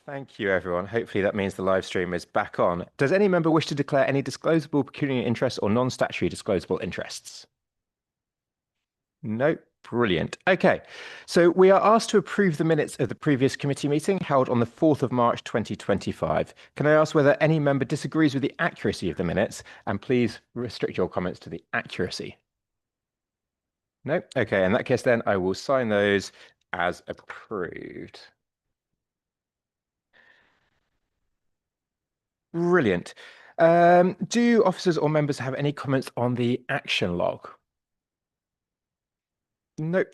Thank you, everyone. Hopefully that means the live stream is back on. Does any member wish to declare any disclosable pecuniary interests or non-statutory disclosable interests? No. Brilliant. Okay, so we are asked to approve the minutes of the previous committee meeting held on the 4th of March 2025. Can I ask whether any member disagrees with the accuracy of the minutes? And please restrict your comments to the accuracy. No? Okay, in that case then I will sign those as approved. Brilliant. Do officers or members have any comments on the action log? Nope.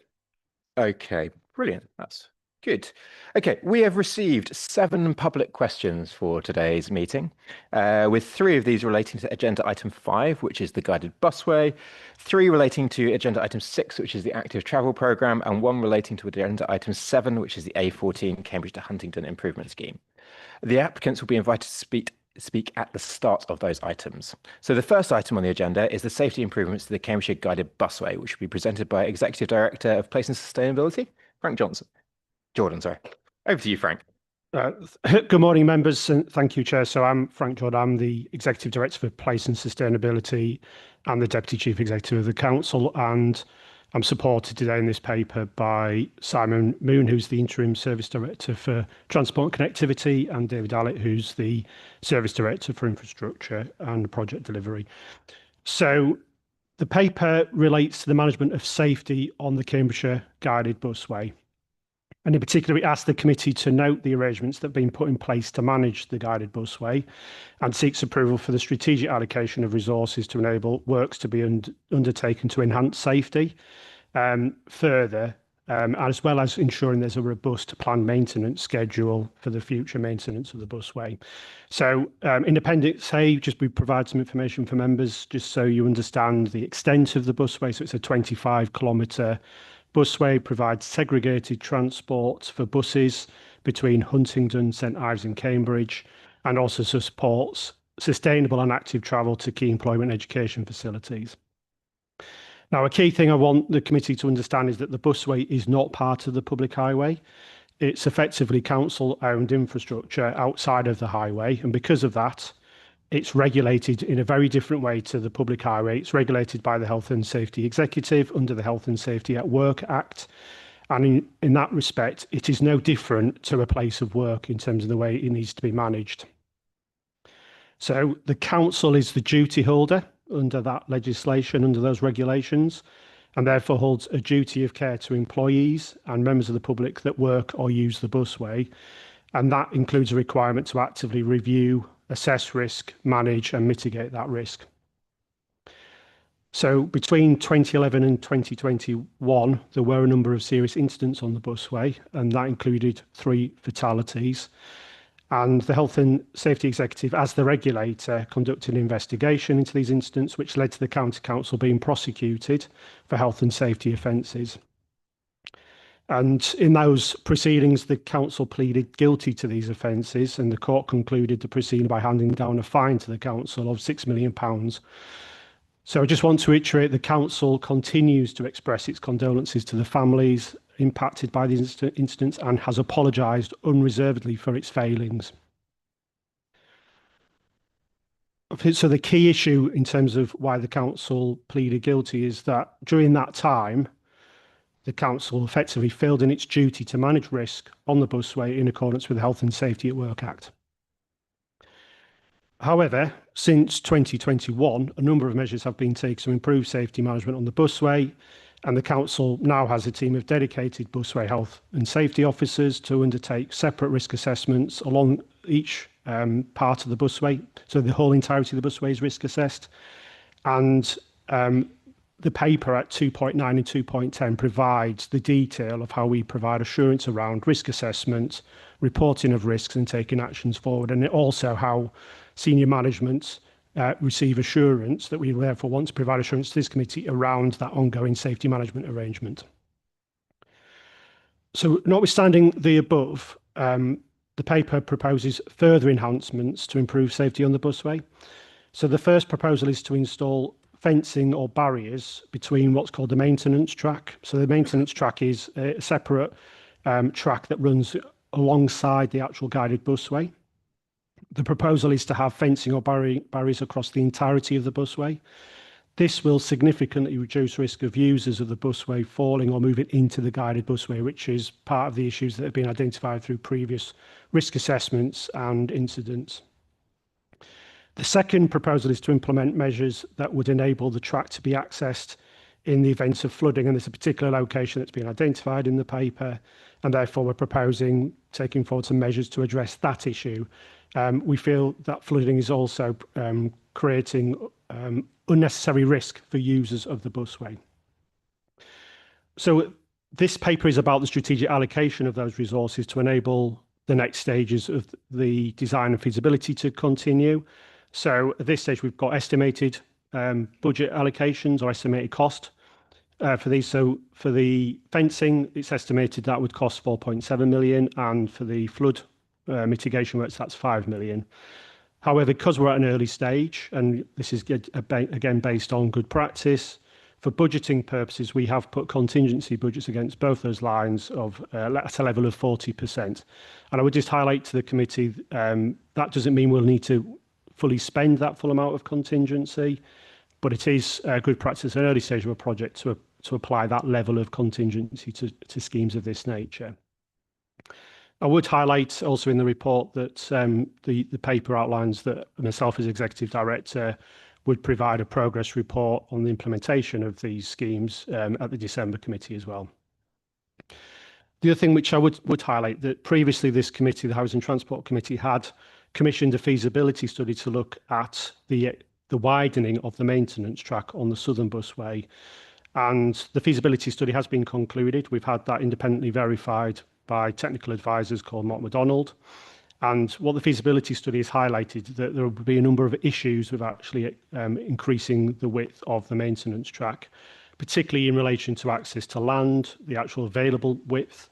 Okay, brilliant. That's good. Okay, we have received 7 public questions for today's meeting, with 3 of these relating to agenda item 5, which is the guided busway, 3 relating to agenda item 6, which is the active travel program, and 1 relating to agenda item 7, which is the A14 Cambridge to Huntingdon Improvement Scheme. The applicants will be invited to speak at the start of those items. So the first item on the agenda is the safety improvements to the Cambridgeshire Guided Busway, which will be presented by Executive Director of Place and Sustainability, Frank Jordan, sorry. Over to you, Frank. Good morning, members, and thank you, Chair. So I'm Frank Jordan. I'm the Executive Director for Place and Sustainability and the Deputy Chief Executive of the Council, and I'm supported today in this paper by Simon Moon, who's the Interim Service Director for Transport and Connectivity, and David Allett, who's the Service Director for Infrastructure and Project Delivery. So the paper relates to the management of safety on the Cambridgeshire Guided Busway. And in particular, we asked the committee to note the arrangements that have been put in place to manage the guided busway and seeks approval for the strategic allocation of resources to enable works to be undertaken to enhance safety further, as well as ensuring there's a robust planned maintenance schedule for the future maintenance of the busway. So in Appendix A, we provide some information for members, just so you understand the extent of the busway. So it's a 25-kilometre busway, provides segregated transport for buses between Huntingdon, St Ives and Cambridge, and also supports sustainable and active travel to key employment and education facilities. Now, a key thing I want the committee to understand is that the busway is not part of the public highway. It's effectively council-owned infrastructure outside of the highway, and because of that, it's regulated in a very different way to the public highway. It's regulated by the Health and Safety Executive under the Health and Safety at Work Act. And in that respect, it is no different to a place of work in terms of the way it needs to be managed. So the council is the duty holder under that legislation, under those regulations, and therefore holds a duty of care to employees and members of the public that work or use the busway. And that includes a requirement to actively review, assess risk, manage and mitigate that risk. So between 2011 and 2021, there were a number of serious incidents on the busway, and that included 3 fatalities. And the Health and Safety Executive, as the regulator, conducted an investigation into these incidents, which led to the County Council being prosecuted for health and safety offences. And in those proceedings, the council pleaded guilty to these offences, and the court concluded the proceeding by handing down a fine to the council of £6 million. So I just want to reiterate the council continues to express its condolences to the families impacted by these incidents and has apologised unreservedly for its failings. So the key issue in terms of why the council pleaded guilty is that during that time, the council effectively failed in its duty to manage risk on the busway in accordance with the Health and Safety at Work Act. However, since 2021, a number of measures have been taken to improve safety management on the busway, and the council now has a team of dedicated busway health and safety officers to undertake separate risk assessments along each part of the busway. So the whole entirety of the busway is risk assessed, and the paper at 2.9 and 2.10 provides the detail of how we provide assurance around risk assessment, reporting of risks and taking actions forward, and also how senior management receive assurance that we therefore want to provide assurance to this committee around that ongoing safety management arrangement. So notwithstanding the above, the paper proposes further enhancements to improve safety on the busway. So the first proposal is to install fencing or barriers between what's called the maintenance track. So the maintenance track is a separate track that runs alongside the actual guided busway. The proposal is to have fencing or barriers across the entirety of the busway. This will significantly reduce risk of users of the busway falling or moving into the guided busway, which is part of the issues that have been identified through previous risk assessments and incidents. The second proposal is to implement measures that would enable the track to be accessed in the event of flooding, and there's a particular location that's been identified in the paper, and therefore we're proposing taking forward some measures to address that issue. We feel that flooding is also creating unnecessary risk for users of the busway. So this paper is about the strategic allocation of those resources to enable the next stages of the design and feasibility to continue. So at this stage, we've got estimated budget allocations or estimated cost for these. So for the fencing, it's estimated that would cost 4.7 million, and for the flood mitigation works, that's 5 million. However, because we're at an early stage, and this is again based on good practice, for budgeting purposes, we have put contingency budgets against both those lines of at a level of 40%. And I would just highlight to the committee that doesn't mean we'll need to fully spend that full amount of contingency, but it is good practice at an early stage of a project to apply that level of contingency to schemes of this nature. I would highlight also in the report that the paper outlines that myself as Executive Director would provide a progress report on the implementation of these schemes at the December committee as well. The other thing which I would highlight, that previously this committee, the Housing Transport Committee, had commissioned a feasibility study to look at the widening of the maintenance track on the Southern Busway. And the feasibility study has been concluded. We've had that independently verified by technical advisors called Mott MacDonald. And what the feasibility study has highlighted, that there will be a number of issues with actually increasing the width of the maintenance track, particularly in relation to access to land, the actual available width,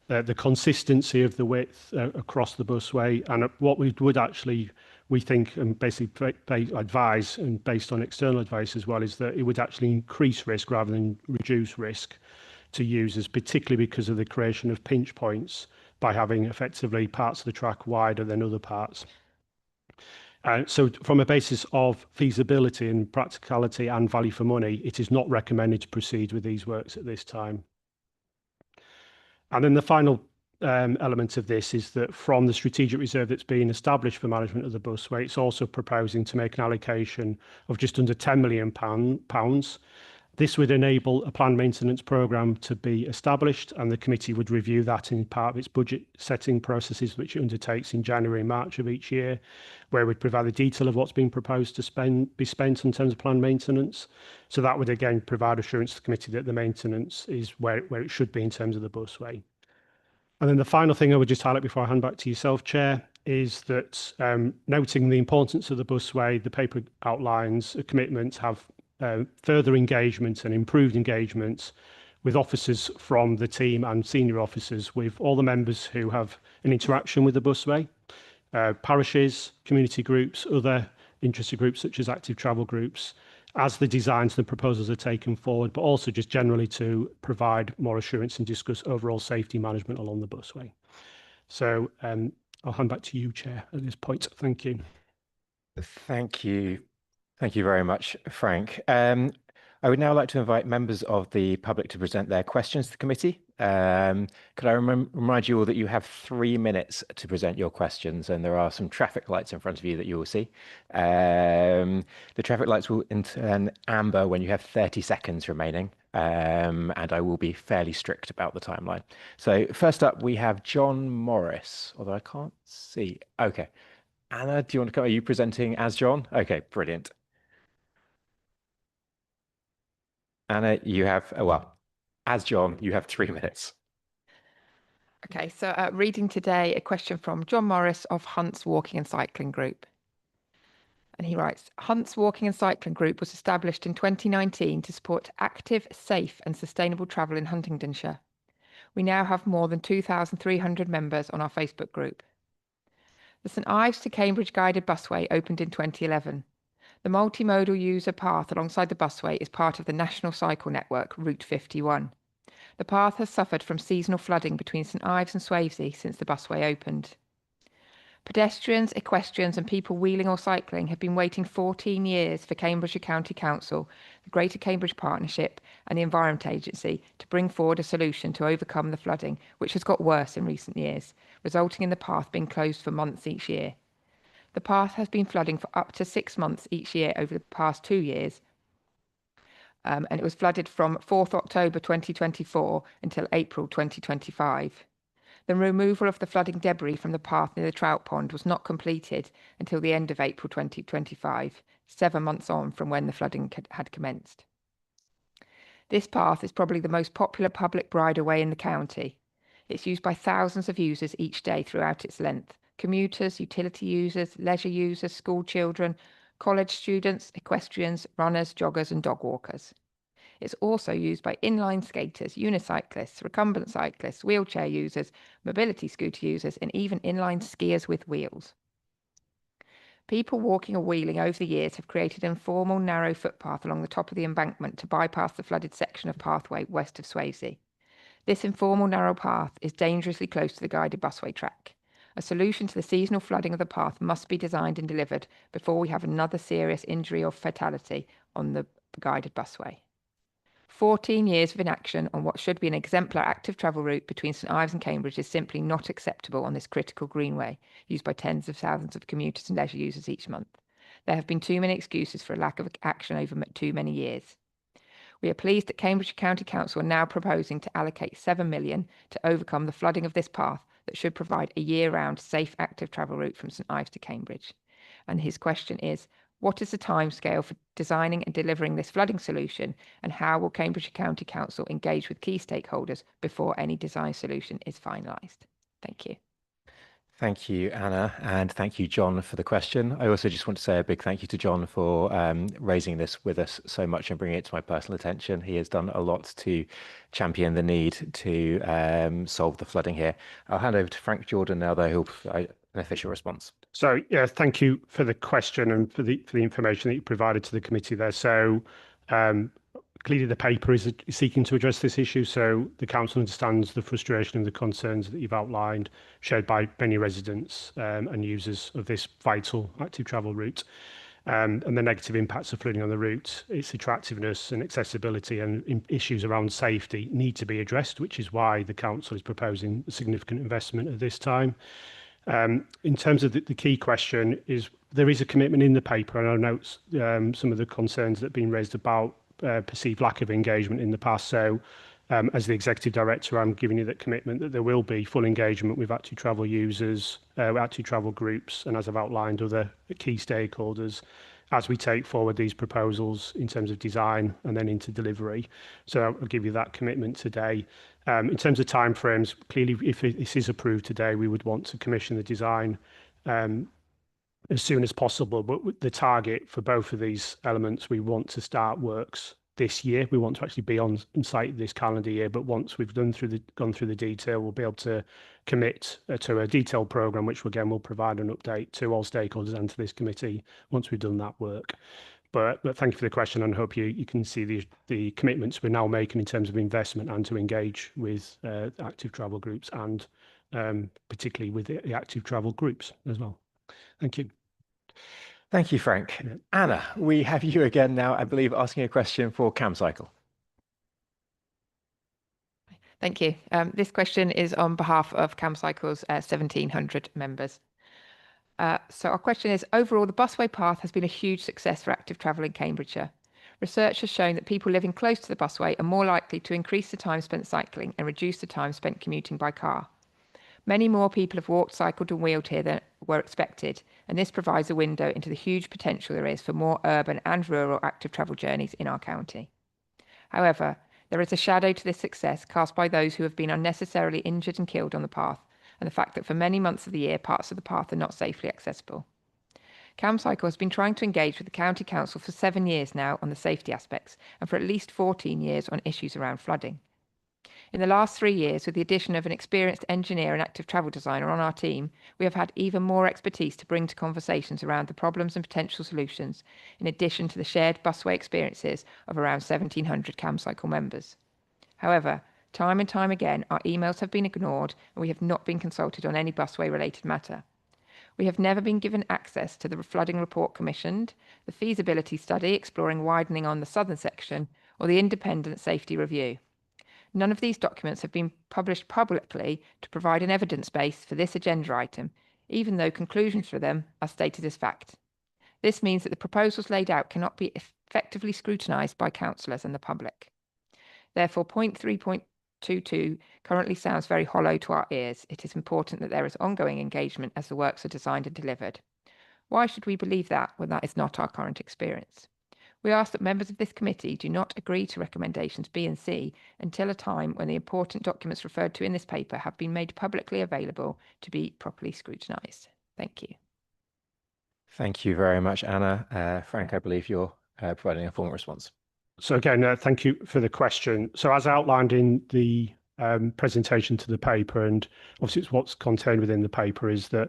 the consistency of the width across the busway, and what we would actually, we think, and basically advise, and based on external advice as well, is that it would actually increase risk rather than reduce risk to users, particularly because of the creation of pinch points by having effectively parts of the track wider than other parts. So from a basis of feasibility and practicality and value for money, it is not recommended to proceed with these works at this time. And then the final element of this is that from the strategic reserve that's been established for management of the busway, it's also proposing to make an allocation of just under £10 million. This would enable a planned maintenance programme to be established, and the committee would review that in part of its budget setting processes, which it undertakes in January and March of each year, where we'd provide the detail of what's been proposed to be spent in terms of planned maintenance. So that would again provide assurance to the committee that the maintenance is where it should be in terms of the busway. And then the final thing I would just highlight before I hand back to yourself, Chair, is that noting the importance of the busway, the paper outlines a commitment to have further engagement and improved engagement with officers from the team and senior officers, with all the members who have an interaction with the busway, parishes, community groups, other interested groups such as active travel groups, as the designs and the proposals are taken forward, but also just generally to provide more assurance and discuss overall safety management along the busway. So I'll hand back to you, Chair, at this point. Thank you. Thank you. Thank you very much, Frank. I would now like to invite members of the public to present their questions to the committee. Could I remind you all that you have 3 minutes to present your questions, and there are some traffic lights in front of you that you will see. The traffic lights will turn amber when you have 30 seconds remaining, and I will be fairly strict about the timeline. So first up, we have John Morris, although I can't see. Okay. Anna, do you want to come? Are you presenting as John? Okay, brilliant. Anna, you have, well, as John, you have 3 minutes. Okay, so reading today a question from John Morris of Hunt's Walking and Cycling Group. And he writes, Hunt's Walking and Cycling Group was established in 2019 to support active, safe and sustainable travel in Huntingdonshire. We now have more than 2,300 members on our Facebook group. The St Ives to Cambridge guided busway opened in 2011. The multimodal user path alongside the busway is part of the National Cycle Network, Route 51. The path has suffered from seasonal flooding between St Ives and Swavesey since the Busway opened. Pedestrians, equestrians and people wheeling or cycling have been waiting 14 years for Cambridgeshire County Council, the Greater Cambridge Partnership and the Environment Agency to bring forward a solution to overcome the flooding, which has got worse in recent years, resulting in the path being closed for months each year. The path has been flooding for up to 6 months each year over the past 2 years, and it was flooded from 4th October 2024 until April 2025. The removal of the flooding debris from the path near the trout pond was not completed until the end of April 2025, 7 months on from when the flooding had commenced. This path is probably the most popular public bridleway in the county. It's used by thousands of users each day throughout its length: commuters, utility users, leisure users, school children, college students, equestrians, runners, joggers and dog walkers. It's also used by inline skaters, unicyclists, recumbent cyclists, wheelchair users, mobility scooter users, and even inline skiers with wheels. People walking or wheeling over the years have created an informal, narrow footpath along the top of the embankment to bypass the flooded section of pathway west of Swavesey. This informal, narrow path is dangerously close to the guided busway track. A solution to the seasonal flooding of the path must be designed and delivered before we have another serious injury or fatality on the guided busway. 14 years of inaction on what should be an exemplar active travel route between St Ives and Cambridge is simply not acceptable on this critical greenway, used by tens of thousands of commuters and leisure users each month. There have been too many excuses for a lack of action over too many years. We are pleased that Cambridgeshire County Council are now proposing to allocate £7 million to overcome the flooding of this path that should provide a year-round safe active travel route from St Ives to Cambridge. And his question is, what is the timescale for designing and delivering this flooding solution, and how will Cambridgeshire County Council engage with key stakeholders before any design solution is finalised? Thank you. Thank you, Anna, and thank you, John, for the question. I also just want to say a big thank you to John for raising this with us so much and bringing it to my personal attention. He has done a lot to champion the need to solve the flooding here. I'll hand over to Frank Jordan now, though, who'll provide an official response. So, yeah, thank you for the question and for the information that you provided to the committee there. So, clearly the paper is seeking to address this issue, so the council understands the frustration and the concerns that you've outlined, shared by many residents and users of this vital active travel route, and the negative impacts of flooding on the route, its attractiveness and accessibility and issues around safety need to be addressed, which is why the council is proposing a significant investment at this time. In terms of the key question is, there is a commitment in the paper, and I note some of the concerns that have been raised about perceived lack of engagement in the past. So as the executive director, I'm giving you that commitment that there will be full engagement with active travel users, active travel groups, and as I've outlined, other key stakeholders as we take forward these proposals in terms of design and then into delivery. So I'll give you that commitment today. In terms of timeframes, clearly, if this is approved today, we would want to commission the design as soon as possible. But the target for both of these elements, we want to start works this year. We want to actually be on site this calendar year. But once we've gone through the detail, we'll be able to commit to a detailed programme, which again will provide an update to all stakeholders and to this committee once we've done that work. But thank you for the question, and I hope you can see the commitments we're now making in terms of investment and to engage with active travel groups and particularly with the active travel groups as well. Thank you. Thank you, Frank. Yeah. Anna, we have you again now, I believe, asking a question for CamCycle. Thank you. This question is on behalf of CamCycle's 1,700 members. So our question is, overall, the busway path has been a huge success for active travel in Cambridgeshire. Research has shown that people living close to the busway are more likely to increase the time spent cycling and reduce the time spent commuting by car. Many more people have walked, cycled and wheeled here than were expected, and this provides a window into the huge potential there is for more urban and rural active travel journeys in our county. However, there is a shadow to this success cast by those who have been unnecessarily injured and killed on the path, and the fact that for many months of the year, parts of the path are not safely accessible. CamCycle has been trying to engage with the County Council for 7 years now on the safety aspects, and for at least 14 years on issues around flooding. In the last 3 years, with the addition of an experienced engineer and active travel designer on our team, we have had even more expertise to bring to conversations around the problems and potential solutions, in addition to the shared busway experiences of around 1,700 CamCycle members. However, Time and time again, our emails have been ignored and we have not been consulted on any busway-related matter. We have never been given access to the flooding report commissioned, the feasibility study exploring widening on the southern section, or the independent safety review. None of these documents have been published publicly to provide an evidence base for this agenda item, even though conclusions for them are stated as fact. This means that the proposals laid out cannot be effectively scrutinised by councillors and the public. Therefore, point 3.22 currently sounds very hollow to our ears. It is important that there is ongoing engagement as the works are designed and delivered. Why should we believe that when that is not our current experience? We ask that members of this committee do not agree to recommendations B and C until a time when the important documents referred to in this paper have been made publicly available to be properly scrutinised. Thank you. Thank you very much, Anna. Frank, I believe you're providing a formal response. So again, thank you for the question. So as outlined in the presentation to the paper, and obviously it's what's contained within the paper, is that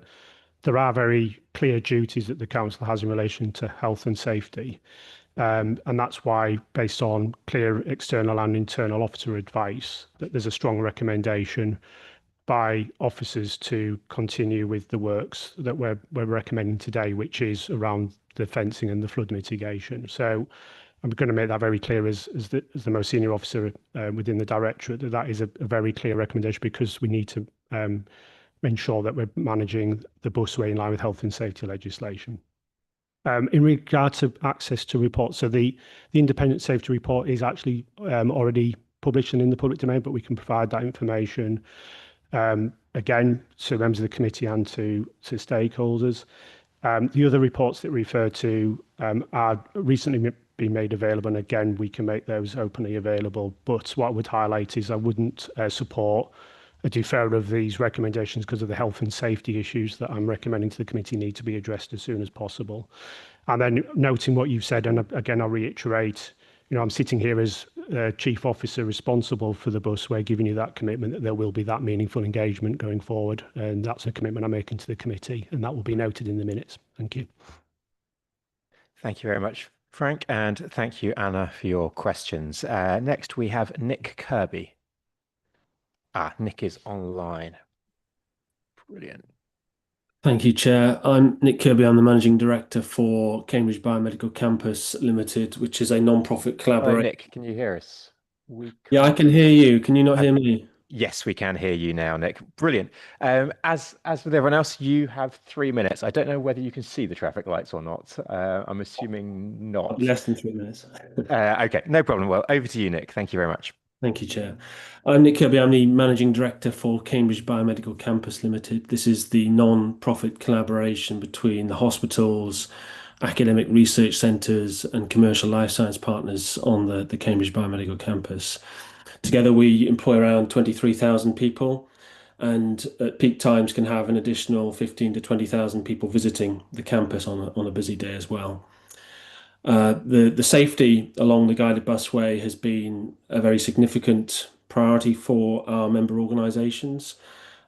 there are very clear duties that the council has in relation to health and safety. And that's why, based on clear external and internal officer advice, that there's a strong recommendation by officers to continue with the works that we're recommending today, which is around the fencing and the flood mitigation. So I'm going to make that very clear as the most senior officer within the directorate, that is a very clear recommendation, because we need to ensure that we're managing the busway in line with health and safety legislation. In regard to access to reports, so the independent safety report is actually already published and in the public domain, but we can provide that information again to members of the committee and to stakeholders. The other reports that refer to are recently been made available, and again we can make those openly available. But what I would highlight is I wouldn't support a deferral of these recommendations because of the health and safety issues that I'm recommending to the committee need to be addressed as soon as possible. And then noting what you've said, and again I'll reiterate, I'm sitting here as chief officer responsible for the busway, giving you that commitment that there will be that meaningful engagement going forward, and that's a commitment I'm making to the committee, and that will be noted in the minutes. Thank you. Thank you very much, Frank, and thank you, Anna, for your questions. Next, we have Nick Kirby. Nick is online. Brilliant. Thank you, Chair. I'm Nick Kirby. I'm the Managing Director for Cambridge Biomedical Campus Limited, which is a non-profit collaboration. Hello, Nick. Can you hear us? Yeah, I can hear you. Can you not hear me? Yes, we can hear you now, Nick. Brilliant. As with everyone else, you have 3 minutes. I don't know whether you can see the traffic lights or not. I'm assuming not. Less than 3 minutes. Okay, no problem. Well, over to you, Nick. Thank you very much. Thank you, Chair. I'm Nick Kirby. I'm the Managing Director for Cambridge Biomedical Campus Limited. This is the non-profit collaboration between the hospitals, academic research centres and commercial life science partners on the Cambridge Biomedical Campus. Together we employ around 23,000 people, and at peak times can have an additional 15 to 20,000 people visiting the campus on a busy day as well. The safety along the guided busway has been a very significant priority for our member organisations,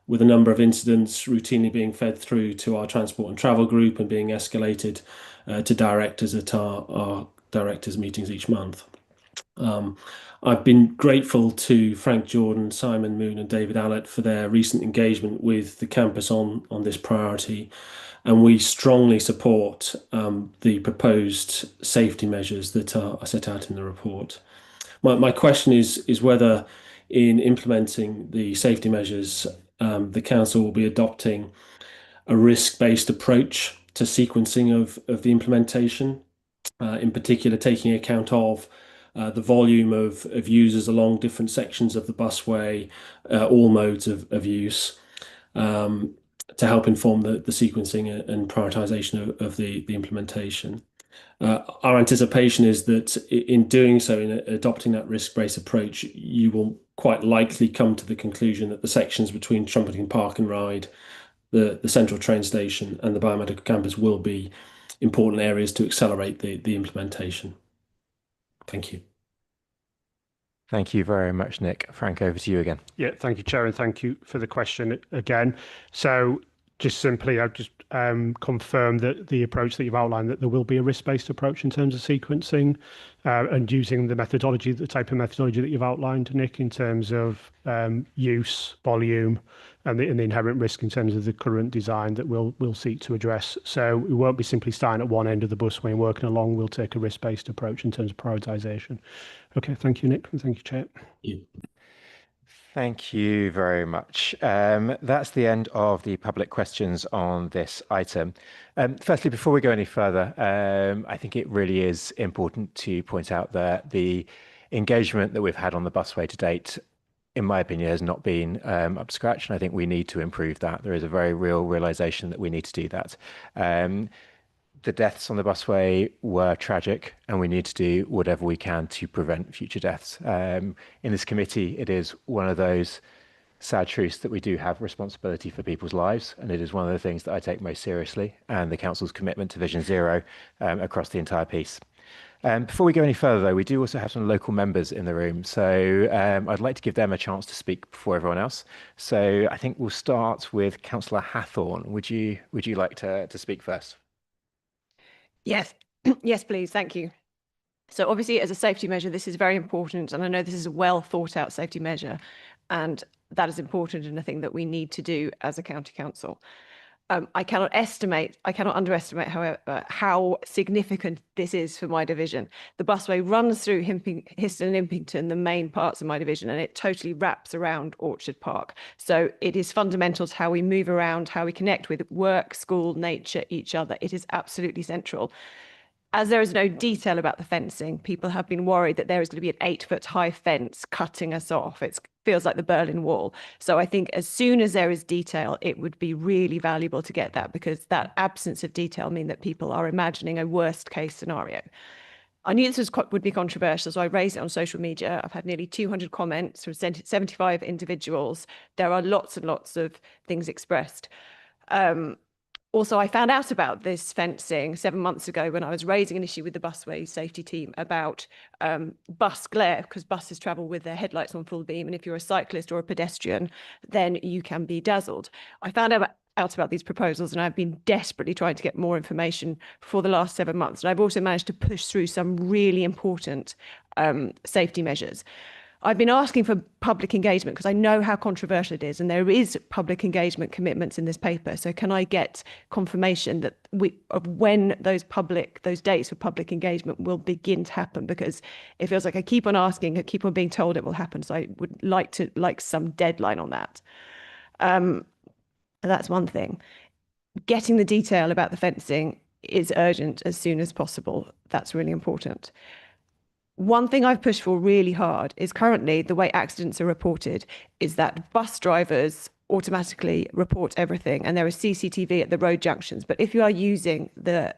with a number of incidents routinely being fed through to our transport and travel group and being escalated to directors at our directors' meetings each month. I've been grateful to Frank Jordan, Simon Moon and David Allett for their recent engagement with the campus on this priority, and we strongly support the proposed safety measures that are set out in the report. My question is whether in implementing the safety measures, the council will be adopting a risk-based approach to sequencing of the implementation, in particular taking account of the volume of users along different sections of the busway, all modes of use, to help inform the sequencing and prioritisation of the implementation. Our anticipation is that in doing so, in adopting that risk-based approach, you will quite likely come to the conclusion that the sections between Trumpeting Park and Ride, the central train station and the biomedical campus will be important areas to accelerate the implementation. Thank you. Thank you very much, Nick. Frank, over to you again. Yeah, thank you, Chair, and thank you for the question again. So Just simply, I've just confirmed that the approach that you've outlined, that there will be a risk-based approach in terms of sequencing and using the methodology, the type of methodology that you've outlined, Nick, in terms of use, volume, and the inherent risk in terms of the current design that we'll seek to address. So we won't be simply starting at one end of the busway and working along. We'll take a risk-based approach in terms of prioritisation. Okay, thank you, Nick, and thank you, Chair. Thank you very much. That's the end of the public questions on this item. Firstly, before we go any further, I think it really is important to point out that the engagement that we've had on the busway to date, in my opinion, has not been up to scratch, and I think we need to improve that. There is a very real realization that we need to do that. The deaths on the busway were tragic, and we need to do whatever we can to prevent future deaths. In this committee, it is one of those sad truths that we do have responsibility for people's lives, and it is one of the things that I take most seriously, and the Council's commitment to Vision Zero across the entire piece. Before we go any further, though, we do also have some local members in the room, so I'd like to give them a chance to speak before everyone else. So I think we'll start with Councillor Hathorn. Would you like to speak first? Yes, yes, please. Thank you. So obviously, as a safety measure, this is very important. And I know this is a well thought out safety measure. And that is important and a thing that we need to do as a county council. I cannot underestimate, however, how significant this is for my division. The busway runs through Histon and Impington, the main parts of my division, and it totally wraps around Orchard Park. So it is fundamental to how we move around, how we connect with work, school, nature, each other. It is absolutely central. As there is no detail about the fencing, people have been worried that there is going to be an 8-foot high fence cutting us off. It feels like the Berlin Wall. So I think as soon as there is detail, it would be really valuable to get that, because that absence of detail means that people are imagining a worst case scenario. I knew this would be controversial, so I raised it on social media. I've had nearly 200 comments from 75 individuals. There are lots and lots of things expressed. Also, I found out about this fencing 7 months ago when I was raising an issue with the busway safety team about bus glare, because buses travel with their headlights on full beam. And if you're a cyclist or a pedestrian, then you can be dazzled. I found out about these proposals, and I've been desperately trying to get more information for the last 7 months. And I've also managed to push through some really important safety measures. I've been asking for public engagement because I know how controversial it is, and there is public engagement commitments in this paper. So can I get confirmation that of when those dates for public engagement will begin to happen? Because it feels like I keep on asking, I keep on being told it will happen. So I would like some deadline on that. That's one thing. Getting the detail about the fencing is urgent as soon as possible. That's really important. One thing I've pushed for really hard is currently the way accidents are reported is that bus drivers automatically report everything, and there is CCTV at the road junctions. But if you are using the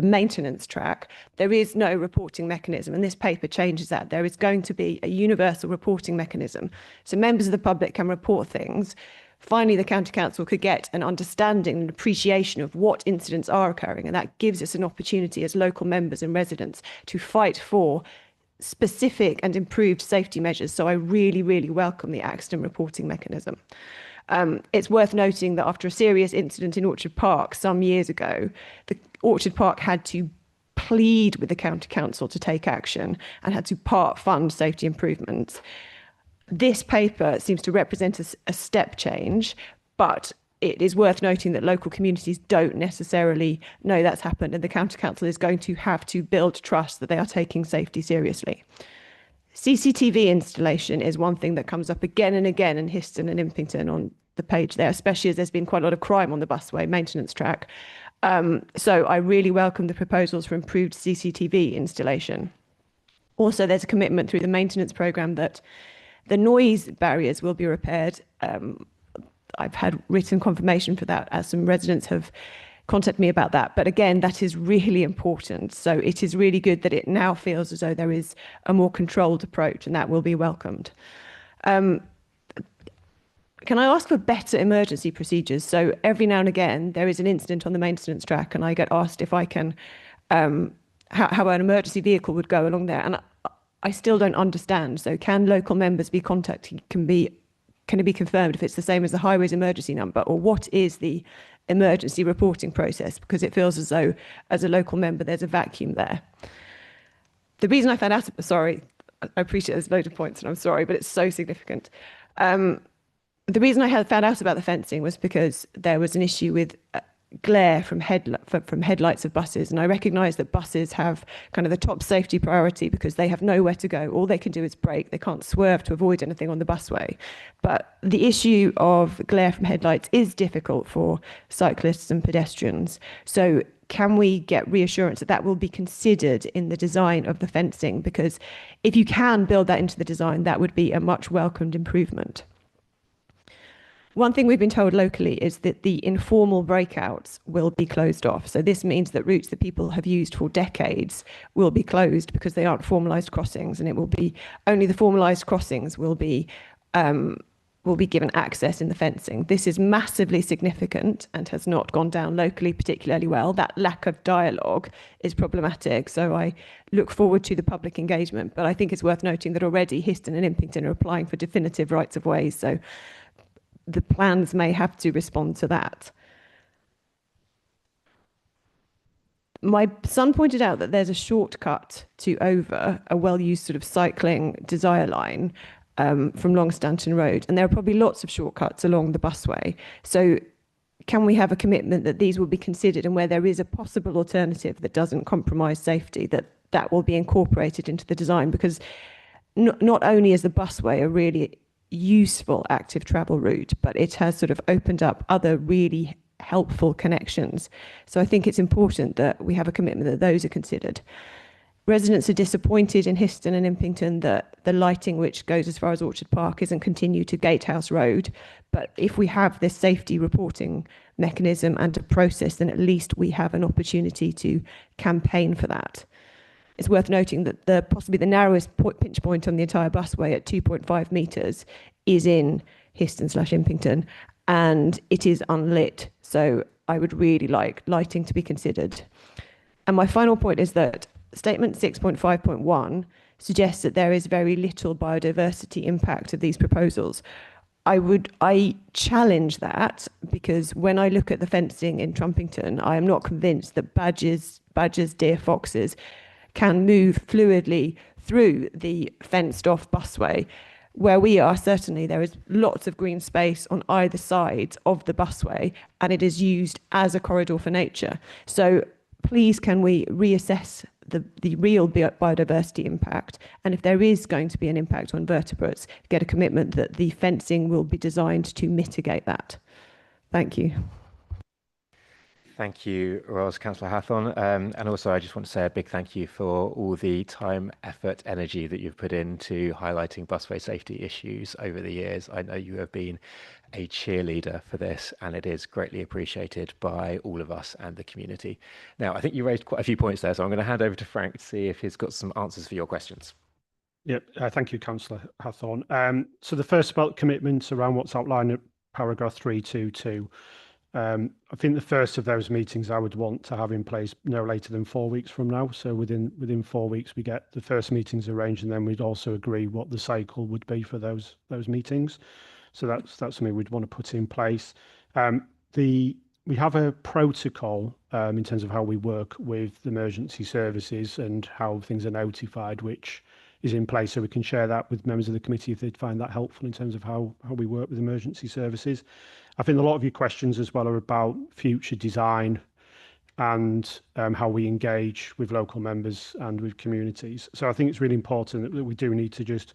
maintenance track, there is no reporting mechanism, and this paper changes that. There is going to be a universal reporting mechanism, so members of the public can report things. Finally, the county council could get an understanding and appreciation of what incidents are occurring, and that gives us an opportunity as local members and residents to fight for specific and improved safety measures. So I really, really welcome the accident reporting mechanism. It's worth noting that after a serious incident in Orchard Park some years ago, the Orchard Park had to plead with the county council to take action and had to part fund safety improvements. This paper seems to represent a step change, but it is worth noting that local communities don't necessarily know that's happened, and the county council is going to have to build trust that they are taking safety seriously. CCTV installation is one thing that comes up again and again in Histon and Impington on the page there, especially as there's been quite a lot of crime on the busway maintenance track. So I really welcome the proposals for improved CCTV installation. Also, there's a commitment through the maintenance programme that the noise barriers will be repaired. I've had written confirmation for that, as some residents have contacted me about that. But again, that is really important. So it is really good that it now feels as though there is a more controlled approach, and that will be welcomed. Can I ask for better emergency procedures? So every now and again, there is an incident on the maintenance track, and I get asked if I can, how an emergency vehicle would go along there. And I still don't understand. So can local members be contacted? Can can it be confirmed if it's the same as the highways emergency number, or what is the emergency reporting process? Because it feels as though, as a local member, there's a vacuum there. The reason I found out, sorry, I appreciate there's loads of points and I'm sorry, but it's so significant. The reason I had found out about the fencing was because there was an issue with glare from headlights of buses, and I recognise that buses have kind of the top safety priority because they have nowhere to go. All they can do is brake. They can't swerve to avoid anything on the busway. But the issue of glare from headlights is difficult for cyclists and pedestrians. So can we get reassurance that that will be considered in the design of the fencing? Because if you can build that into the design, that would be a much welcomed improvement. One thing we've been told locally is that the informal breakouts will be closed off. So this means that routes that people have used for decades will be closed because they aren't formalised crossings, and it will be only the formalised crossings will be given access in the fencing. This is massively significant and has not gone down locally particularly well. That lack of dialogue is problematic. So I look forward to the public engagement, but I think it's worth noting that already Histon and Impington are applying for definitive rights of ways. So the plans may have to respond to that. My son pointed out that there's a shortcut to over a well-used sort of cycling desire line from Longstanton Road, and there are probably lots of shortcuts along the busway. So can we have a commitment that these will be considered, and where there is a possible alternative that doesn't compromise safety, that will be incorporated into the design? Because not only is the busway a really useful active travel route, but it has sort of opened up other really helpful connections. So I think it's important that we have a commitment that those are considered. Residents are disappointed in Histon and Impington that the lighting, which goes as far as Orchard Park, isn't continued to Gatehouse Road. But if we have this safety reporting mechanism and a process, then at least we have an opportunity to campaign for that. It's worth noting that possibly the narrowest pinch point on the entire busway at 2.5 metres is in Histon/Impington, and it is unlit. So I would really like lighting to be considered. And my final point is that Statement 6.5.1 suggests that there is very little biodiversity impact of these proposals. I challenge that, because when I look at the fencing in Trumpington, I am not convinced that badgers, deer, foxes can move fluidly through the fenced off busway. Where we are, certainly there is lots of green space on either side of the busway, and it is used as a corridor for nature. So please, can we reassess the real biodiversity impact? And if there is going to be an impact on vertebrates, get a commitment that the fencing will be designed to mitigate that. Thank you. Thank you, Roz, Councillor Hathorn. And also, I just want to say a big thank you for all the time, effort, energy that you've put into highlighting busway safety issues over the years. I know you have been a cheerleader for this, and it is greatly appreciated by all of us and the community. Now, I think you raised quite a few points there, so I'm going to hand over to Frank to see if he's got some answers for your questions. Yep, thank you, Councillor Hathorn. So the first about commitments around what's outlined at paragraph 322. I think the first of those meetings I would want to have in place no later than 4 weeks from now. So within 4 weeks, we get the first meetings arranged, and then we'd also agree what the cycle would be for those meetings. So that's something we'd want to put in place. We have a protocol in terms of how we work with emergency services and how things are notified, which is in place, so we can share that with members of the committee if they'd find that helpful in terms of how we work with emergency services. I think a lot of your questions as well are about future design and how we engage with local members and with communities. So I think it's really important that we do need to just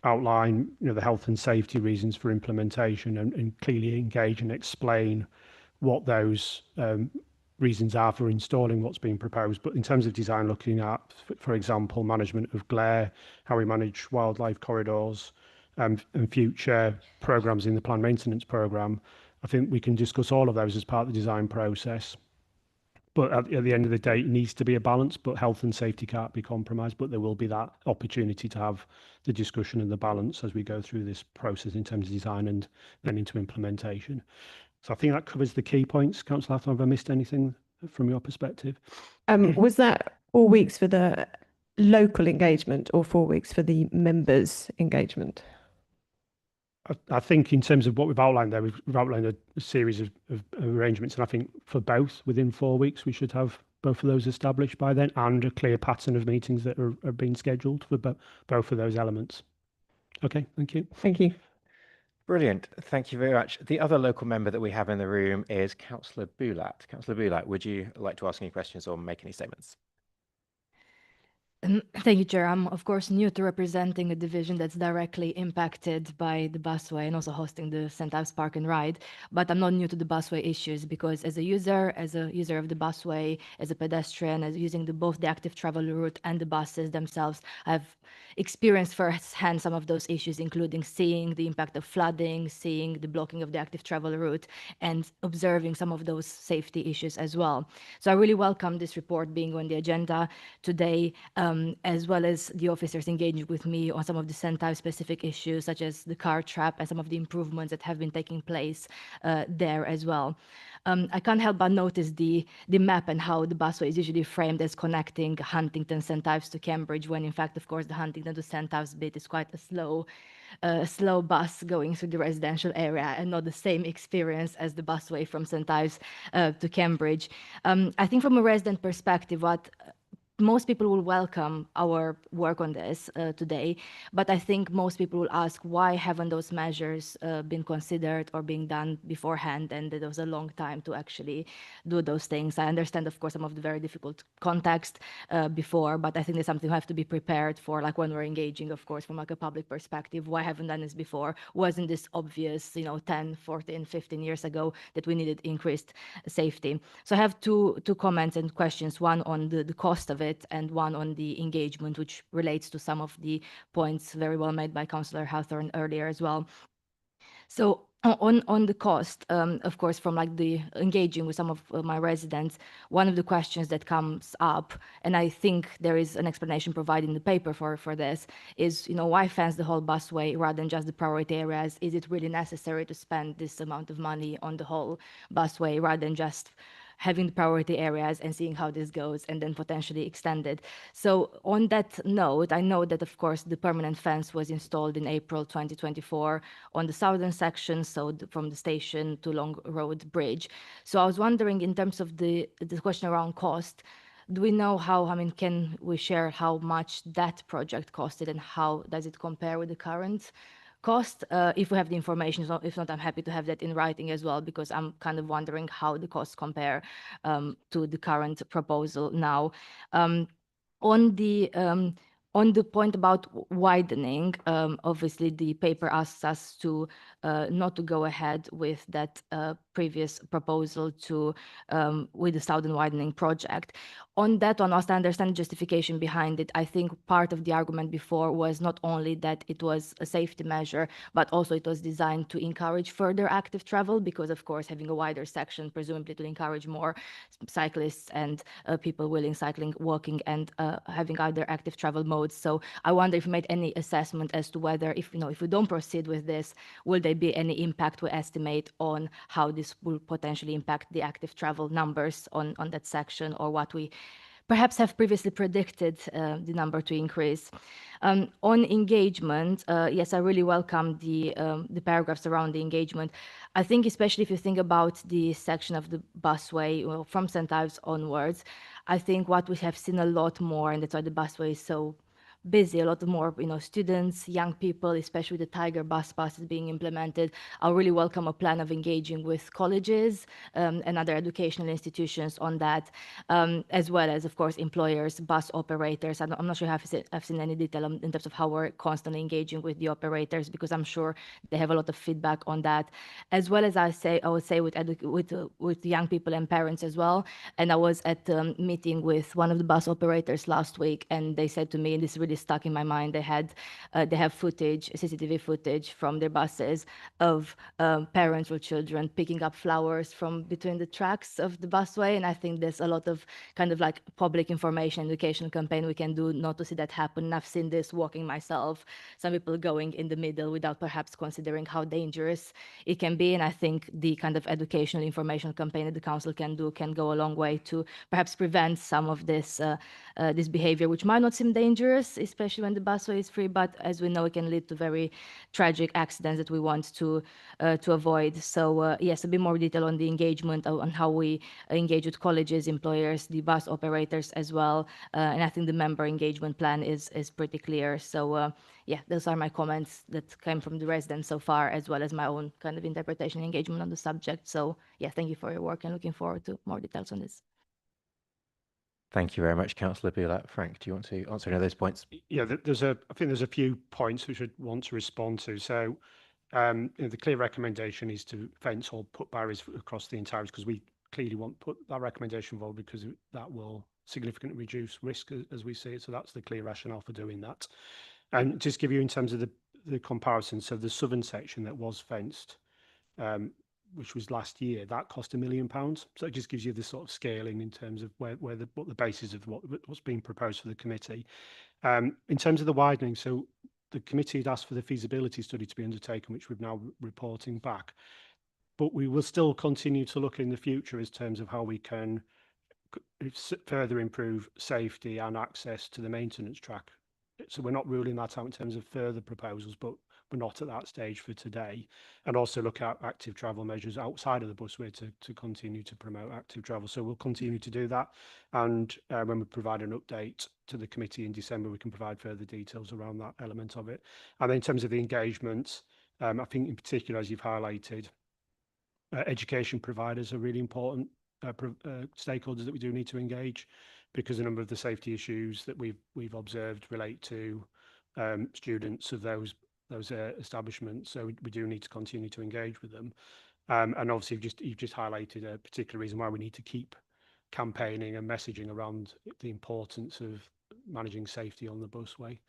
outline, the health and safety reasons for implementation, and clearly engage and explain what those reasons are for installing what's being proposed. But in terms of design, looking at, for example, management of glare, how we manage wildlife corridors, and future programmes in the planned maintenance programme, I think we can discuss all of those as part of the design process. But at the end of the day, it needs to be a balance, but health and safety can't be compromised. But there will be that opportunity to have the discussion and the balance as we go through this process in terms of design and then into implementation. So I think that covers the key points. Councillor Hathorn, have I missed anything from your perspective? Was that 4 weeks for the local engagement or 4 weeks for the members' engagement? I think in terms of what we've outlined there, we've outlined a series of arrangements, and I think for both, within 4 weeks, we should have both of those established by then, and a clear pattern of meetings that are being scheduled for both of those elements. Okay, thank you. Thank you. Brilliant. Thank you very much. The other local member that we have in the room is Councillor Boulat. Councillor Boulat, would you like to ask any questions or make any statements? Thank you, Chair. I'm, of course, new to representing a division that's directly impacted by the busway and also hosting the St. Ives Park and Ride. But I'm not new to the busway issues because as a user of the busway, as a pedestrian, as using both the active travel route and the buses themselves, I've experienced firsthand some of those issues, including seeing the impact of flooding, seeing the blocking of the active travel route, and observing some of those safety issues as well. So I really welcome this report being on the agenda today, as well as the officers engaging with me on some of the St. Ives specific issues, such as the car trap and some of the improvements that have been taking place there as well. I can't help but notice the map and how the busway is usually framed as connecting Huntington, St. Ives to Cambridge, when in fact, of course, the Huntington to St. Ives bit is quite a slow bus going through the residential area and not the same experience as the busway from St. Ives to Cambridge. I think from a resident perspective, what most people will welcome our work on this today, but I think most people will ask, why haven't those measures been considered or being done beforehand? And there was a long time to actually do those things. I understand, of course, some of the very difficult context before, but I think there's something we have to be prepared for, like when we're engaging, of course, from like a public perspective. Why haven't done this before? Wasn't this obvious, 10, 14, 15 years ago that we needed increased safety? So I have two comments and questions, one on the cost of it, and one on the engagement, which relates to some of the points very well made by Councillor Hawthorne earlier as well. So on the cost, of course, from like the engaging with some of my residents, one of the questions that comes up, and I think there is an explanation provided in the paper for this, is, why fence the whole busway rather than just the priority areas? Is it really necessary to spend this amount of money on the whole busway rather than just having the priority areas and seeing how this goes and then potentially extend it? So on that note, I know that, of course, the permanent fence was installed in April 2024 on the southern section, so from the station to Long Road Bridge. So I was wondering, in terms of the question around cost, do we know can we share how much that project costed and how does it compare with the current cost, if we have the information? So if not, I'm happy to have that in writing as well, because I'm kind of wondering how the costs compare to the current proposal now. On the point about widening, obviously the paper asks us to not to go ahead with that previous proposal with the southern widening project. On that one, also I understand the justification behind it. I think part of the argument before was not only that it was a safety measure, but also it was designed to encourage further active travel, because of course having a wider section presumably to encourage more cyclists and people willing cycling, walking, and having other active travel modes. So I wonder if you made any assessment as to whether, if we don't proceed with this, will there be any impact we estimate on how this will potentially impact the active travel numbers on that section, or what we perhaps have previously predicted the number to increase. On engagement, yes, I really welcome the paragraphs around the engagement. I think especially if you think about the section of the busway from St. Ives onwards, I think what we have seen a lot more, and that's why the busway is so busy, a lot more students, young people, especially the Tiger bus pass is being implemented. I really welcome a plan of engaging with colleges and other educational institutions on that, as well as, of course, employers, bus operators. I'm not sure if I've seen any detail in terms of how we're constantly engaging with the operators, because I'm sure they have a lot of feedback on that, as well as I would say with young people and parents as well. And I was at a meeting with one of the bus operators last week, and they said to me, and this really stuck in my mind, they have CCTV footage from their buses of parents or children picking up flowers from between the tracks of the busway. And I think there's a lot of kind of like public information education campaign we can do not to see that happen. And I've seen this walking myself, some people going in the middle without perhaps considering how dangerous it can be. And I think the kind of educational information campaign that the council can do can go a long way to perhaps prevent some of this this behavior, which might not seem dangerous especially when the busway is free, but as we know, it can lead to very tragic accidents that we want to avoid. So yes, a bit more detail on the engagement, on how we engage with colleges, employers, the bus operators as well. And I think the member engagement plan is pretty clear. So yeah, those are my comments that came from the residents so far, as well as my own kind of interpretation and engagement on the subject. So yeah, thank you for your work and looking forward to more details on this. Thank you very much, Councillor Bulat. Frank, do you want to answer any of those points? Yeah, I think there's a few points which I'd want to respond to. So the clear recommendation is to fence or put barriers across the entirety, because we clearly want to put that recommendation forward because that will significantly reduce risk as we see it. So that's the clear rationale for doing that. And just give you in terms of the comparison, so the southern section that was fenced, which was last year, that cost £1 million. So it just gives you the sort of scaling in terms of what the basis of what's being proposed for the committee. In terms of the widening, so the committee had asked for the feasibility study to be undertaken, which we're now reporting back. But we will still continue to look in the future in terms of how we can further improve safety and access to the maintenance track. So we're not ruling that out in terms of further proposals, but we're not at that stage for today. And also look at active travel measures outside of the busway to continue to promote active travel. So we'll continue to do that. And when we provide an update to the committee in December, we can provide further details around that element of it. And then in terms of the engagement, I think in particular, as you've highlighted, education providers are really important stakeholders that we do need to engage, because a number of the safety issues that we've observed relate to students of those establishments. So we do need to continue to engage with them. And obviously, you've just highlighted a particular reason why we need to keep campaigning and messaging around the importance of managing safety on the busway,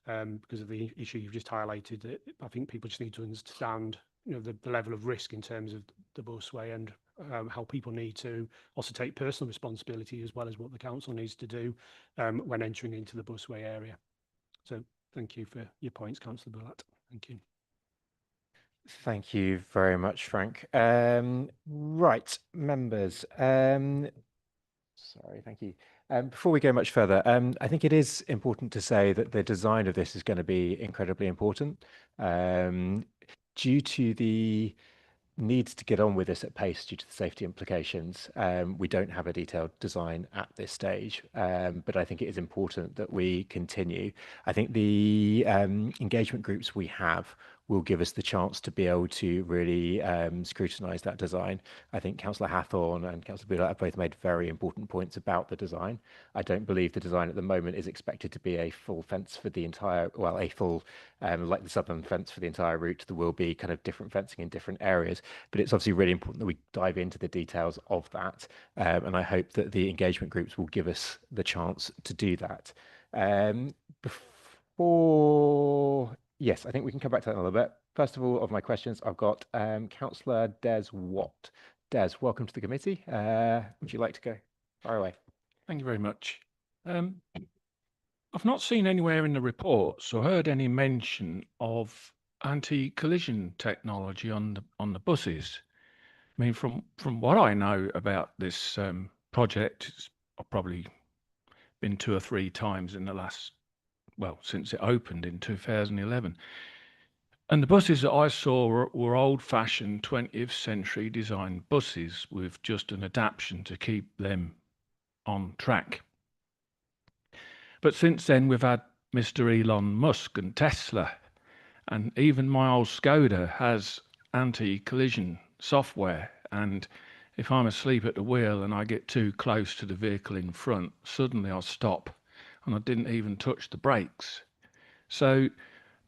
because of the issue you've just highlighted. I think people just need to understand, the level of risk in terms of the busway, and how people need to also take personal responsibility as well as what the council needs to do when entering into the busway area. So thank you for your points, Councillor Bulat. Thank you. Thank you very much, Frank. Right, members. Sorry, thank you. Before we go much further, I think it is important to say that the design of this is going to be incredibly important. Due to the needs to get on with this at pace due to the safety implications, we don't have a detailed design at this stage, but I think it is important that we continue. I think the engagement groups we have will give us the chance to be able to really scrutinise that design. I think Councillor Hathorn and Councillor Bulat have both made very important points about the design. I don't believe the design at the moment is expected to be a full fence for the entire, well, a full, like the southern fence for the entire route. There will be kind of different fencing in different areas, but it's obviously really important that we dive into the details of that. And I hope that the engagement groups will give us the chance to do that. Yes, I think we can come back to that in a little bit. First of all, of my questions, I've got Councillor Des Watt. Des, welcome to the committee. Would you like to go far away? Thank you very much. I've not seen anywhere in the reports or heard any mention of anti-collision technology on the buses. I mean, from what I know about this project, I've probably been 2 or 3 times in the last, well, since it opened in 2011. And the buses that I saw were old-fashioned 20th century designed buses with just an adaptation to keep them on track. But since then, we've had Mr. Elon Musk and Tesla, and even my old Skoda has anti-collision software. And if I'm asleep at the wheel and I get too close to the vehicle in front, suddenly I'll stop, and I didn't even touch the brakes. So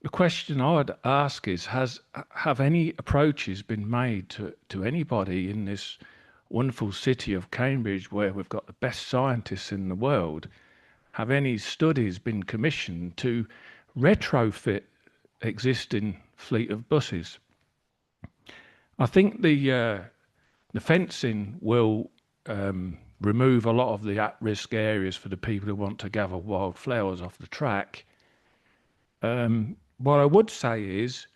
the question I would ask is, have any approaches been made to anybody in this wonderful city of Cambridge, where we've got the best scientists in the world? Have any studies been commissioned to retrofit existing fleet of buses? I think the fencing will remove a lot of the at-risk areas for the people who want to gather wildflowers off the track. What I would say is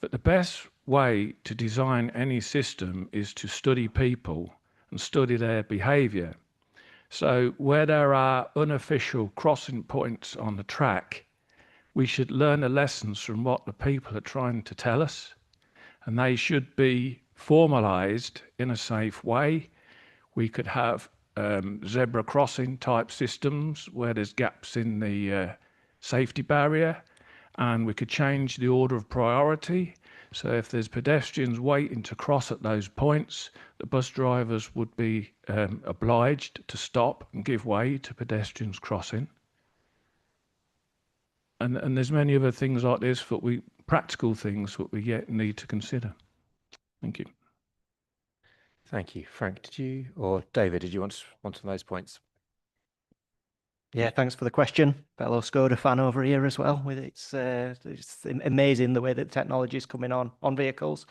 that the best way to design any system is to study people and study their behaviour. So where there are unofficial crossing points on the track, we should learn the lessons from what the people are trying to tell us, and they should be formalized in a safe way. We could have zebra crossing type systems where there's gaps in the safety barrier, and we could change the order of priority. So if there's pedestrians waiting to cross at those points, the bus drivers would be obliged to stop and give way to pedestrians crossing. And there's many other things like this that practical things that we yet need to consider. Thank you. Thank you. Frank, or David, did you want to respond to those points? Yeah, thanks for the question. Fellow Skoda fan over here as well. With it's amazing the way that technology is coming on vehicles.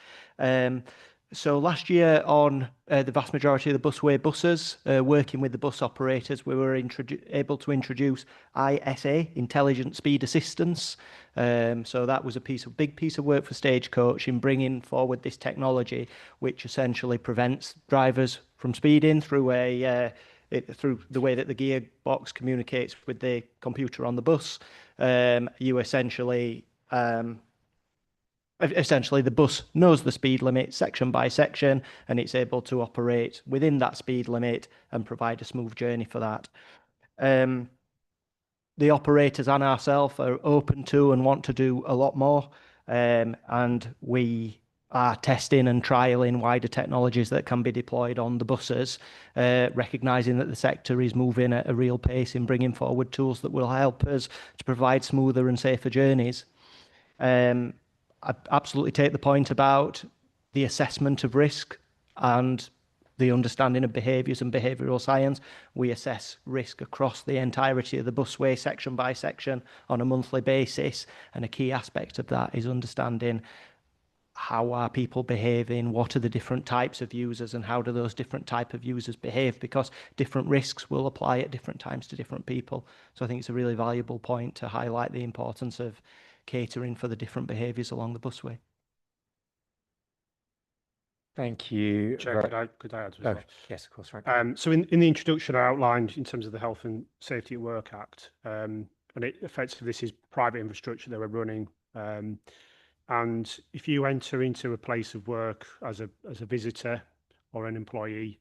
So last year on the vast majority of the Busway buses, working with the bus operators, we were able to introduce ISA, Intelligent Speed Assistance. So that was a big piece of work for Stagecoach in bringing forward this technology, which essentially prevents drivers from speeding through through the way that the gearbox communicates with the computer on the bus. Essentially the bus knows the speed limit section by section, and it's able to operate within that speed limit and provide a smooth journey for that. The operators and ourselves are open to and want to do a lot more, and we are testing and trialing wider technologies that can be deployed on the buses, recognising that the sector is moving at a real pace in bringing forward tools that will help us to provide smoother and safer journeys. I absolutely take the point about the assessment of risk and the understanding of behaviours and behavioural science. We assess risk across the entirety of the busway, section by section, on a monthly basis, and a key aspect of that is understanding how are people behaving, what are the different types of users, and how do those different type of users behave, because different risks will apply at different times to different people. So I think it's a really valuable point to highlight the importance of catering for the different behaviours along the busway. Thank you. Chair, could I add as well? Yes, of course, Frank. So in the introduction, I outlined in terms of the Health and Safety at Work Act, and it effectively this is private infrastructure that we're running. And if you enter into a place of work as a visitor or an employee,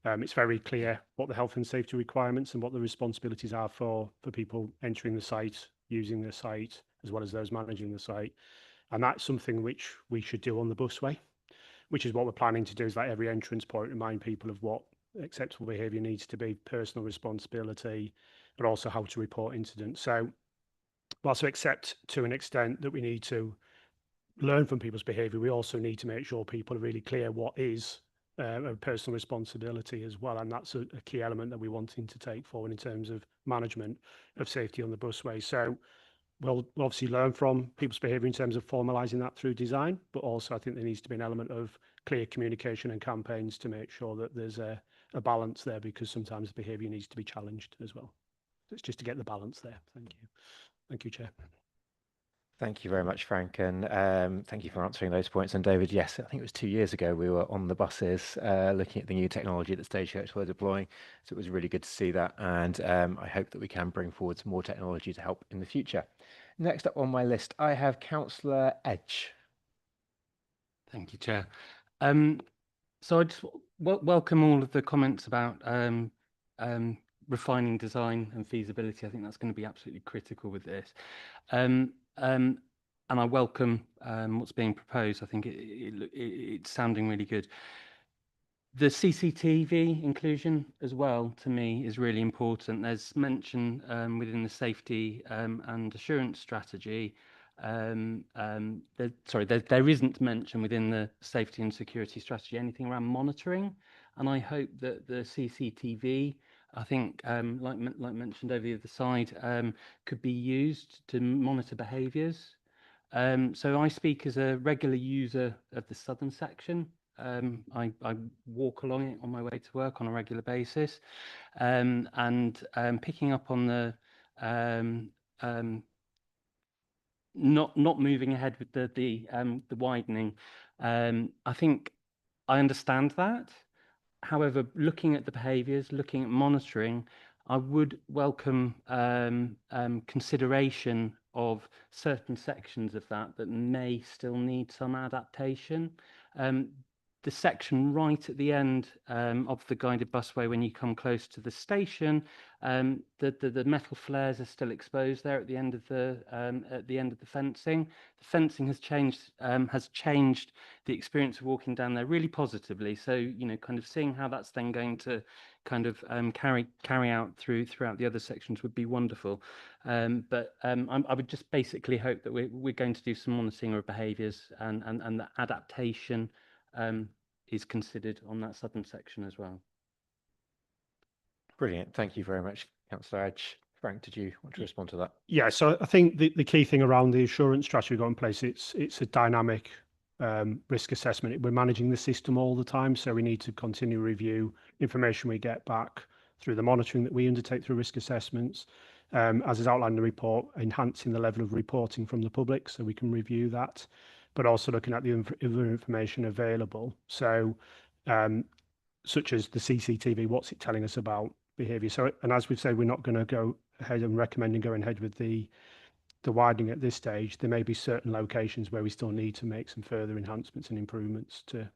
it's very clear what the health and safety requirements and what the responsibilities are for people entering the site, using the site, as well as those managing the site. And that's something which we should do on the busway, which is what we're planning to do, is that every entrance point remind people of what acceptable behaviour needs to be, personal responsibility, but also how to report incidents. So whilst we accept to an extent that we need to learn from people's behaviour, we also need to make sure people are really clear what is a personal responsibility as well. And that's a key element that we're wanting to take forward in terms of management of safety on the busway. So we'll obviously learn from people's behaviour in terms of formalising that through design, but also I think there needs to be an element of clear communication and campaigns to make sure that there's a balance there, because sometimes the behaviour needs to be challenged as well. So it's just to get the balance there. Thank you. Thank you, Chair. Thank you very much, Frank, and thank you for answering those points. And David, yes, I think it was 2 years ago we were on the buses looking at the new technology that Stagecoach were deploying. So it was really good to see that, and I hope that we can bring forward some more technology to help in the future. Next up on my list, I have Councillor Edge. Thank you, Chair. So I just welcome all of the comments about refining design and feasibility. I think that's going to be absolutely critical with this. And I welcome what's being proposed. I think it's sounding really good. The CCTV inclusion as well, to me, is really important. There's mention within the safety and assurance strategy. There isn't mention within the safety and security strategy anything around monitoring. And I hope that the CCTV, I think, like mentioned over the other side, could be used to monitor behaviours. So I speak as a regular user of the southern section. I walk along it on my way to work on a regular basis, and picking up on the not moving ahead with the widening. I think I understand that. However, looking at the behaviours, looking at monitoring, I would welcome consideration of certain sections of that may still need some adaptation. The section right at the end of the guided busway, when you come close to the station, the metal flares are still exposed there at the end of the fencing. The fencing has changed the experience of walking down there really positively. So, you know, kind of seeing how that's then going to kind of carry out throughout the other sections would be wonderful. But I would just basically hope that we're going to do some monitoring of behaviours and the adaptation is considered on that southern section as well. Brilliant. Thank you very much, Councillor Edge. Frank, did you want to respond to that? Yeah, so I think the key thing around the assurance strategy we've got in place, it's a dynamic risk assessment. We're managing the system all the time, so we need to continue to review information we get back through the monitoring that we undertake through risk assessments, as is outlined in the report, enhancing the level of reporting from the public so we can review that, but also looking at the other information available. So such as the CCTV, what's it telling us about behaviour? So, and as we've said, we're not going to go ahead and recommending going ahead with the widening at this stage. There may be certain locations where we still need to make some further enhancements and improvements to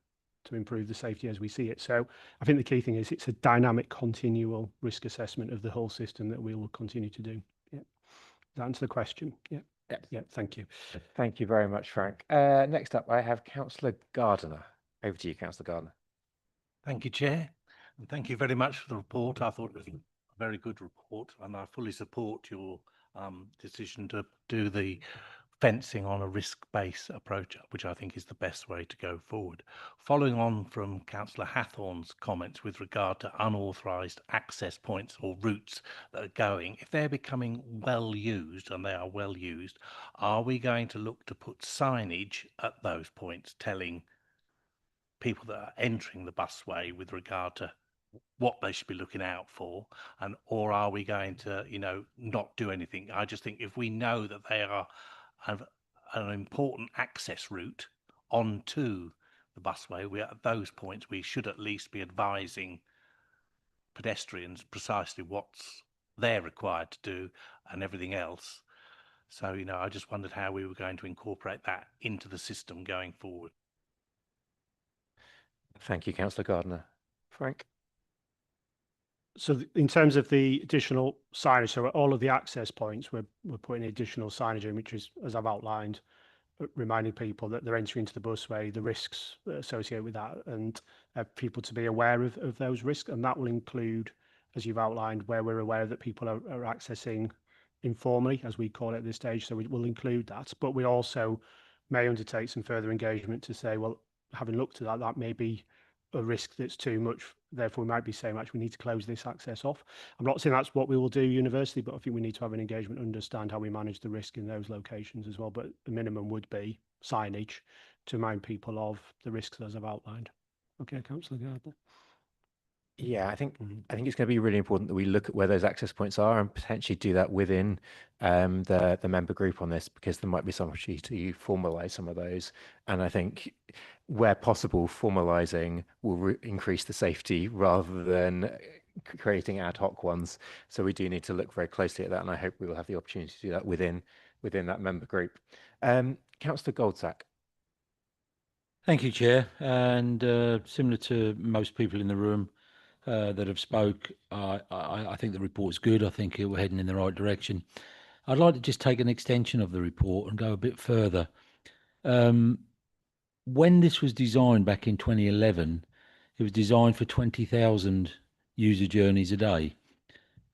improve the safety as we see it. So I think the key thing is it's a dynamic, continual risk assessment of the whole system that we will continue to do. Yeah. Does that answer the question? Yeah. Yeah. Thank you. Thank you very much, Frank. Next up, I have Councillor Gardiner. Over to you, Councillor Gardiner. Thank you, Chair, and thank you very much for the report. I thought it was a very good report, and I fully support your decision to do the fencing on a risk-based approach, which I think is the best way to go forward. Following on from Councillor Hathorn's comments with regard to unauthorised access points or routes that are going, if they're becoming well used, and they are well used, are we going to look to put signage at those points telling people that are entering the busway with regard to what they should be looking out for, and or are we going to, you know, not do anything? I just think if we know that they are an important access route onto the busway, we at those points we should at least be advising pedestrians precisely what's they're required to do and everything else. So, you know, I just wondered how we were going to incorporate that into the system going forward. Thank you, Councillor Gardiner. Frank? So in terms of the additional signage, so at all of the access points, we're putting additional signage in, which is, as I've outlined, reminding people that they're entering into the busway, the risks associated with that, and people to be aware of those risks. And that will include, as you've outlined, where we're aware that people are accessing informally, as we call it at this stage. So we will include that, but we also may undertake some further engagement to say, well, having looked at that, that may be a risk that's too much. Therefore, we might be saying, actually, we need to close this access off. I'm not saying that's what we will do universally, but I think we need to have an engagement, understand how we manage the risk in those locations as well. But the minimum would be signage to remind people of the risks as I've outlined. Okay, Councillor Gardner. Yeah, I think it's going to be really important that we look at where those access points are and potentially do that within the member group on this, because there might be some opportunity to formalise some of those. And I think where possible, formalising will increase the safety rather than creating ad hoc ones. So we do need to look very closely at that, and I hope we will have the opportunity to do that within that member group. Councillor Goldsack. Thank you, Chair. And similar to most people in the room that have spoke, I think the report's good. I think we're heading in the right direction. I'd like to just take an extension of the report and go a bit further. When this was designed back in 2011, it was designed for 20,000 user journeys a day.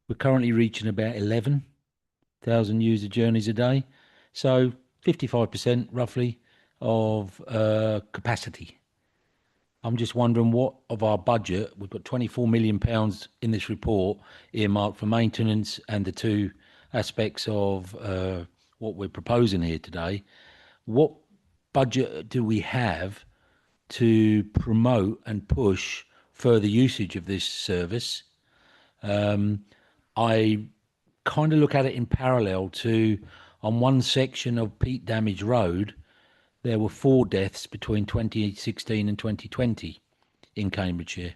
We're currently reaching about 11,000 user journeys a day. So 55% roughly of capacity. I'm just wondering what of our budget, we've got £24 million in this report earmarked for maintenance and the two aspects of what we're proposing here today. What budget do we have to promote and push further usage of this service? I kind of look at it in parallel to, on one section of Peat Damage Road, there were 4 deaths between 2016 and 2020 in Cambridgeshire,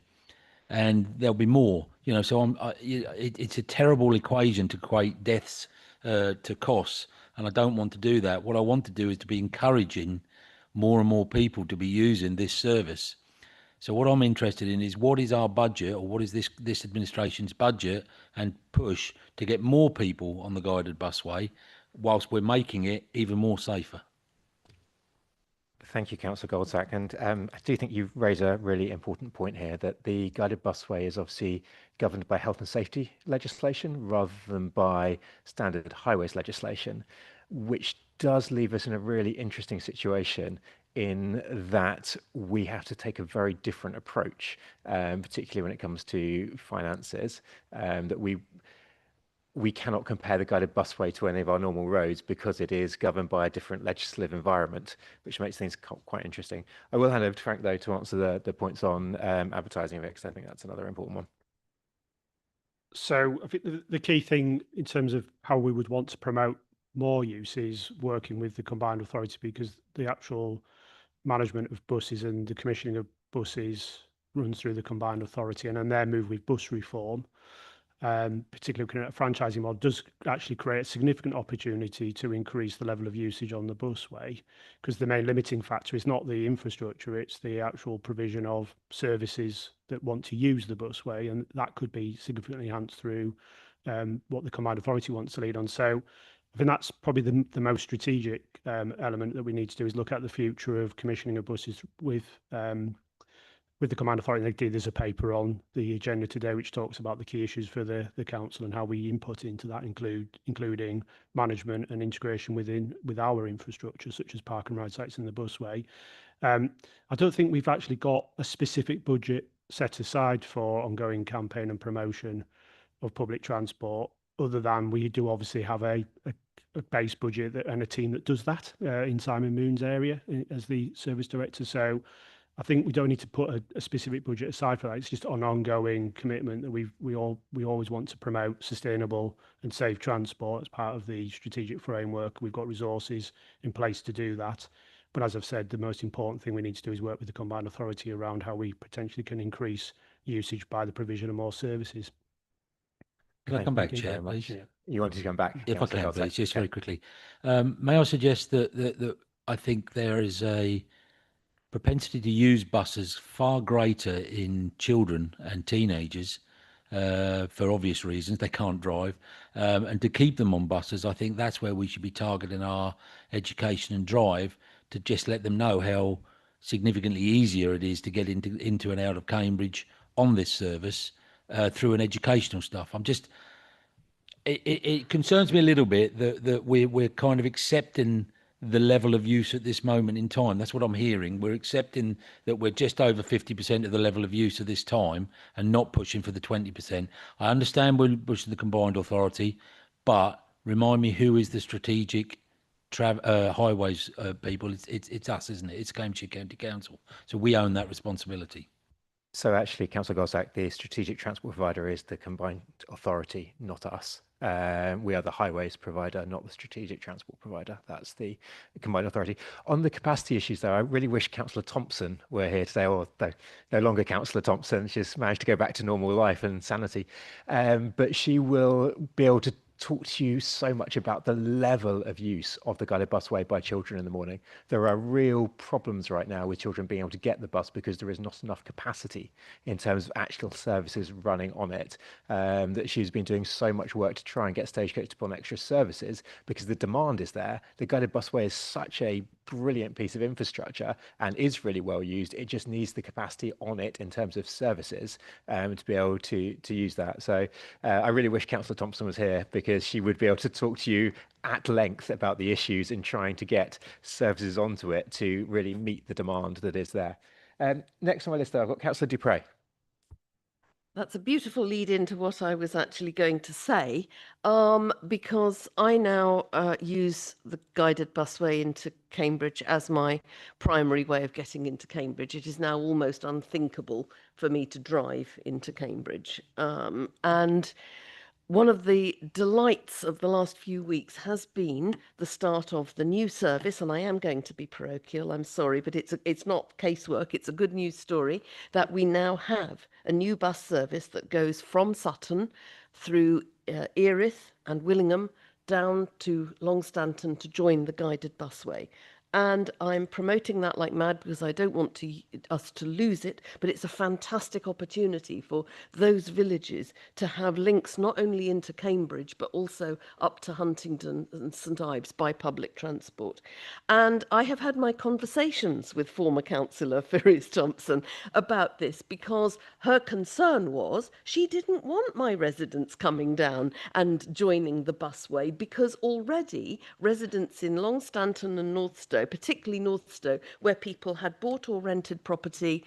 and there'll be more You know, so it's a terrible equation to equate deaths to costs, and I don't want to do that. What I want to do is to be encouraging more and more people to be using this service. So what I'm interested in is what is our budget, or what is this administration's budget and push to get more people on the guided busway, whilst we're making it even more safer. Thank you, Councillor Goldsack. And I do think you raise a really important point here, that the guided busway is obviously governed by health and safety legislation rather than by standard highways legislation, which does leave us in a really interesting situation in that we have to take a very different approach, particularly when it comes to finances, that we cannot compare the guided busway to any of our normal roads because it is governed by a different legislative environment, which makes things quite interesting. I will hand over to Frank, though, to answer the points on advertising of it, because I think that's another important one. So I think the key thing in terms of how we would want to promote more use is working with the combined authority, because the actual management of buses and the commissioning of buses runs through the combined authority, and then their move with bus reform, particularly looking at a franchising model, does actually create a significant opportunity to increase the level of usage on the busway, because the main limiting factor is not the infrastructure, it's the actual provision of services that want to use the busway, and that could be significantly enhanced through what the combined authority wants to lead on. So I think that's probably the most strategic element that we need to do, is look at the future of commissioning of buses with the combined authority. There's a paper on the agenda today which talks about the key issues for the council and how we input into that, including management and integration with our infrastructure, such as park and ride sites in the busway. I don't think we've actually got a specific budget set aside for ongoing campaign and promotion of public transport, other than we do obviously have a base budget and a team that does that in Simon Moon's area as the service director. So I think we don't need to put a specific budget aside for that. It's just an ongoing commitment that we always want to promote sustainable and safe transport as part of the strategic framework. We've got resources in place to do that. But as I've said, the most important thing we need to do is work with the combined authority around how we potentially can increase usage by the provision of more services. Can I come back, Chair, please? Yeah. You wanted to come back? If I can, please, just very quickly. May I suggest that I think there is a propensity to use buses far greater in children and teenagers for obvious reasons. They can't drive, and to keep them on buses, I think that's where we should be targeting our education and drive, to just let them know how significantly easier it is to get into and out of Cambridge on this service through an educational stuff. It concerns me a little bit that we're kind of accepting the level of use at this moment in time. That's what I'm hearing. We're accepting that we're just over 50% of the level of use at this time and not pushing for the 20%. I understand we're pushing the combined authority, but remind me, who is the strategic highways people? It's us, isn't it? It's Cambridgeshire County Council. So we own that responsibility. So actually, Councillor Goldsack, the strategic transport provider is the combined authority, not us. We are the highways provider, not the strategic transport provider. That's the combined authority. On the capacity issues, though, I really wish Councillor Thompson were here today, or no longer Councillor Thompson. She's managed to go back to normal life and sanity. But she will be able to talk to you so much about the level of use of the guided busway by children in the morning. There are real problems right now with children being able to get the bus because there is not enough capacity in terms of actual services running on it. That she's been doing so much work to try and get Stagecoach to put on extra services because the demand is there. The guided busway is such a brilliant piece of infrastructure and is really well used. It just needs the capacity on it in terms of services to be able to use that. So I really wish Councillor Thompson was here, because she would be able to talk to you at length about the issues in trying to get services onto it to really meet the demand that is there. Next on my list, though, I've got Councillor Dupre. That's a beautiful lead into what I was actually going to say, because I now use the guided busway into Cambridge as my primary way of getting into Cambridge. It is now almost unthinkable for me to drive into Cambridge. And one of the delights of the last few weeks has been the start of the new service, and I am going to be parochial, I'm sorry, but it's not casework, it's a good news story that we now have a new bus service that goes from Sutton through Erith and Willingham down to Longstanton to join the guided busway. And I'm promoting that like mad because I don't want us to lose it, but it's a fantastic opportunity for those villages to have links not only into Cambridge, but also up to Huntingdon and St Ives by public transport. And I have had my conversations with former councillor Firis Thompson about this because her concern was she didn't want my residents coming down and joining the busway because already residents in Longstanton and Northstowe, particularly Northstowe, where people had bought or rented property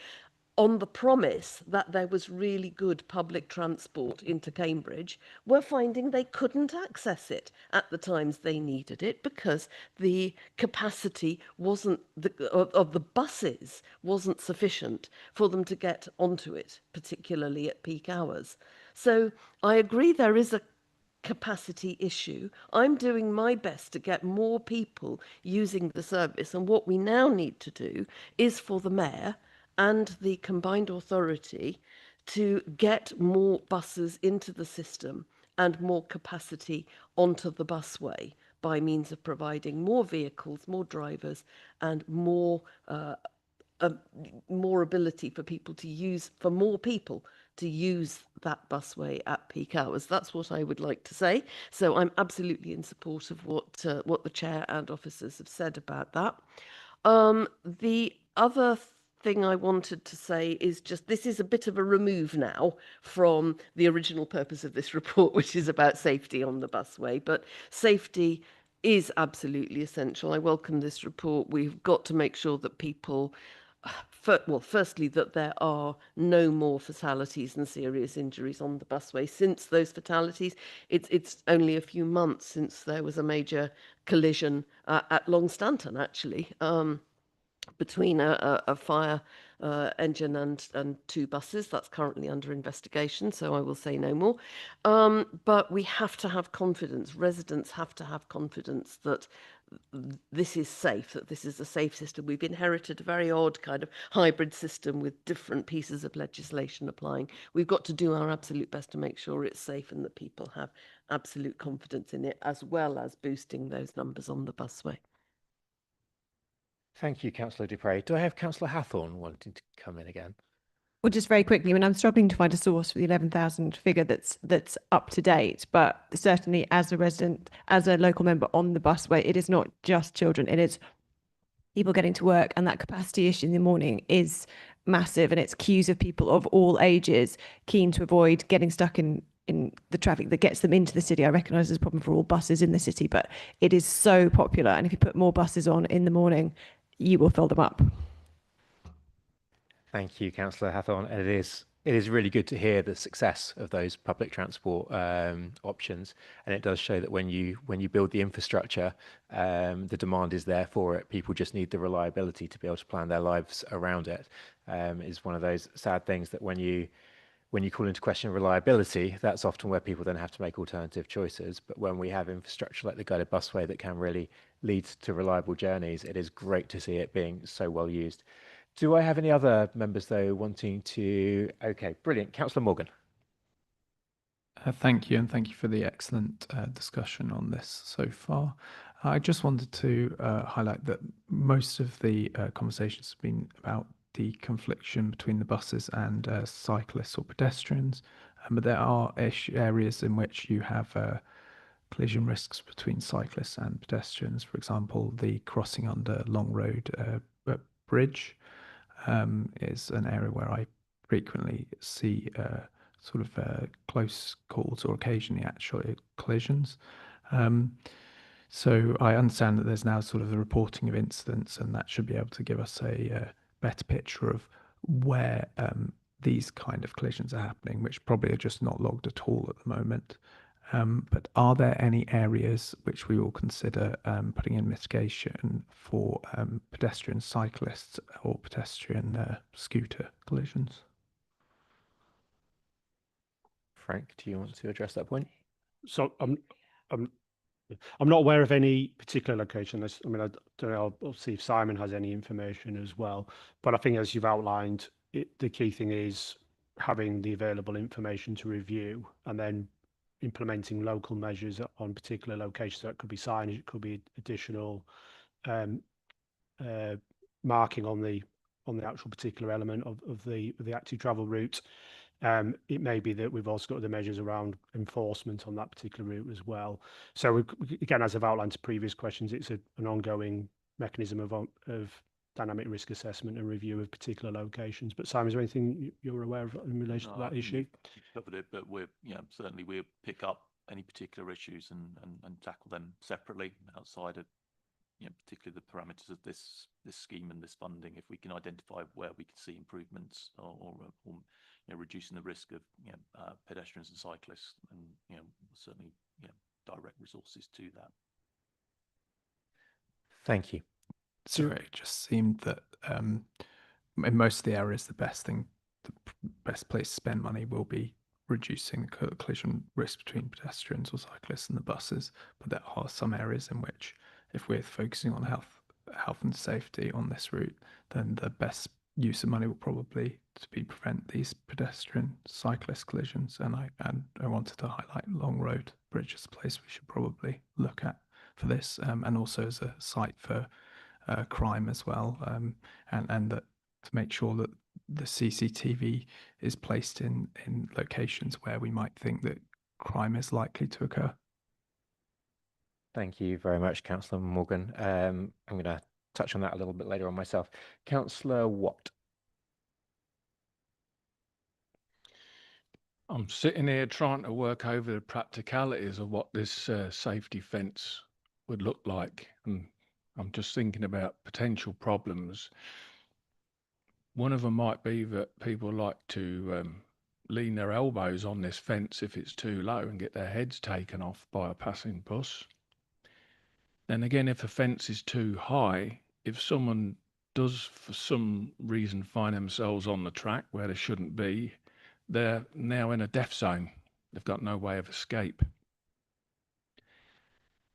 on the promise that there was really good public transport into Cambridge, were finding they couldn't access it at the times they needed it because the capacity wasn't of the buses wasn't sufficient for them to get onto it, particularly at peak hours. So I agree there is a capacity issue. I'm doing my best to get more people using the service, and what we now need to do is for the mayor and the combined authority to get more buses into the system and more capacity onto the busway by means of providing more vehicles, more drivers, and more ability for people to use, for more people to use that busway at peak hours. That's what I would like to say. So I'm absolutely in support of what the chair and officers have said about that. The other thing I wanted to say is just this is a bit of a remove now from the original purpose of this report, which is about safety on the busway, but safety is absolutely essential. I welcome this report. We've got to make sure that people, well, firstly, that there are no more fatalities and serious injuries on the busway. Since those fatalities, it's only a few months since there was a major collision at Longstanton, actually, between a fire engine and two buses. That's currently under investigation, so I will say no more. But we have to have confidence. Residents have to have confidence that this is safe, that this is a safe system. We've inherited a very odd kind of hybrid system with different pieces of legislation applying. We've got to do our absolute best to make sure it's safe and that people have absolute confidence in it, as well as boosting those numbers on the busway. Thank you, Councillor Dupre. Do I have Councillor Hathorn wanting to come in again? Well, just very quickly, I mean, I'm struggling to find a source for the 11,000 figure that's up to date, but certainly as a resident, as a local member on the busway, it is not just children, it is people getting to work, and that capacity issue in the morning is massive, and it's queues of people of all ages keen to avoid getting stuck in the traffic that gets them into the city. I recognise there's a problem for all buses in the city, but it is so popular, and if you put more buses on in the morning, you will fill them up. Thank you, Councillor Hathorn. And it is really good to hear the success of those public transport options, and it does show that when you build the infrastructure, the demand is there for it. People just need the reliability to be able to plan their lives around it. Is one of those sad things that when you call into question reliability, that's often where people then have to make alternative choices. But when we have infrastructure like the guided busway that can really lead to reliable journeys, it is great to see it being so well used. Do I have any other members, though, wanting to? Okay, brilliant. Councillor Morgan. Thank you, and thank you for the excellent discussion on this so far. I just wanted to highlight that most of the conversations have been about the confliction between the buses and cyclists or pedestrians, but there are areas in which you have collision risks between cyclists and pedestrians. For example, the crossing under Long Road Bridge is an area where I frequently see sort of close calls or occasionally actually collisions. So I understand that there's now sort of the reporting of incidents, and that should be able to give us a better picture of where these kind of collisions are happening, which probably are just not logged at all at the moment. But are there any areas which we will consider putting in mitigation for pedestrian cyclists or pedestrian scooter collisions? Frank, do you want to address that point? So I'm not aware of any particular location. I mean, I don't know. I'll see if Simon has any information as well. But I think, as you've outlined, the key thing is having the available information to review and then implementing local measures on particular locations. So it could be signage, it could be additional marking on the actual particular element of the active travel route. It may be that we've also got the measures around enforcement on that particular route as well. So again, as I've outlined to previous questions, it's an ongoing mechanism of dynamic risk assessment and review of particular locations. But Simon, is there anything you're aware of in relation to that issue? You've covered it, but certainly we'll pick up any particular issues and tackle them separately outside of particularly the parameters of this scheme and this funding. If we can identify where we can see improvements or reducing the risk of pedestrians and cyclists, and certainly direct resources to that. Thank you. So it just seemed that in most of the areas, the best place to spend money will be reducing the collision risk between pedestrians or cyclists and the buses. But there are some areas in which, if we're focusing on health and safety on this route, then the best use of money will probably to prevent these pedestrian cyclist collisions. And I wanted to highlight Long Road Bridge as a place we should probably look at for this, and also as a site for crime as well, and that to make sure that the CCTV is placed in locations where we might think that crime is likely to occur. Thank you very much, Councillor Morgan. I'm going to touch on that a little bit later on myself. Councillor Watt. I'm sitting here trying to work over the practicalities of what this safety fence would look like, and I'm just thinking about potential problems. One of them might be that people like to lean their elbows on this fence if it's too low and get their heads taken off by a passing bus. Then again, if a fence is too high, if someone does for some reason find themselves on the track where they shouldn't be, they're now in a death zone. They've got no way of escape.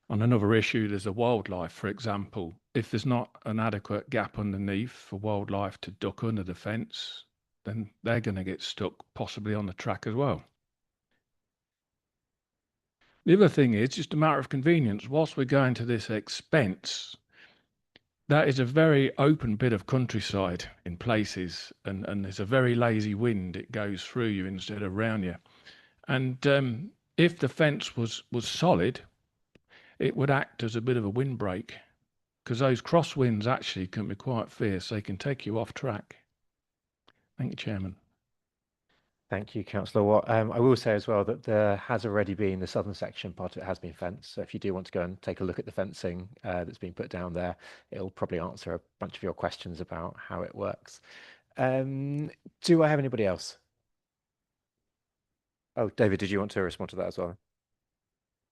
On another issue, there's the wildlife, for example. If there's not an adequate gap underneath for wildlife to duck under the fence, then they're going to get stuck possibly on the track as well. The other thing is just a matter of convenience. Whilst we're going to this expense, that is a very open bit of countryside in places, and there's a very lazy wind. It goes through you instead of around you. And if the fence was solid, it would act as a bit of a windbreak, because those crosswinds actually can be quite fierce. They can take you off track. Thank you, Chairman. Thank you, Councillor Watt. I will say as well that there has already been the southern section, part of it has been fenced. So if you do want to go and take a look at the fencing that's been put down there, it'll probably answer a bunch of your questions about how it works. Do I have anybody else? Oh, David, did you want to respond to that as well?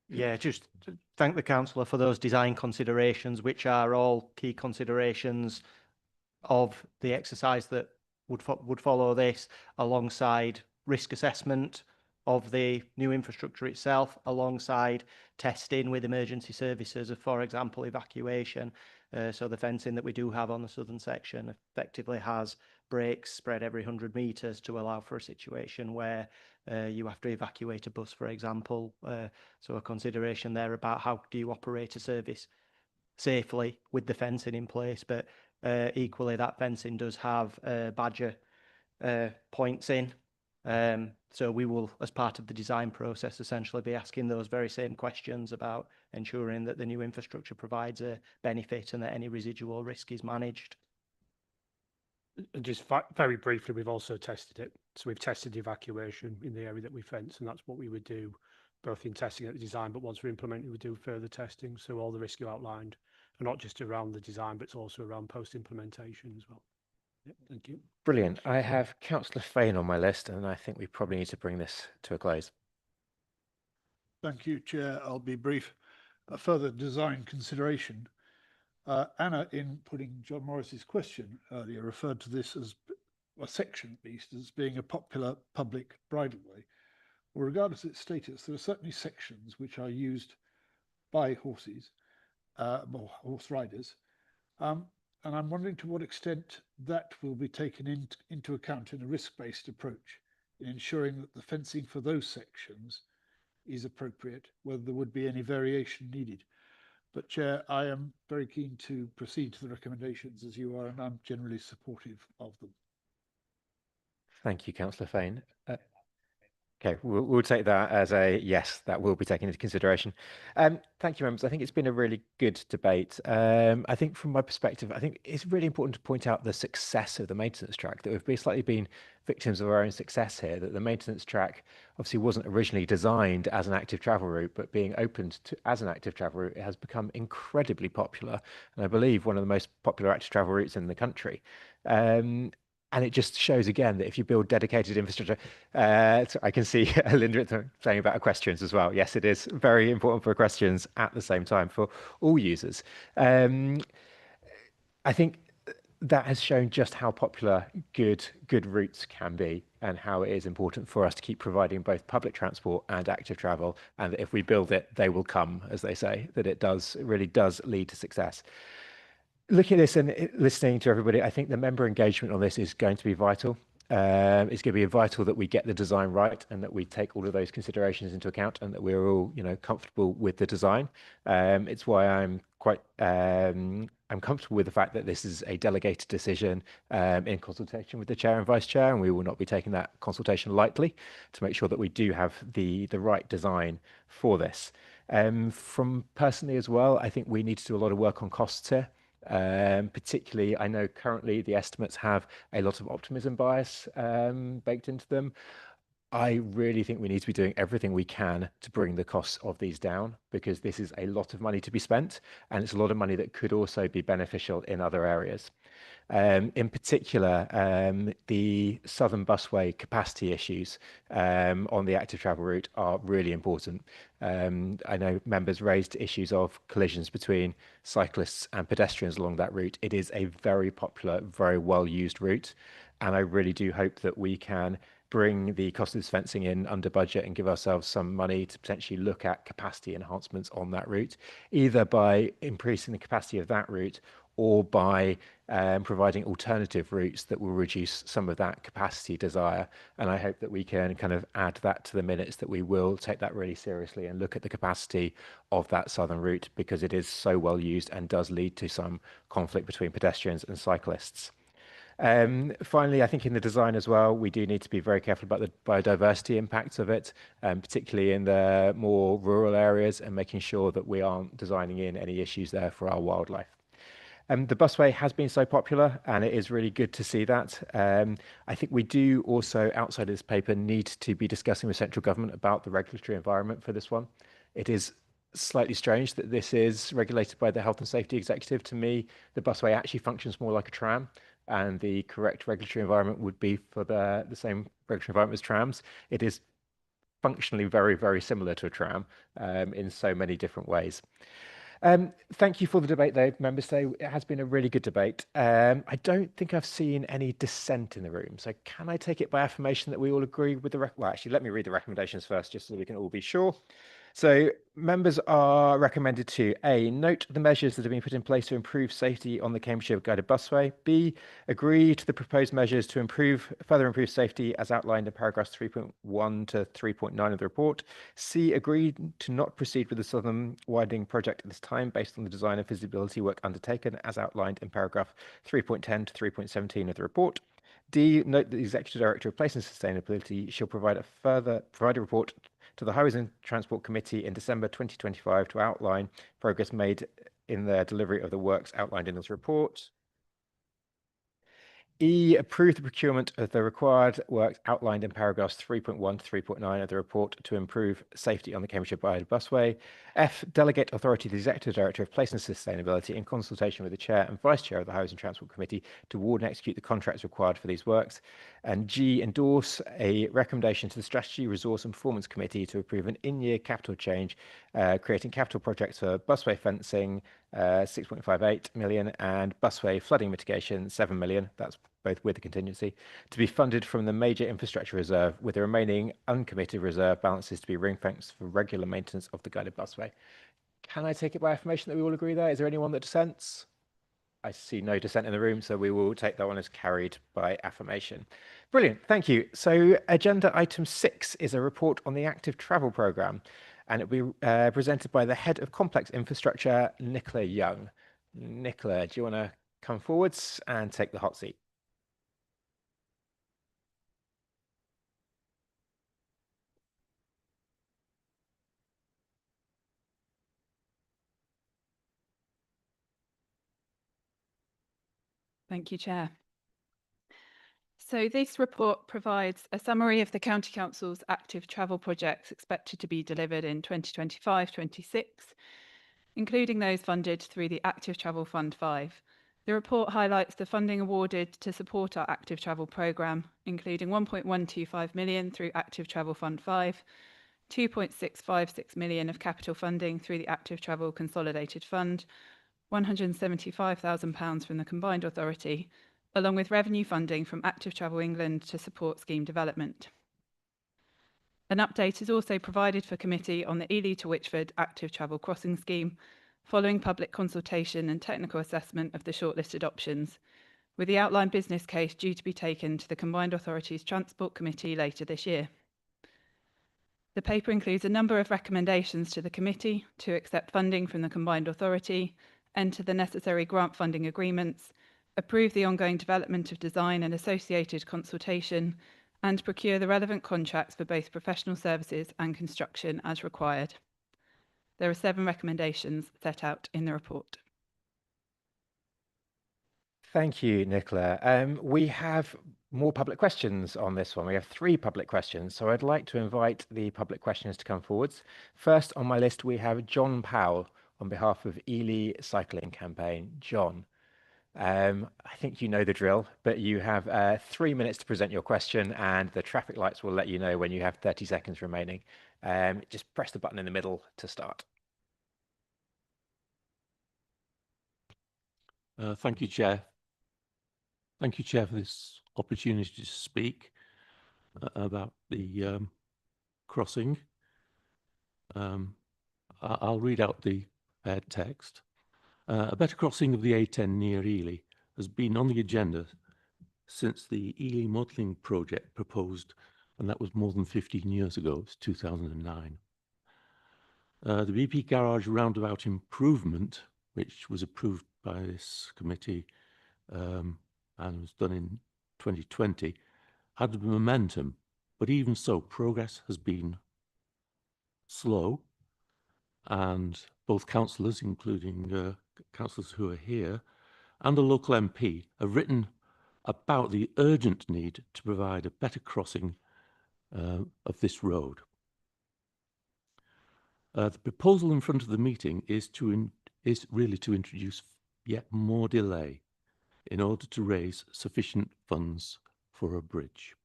Yeah, just to thank the councillor for those design considerations, which are all key considerations of the exercise that would follow this, alongside risk assessment of the new infrastructure itself, alongside testing with emergency services of, for example, evacuation. So the fencing that we do have on the southern section effectively has breaks spread every 100 metres to allow for a situation where you have to evacuate a bus, for example. So a consideration there about how do you operate a service safely with the fencing in place. But equally, that fencing does have badger points in. So we will, as part of the design process, essentially be asking those very same questions about ensuring that the new infrastructure provides a benefit and that any residual risk is managed. And just very briefly, we've also tested it. So we've tested the evacuation in the area that we fence, and that's what we would do, both in testing at the design, but once we're implementing, we do further testing. So all the risks you outlined are not just around the design, but it's also around post-implementation as well. Yep, thank you. Brilliant. I have Councillor Fain on my list, and I think we probably need to bring this to a close. Thank you, Chair. I'll be brief. A further design consideration. Anna, in putting John Morris's question earlier, referred to this as a section, at least, as being a popular public bridleway. well, regardless of its status, there are certainly sections which are used by horses, or horse riders. And I'm wondering to what extent that will be taken into account in a risk-based approach in ensuring that the fencing for those sections is appropriate, whether there would be any variation needed. But Chair, I am very keen to proceed to the recommendations as you are, and I'm generally supportive of them. Thank you, Councillor Fain. Okay, we'll take that as a yes, that will be taken into consideration. Thank you, members. I think it's been a really good debate. I think from my perspective, I think it's really important to point out the success of the maintenance track, that we've slightly been victims of our own success here, that the maintenance track obviously wasn't originally designed as an active travel route, but being opened to as an active travel route, it has become incredibly popular. And I believe one of the most popular active travel routes in the country. And it just shows again that if you build dedicated infrastructure, so I can see Linda saying about equestrians as well. Yes, it is very important for equestrians at the same time for all users. I think that has shown just how popular good routes can be and how it is important for us to keep providing both public transport and active travel. And that if we build it, they will come, as they say, that it really does lead to success. Looking at this and listening to everybody, I think the member engagement on this is going to be vital. It's going to be vital that we get the design right and that we take all of those considerations into account and that we're all, comfortable with the design. It's why I'm comfortable with the fact that this is a delegated decision in consultation with the chair and vice chair, and we will not be taking that consultation lightly to make sure that we do have the right design for this. From personally as well, I think we need to do a lot of work on costs here. Particularly, I know currently the estimates have a lot of optimism bias baked into them. I really think we need to be doing everything we can to bring the costs of these down, because this is a lot of money to be spent, and it's a lot of money that could also be beneficial in other areas. In particular, the Southern Busway capacity issues on the active travel route are really important. I know members raised issues of collisions between cyclists and pedestrians along that route. It is a very popular, very well used route, and I really do hope that we can bring the cost of this fencing in under budget and give ourselves some money to potentially look at capacity enhancements on that route, either by increasing the capacity of that route or by providing alternative routes that will reduce some of that capacity desire. And I hope that we can kind of add that to the minutes, that we will take that really seriously and look at the capacity of that southern route, because it is so well used and does lead to some conflict between pedestrians and cyclists. Finally, I think in the design as well, we do need to be very careful about the biodiversity impacts of it, particularly in the more rural areas, and making sure that we aren't designing in any issues there for our wildlife. The busway has been so popular, and it is really good to see that. I think we do also, outside of this paper, need to be discussing with central government about the regulatory environment for this one. It is slightly strange that this is regulated by the Health and Safety Executive. To me, the busway actually functions more like a tram, and the correct regulatory environment would be for the same regulatory environment as trams. It is functionally very, very similar to a tram in so many different ways. Thank you for the debate, though, members. So it has been a really good debate. I don't think I've seen any dissent in the room. So can I take it by affirmation that we all agree with the well, actually, let me read the recommendations first, just so we can all be sure. So members are recommended to A, note the measures that have been put in place to improve safety on the Cambridgeshire guided busway. B, agree to the proposed measures to further improve safety as outlined in paragraphs 3.1 to 3.9 of the report. C, agree to not proceed with the southern widening project at this time based on the design and feasibility work undertaken as outlined in paragraph 3.10 to 3.17 of the report. D, note that the Executive Director of Place and Sustainability shall provide a report to the Highways and Transport Committee in December 2025 to outline progress made in the delivery of the works outlined in this report. E, approve the procurement of the required works outlined in paragraphs 3.1 to 3.9 of the report to improve safety on the Cambridgeshire guided busway. F, delegate authority to the Executive Director of Place and Sustainability in consultation with the Chair and Vice Chair of the Highways and Transport Committee to award and execute the contracts required for these works. And G, endorse a recommendation to the Strategy, Resource and Performance Committee to approve an in-year capital change, creating capital projects for busway fencing 6.58 million, and Busway flooding mitigation, 7 million. That's both with the contingency, to be funded from the major infrastructure reserve, with the remaining uncommitted reserve balances to be ring-fenced for regular maintenance of the guided busway. Can I take it by affirmation that we all agree there? Is there anyone that dissents? I see no dissent in the room, so we will take that one as carried by affirmation. Brilliant, thank you. So agenda item 6 is a report on the active travel programme, and it will be presented by the Head of Complex Infrastructure, Nicola Young. Nicola, do you want to come forwards and take the hot seat? Thank you, Chair. So this report provides a summary of the County Council's active travel projects expected to be delivered in 2025-26, including those funded through the Active Travel Fund 5. The report highlights the funding awarded to support our active travel programme, including 1.125 million through Active Travel Fund 5, 2.656 million of capital funding through the Active Travel Consolidated Fund, £175,000 from the Combined Authority, along with revenue funding from Active Travel England to support scheme development. An update is also provided for committee on the Ely to Wychford Active Travel Crossing Scheme, following public consultation and technical assessment of the shortlisted options, with the outlined business case due to be taken to the Combined Authorities Transport Committee later this year. The paper includes a number of recommendations to the committee to accept funding from the Combined Authority, enter the necessary grant funding agreements, approve the ongoing development of design and associated consultation, and procure the relevant contracts for both professional services and construction as required. There are 7 recommendations set out in the report. Thank you, Nicola. We have more public questions on this one. We have 3 public questions, so I'd like to invite the public questioners to come forwards. First on my list, we have John Powell on behalf of Ely Cycling Campaign. John, I think you know the drill, but you have 3 minutes to present your question, and the traffic lights will let you know when you have 30 seconds remaining. Just press the button in the middle to start. Thank you, Chair. Thank you, Chair, for this opportunity to speak about the crossing. I'll read out the text. A better crossing of the A10 near Ely has been on the agenda since the Ely modelling project proposed, and that was more than 15 years ago. It was 2009. The BP Garage roundabout improvement, which was approved by this committee and was done in 2020, had the momentum, but even so, progress has been slow, and both councillors, including councillors who are here, and the local MP have written about the urgent need to provide a better crossing of this road. The proposal in front of the meeting is really to introduce yet more delay in order to raise sufficient funds for a bridge.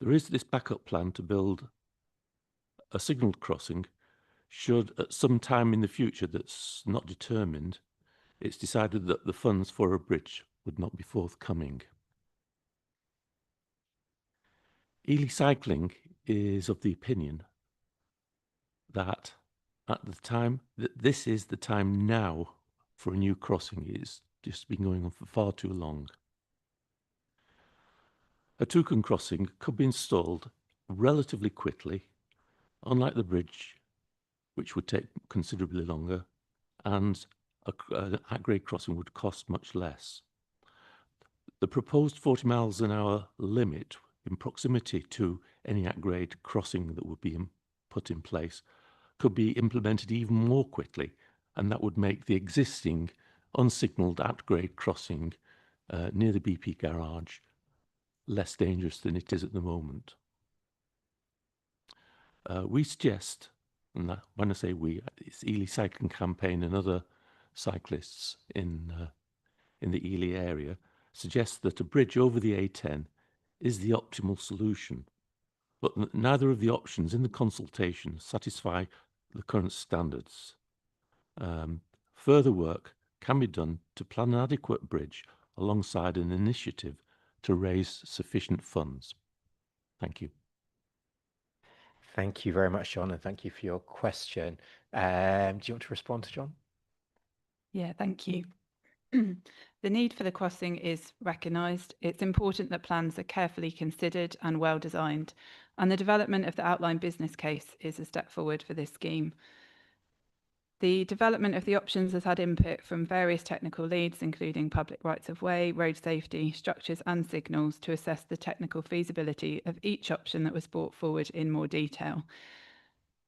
There is this backup plan to build a signalled crossing should at some time in the future that's not determined, it's decided that the funds for a bridge would not be forthcoming. Ely Cycling is of the opinion that at the time, that this is the time now for a new crossing. It's just been going on for far too long. A Toucan crossing could be installed relatively quickly, unlike the bridge, which would take considerably longer, and an at-grade crossing would cost much less. The proposed 40 miles an hour limit in proximity to any at-grade crossing that would be put in place could be implemented even more quickly, and that would make the existing unsignalled at-grade crossing near the BP garage less dangerous than it is at the moment. We suggest, and when I say we, it's Ely Cycling Campaign and other cyclists in the Ely area, suggest that a bridge over the A10 is the optimal solution, but neither of the options in the consultation satisfy the current standards. further work can be done to plan an adequate bridge alongside an initiative to raise sufficient funds? Thank you. Thank you very much, John, and thank you for your question. Do you want to respond to John? Yeah, thank you. The need for the crossing is recognised. It's important that plans are carefully considered and well designed, and the development of the outline business case is a step forward for this scheme. The development of the options has had input from various technical leads, including public rights of way, road safety, structures and signals, to assess the technical feasibility of each option that was brought forward in more detail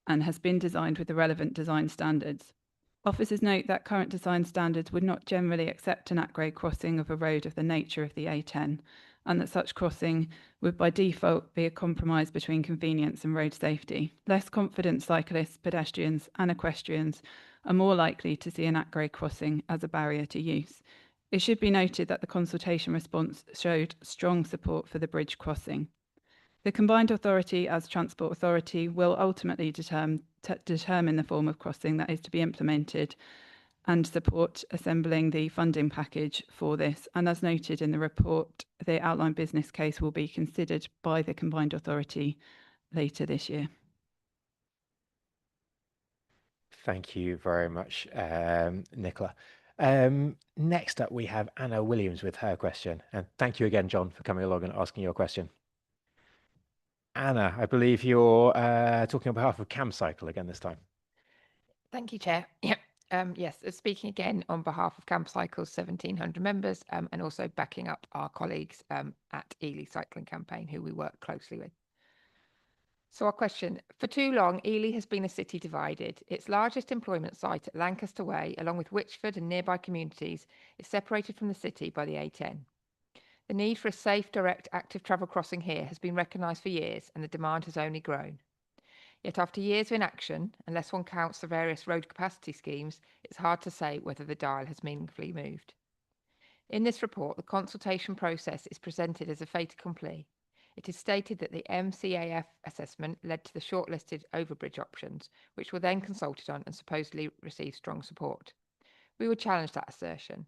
and has been designed with the relevant design standards. Officers note that current design standards would not generally accept an at-grade crossing of a road of the nature of the A10, and that such crossing would by default be a compromise between convenience and road safety. Less confident cyclists, pedestrians and equestrians are more likely to see an at-grade crossing as a barrier to use. It should be noted that the consultation response showed strong support for the bridge crossing. The combined authority as Transport Authority will ultimately determine the form of crossing that is to be implemented and support assembling the funding package for this. And as noted in the report, the outline business case will be considered by the combined authority later this year. Thank you very much, Nicola. Next up, we have Anna Williams with her question. And thank you again, John, for coming along and asking your question. Anna, I believe you're talking on behalf of CamCycle again this time. Thank you, Chair. Yes, speaking again on behalf of CamCycle's 1,700 members and also backing up our colleagues at Ely Cycling Campaign, who we work closely with. So our question: for too long, Ely has been a city divided. Its largest employment site at Lancaster Way, along with Witchford and nearby communities, is separated from the city by the A10. The need for a safe, direct, active travel crossing here has been recognised for years, and the demand has only grown. Yet after years of inaction, unless one counts the various road capacity schemes, it's hard to say whether the dial has meaningfully moved. In this report, the consultation process is presented as a fait accompli. It is stated that the MCAF assessment led to the shortlisted overbridge options, which were then consulted on and supposedly received strong support. We would challenge that assertion.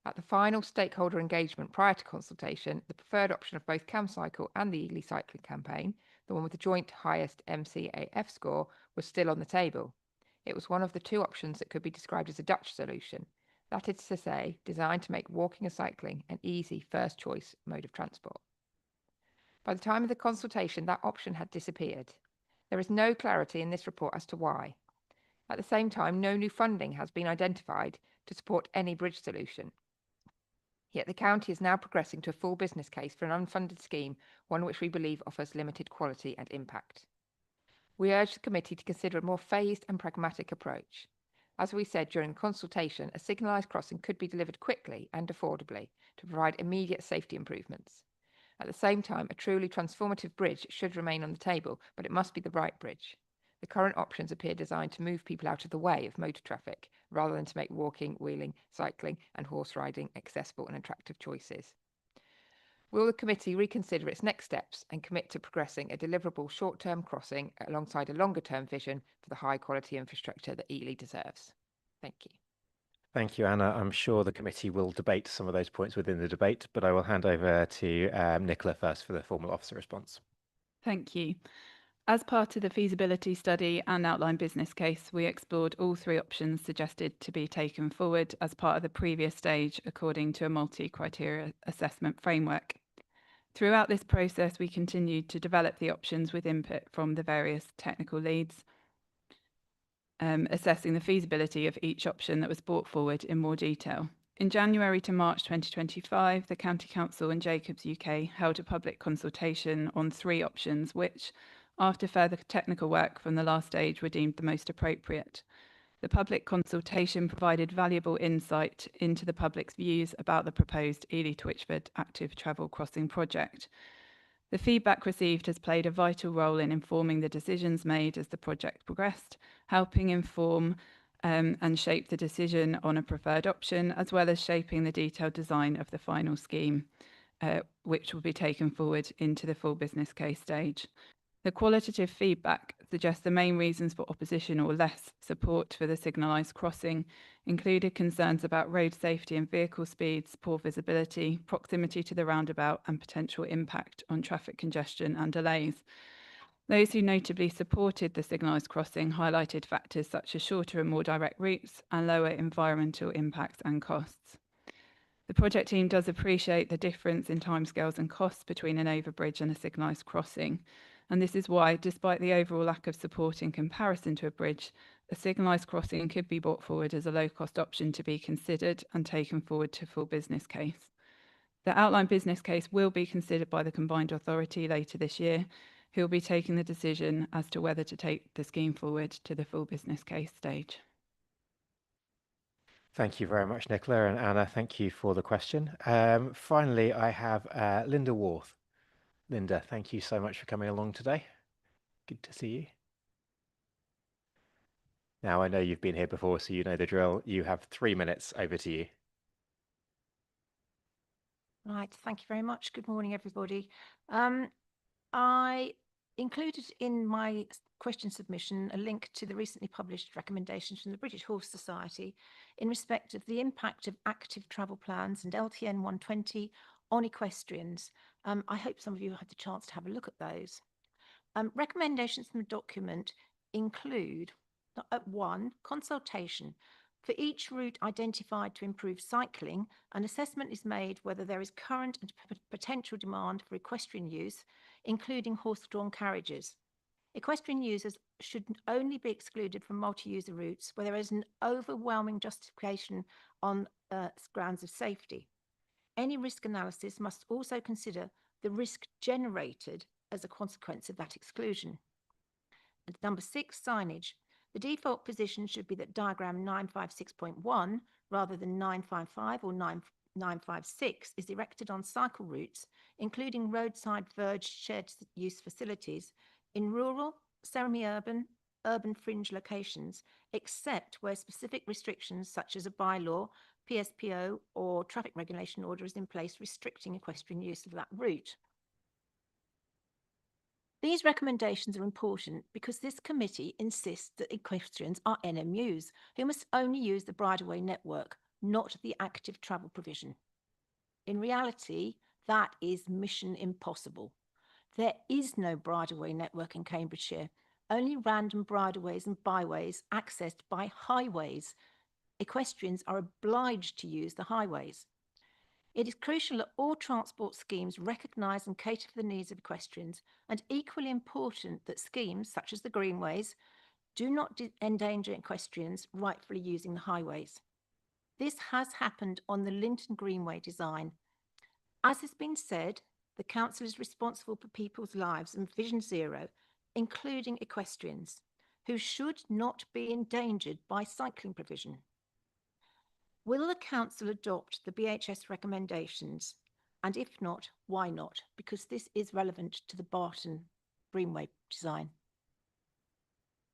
At the final stakeholder engagement prior to consultation, the preferred option of both CamCycle and the Ely Cycling Campaign, the one with the joint highest MCAF score, was still on the table. It was one of the two options that could be described as a Dutch solution, that is to say, designed to make walking and cycling an easy first choice mode of transport. By the time of the consultation, that option had disappeared. There is no clarity in this report as to why. At the same time, no new funding has been identified to support any bridge solution. Yet the county is now progressing to a full business case for an unfunded scheme, one which we believe offers limited quality and impact. We urge the committee to consider a more phased and pragmatic approach. As we said during the consultation, a signalised crossing could be delivered quickly and affordably to provide immediate safety improvements. At the same time, a truly transformative bridge should remain on the table, but it must be the right bridge. The current options appear designed to move people out of the way of motor traffic, rather than to make walking, wheeling, cycling and horse riding accessible and attractive choices. Will the committee reconsider its next steps and commit to progressing a deliverable short-term crossing alongside a longer-term vision for the high-quality infrastructure that Ely deserves? Thank you. Thank you, Anna. I'm sure the committee will debate some of those points within the debate, but I will hand over to Nicola first for the formal officer response. Thank you. As part of the feasibility study and outline business case, we explored all three options suggested to be taken forward as part of the previous stage according to a multi-criteria assessment framework. Throughout this process, we continued to develop the options with input from the various technical leads, assessing the feasibility of each option that was brought forward in more detail. In January to March 2025, the County Council and Jacobs UK held a public consultation on three options which, after further technical work from the last stage, were deemed the most appropriate. The public consultation provided valuable insight into the public's views about the proposed Ely to Witchford active travel crossing project. The feedback received has played a vital role in informing the decisions made as the project progressed, helping inform and shape the decision on a preferred option, as well as shaping the detailed design of the final scheme, which will be taken forward into the full business case stage. The qualitative feedback suggests the main reasons for opposition or less support for the signalised crossing included concerns about road safety and vehicle speeds, poor visibility, proximity to the roundabout, and potential impact on traffic congestion and delays. Those who notably supported the signalised crossing highlighted factors such as shorter and more direct routes and lower environmental impacts and costs. The project team does appreciate the difference in timescales and costs between an overbridge and a signalised crossing. And this is why, despite the overall lack of support in comparison to a bridge, a signalised crossing could be brought forward as a low-cost option to be considered and taken forward to full business case. The outline business case will be considered by the Combined Authority later this year, who will be taking the decision as to whether to take the scheme forward to the full business case stage. Thank you very much, Nicola, and Anna, thank you for the question. Finally, I have Linda Worth. Linda, thank you so much for coming along today. Good to see you. Now, I know you've been here before, so you know the drill. You have 3 minutes. Over to you. Right, thank you very much. Good morning, everybody. I included in my question submission a link to the recently published recommendations from the British Horse Society in respect of the impact of active travel plans and LTN 120 on equestrians. I hope some of you had the chance to have a look at those. Recommendations from the document include 1, consultation. For each route identified to improve cycling, an assessment is made whether there is current and potential demand for equestrian use, including horse-drawn carriages. Equestrian users should only be excluded from multi-user routes where there is an overwhelming justification on grounds of safety. Any risk analysis must also consider the risk generated as a consequence of that exclusion. And number 6, signage. The default position should be that diagram 956.1 rather than 955 or 956 is erected on cycle routes, including roadside verge shared use facilities in rural, semi-urban, urban fringe locations, except where specific restrictions such as a bylaw, PSPO or traffic regulation order is in place restricting equestrian use of that route. These recommendations are important because this committee insists that equestrians are NMUs who must only use the bridleway network, not the active travel provision. In reality, that is mission impossible. There is no bridleway network in Cambridgeshire, only random bridleways and byways accessed by highways. Equestrians are obliged to use the highways. It is crucial that all transport schemes recognise and cater for the needs of equestrians, and equally important that schemes, such as the greenways, do not endanger equestrians rightfully using the highways. This has happened on the Linton Greenway design. As has been said, the council is responsible for people's lives and Vision Zero, including equestrians, who should not be endangered by cycling provision. Will the council adopt the BHS recommendations? And if not, why not? Because this is relevant to the Barton Greenway design.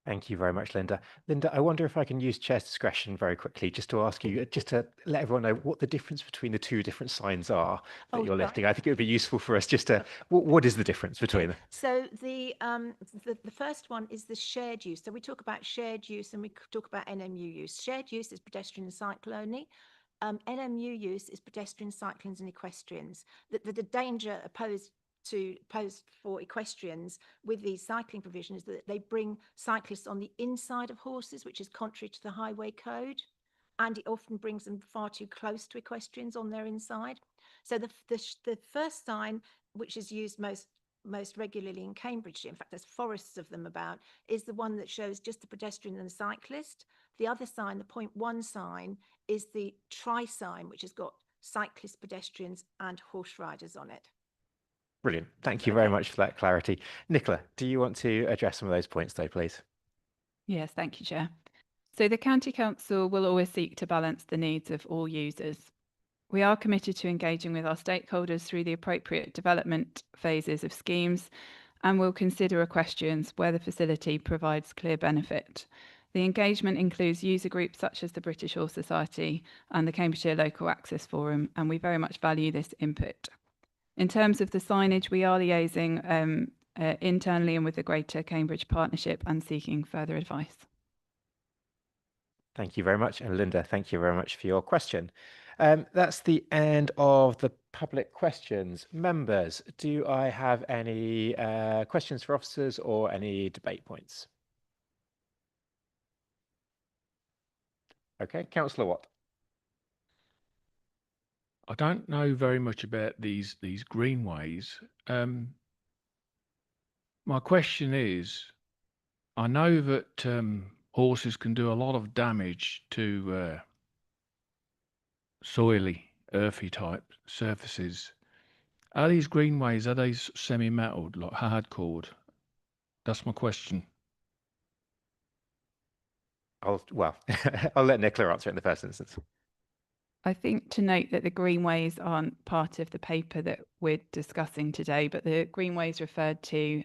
Thank you very much, Linda. Linda, I wonder if I can use chair's discretion very quickly just to ask you, just to let everyone know what the difference between the 2 different signs are that you're listing. I think it would be useful for us just to, what is the difference between them? So the first one is the shared use. So we talk about shared use and we talk about NMU use. Shared use is pedestrian and cycle only. NMU use is pedestrian, cyclists and equestrians. The danger posed for equestrians with these cycling provisions is that they bring cyclists on the inside of horses, which is contrary to the highway code, and it often brings them far too close to equestrians on their inside. So the first sign, which is used most regularly in Cambridgeshire, in fact there's forests of them about, is the one that shows just the pedestrian and the cyclist. The other sign, the 0.1 sign, is the tri-sign, which has got cyclists, pedestrians and horse riders on it. Brilliant. Thank you very much for that clarity. Nicola, do you want to address some of those points though, please? Yes, thank you, Chair. So the County Council will always seek to balance the needs of all users. We are committed to engaging with our stakeholders through the appropriate development phases of schemes and will consider questions where the facility provides clear benefit. The engagement includes user groups such as the British Horse Society and the Cambridgeshire Local Access Forum, and we very much value this input. In terms of the signage, we are liaising internally and with the Greater Cambridge Partnership and seeking further advice. Thank you very much. And Linda, thank you very much for your question. That's the end of the public questions. Members, do I have any questions for officers or any debate points? Okay, Councillor Watt. I don't know very much about these greenways. My question is, I know that horses can do a lot of damage to soily, earthy type surfaces. Are these greenways, are they semi-metalled, like hardcored? That's my question. I'll let Nicola answer it in the first instance. I think to note that the greenways aren't part of the paper that we're discussing today, but the greenways referred to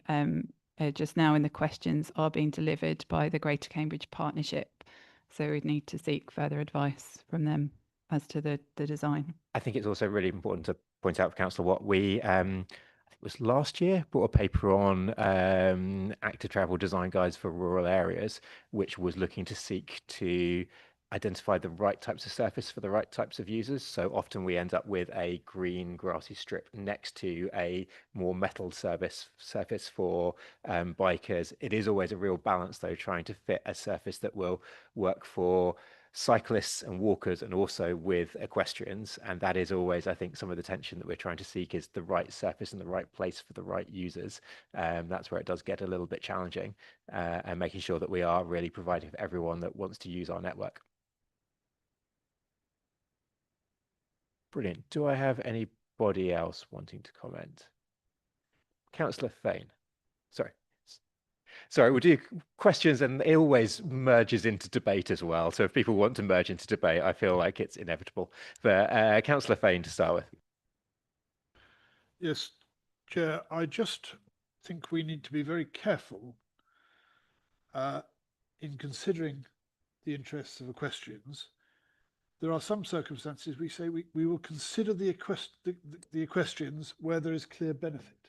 just now in the questions are being delivered by the Greater Cambridge Partnership. So we'd need to seek further advice from them as to the design. I think it's also really important to point out for Councillor Watt, we, I think it was last year, brought a paper on active travel design guides for rural areas, which was looking to seek to identify the right types of surface for the right types of users. So often we end up with a green grassy strip next to a more metalled surface for bikers. It is always a real balance though, trying to fit a surface that will work for cyclists and walkers and also with equestrians. And that is always, I think, some of the tension that we're trying to seek is the right surface in the right place for the right users. That's where it does get a little bit challenging, and making sure that we are really providing for everyone that wants to use our network. Brilliant. Do I have anybody else wanting to comment? Councillor Fane. Sorry, we'll do questions and it always merges into debate as well. So if people want to merge into debate, I feel like it's inevitable. But Councillor Fane to start with. Yes, Chair, I just think we need to be very careful in considering the interests of equestrians. There are some circumstances we say we will consider the equestrians where there is clear benefit.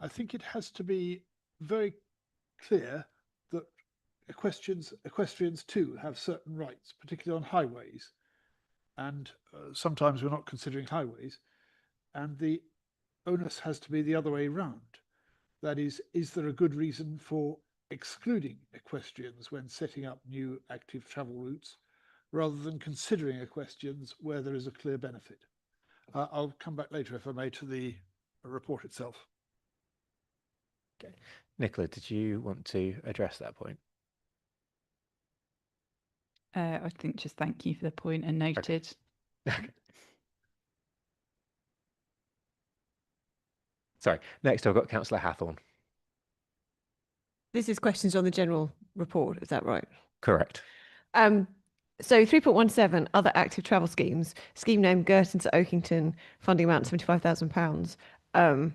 I think it has to be very clear that equestrians too have certain rights, particularly on highways, and sometimes we're not considering highways, and the onus has to be the other way round. That is there a good reason for excluding equestrians when setting up new active travel routes, rather than considering equestrians where there is a clear benefit? I'll come back later, if I may, to the report itself. Okay. Nicola, did you want to address that point? I think just thank you for the point and noted. Okay. Sorry. Next, I've got Councillor Hathorn. This is questions on the general report, is that right? Correct. So 3.17, other active travel schemes, scheme name Girton to Oakington, funding amount £75,000,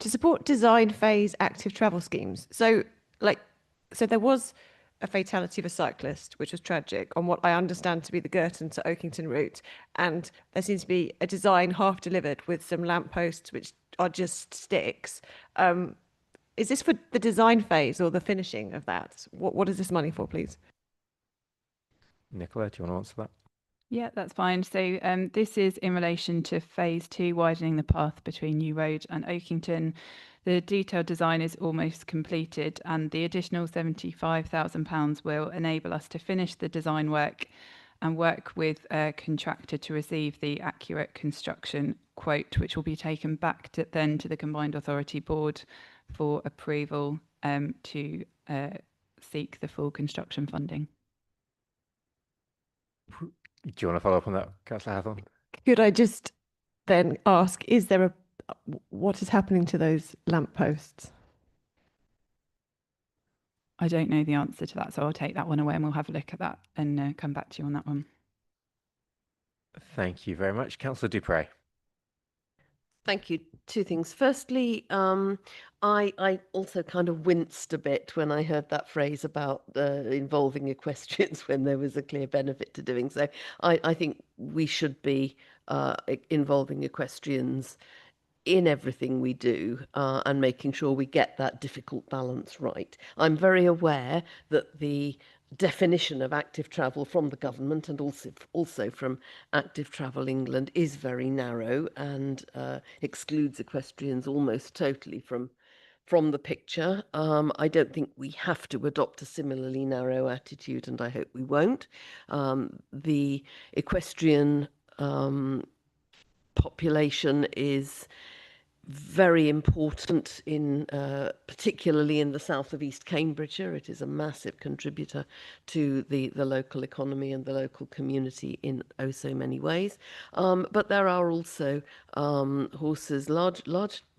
to support design phase active travel schemes. So there was a fatality of a cyclist, which was tragic, on what I understand to be the Girton to Oakington route. And there seems to be a design half delivered with some lampposts, which are just sticks. Is this for the design phase or the finishing of that? What is this money for, please? Nicola, do you want to answer that? Yeah, that's fine. So this is in relation to phase 2, widening the path between New Road and Oakington. The detailed design is almost completed and the additional £75,000 will enable us to finish the design work and work with a contractor to receive the accurate construction quote, which will be taken back to the Combined Authority Board for approval to seek the full construction funding. Do you want to follow up on that, Councillor Hathorn? Could I just then ask, what is happening to those lampposts? I don't know the answer to that, so I'll take that one away and we'll have a look at that and come back to you on that one. Thank you very much. Councillor Dupre. Thank you. Two things. Firstly, I also kind of winced a bit when I heard that phrase about involving equestrians when there was a clear benefit to doing so. I think we should be involving equestrians in everything we do and making sure we get that difficult balance right. I'm very aware that the definition of active travel from the government and also from Active Travel England is very narrow and excludes equestrians almost totally from the picture. I don't think we have to adopt a similarly narrow attitude, and I hope we won't. The equestrian population is very important in particularly in the south of East Cambridgeshire. It is a massive contributor to the local economy and the local community in oh so many ways. But there are also horses, large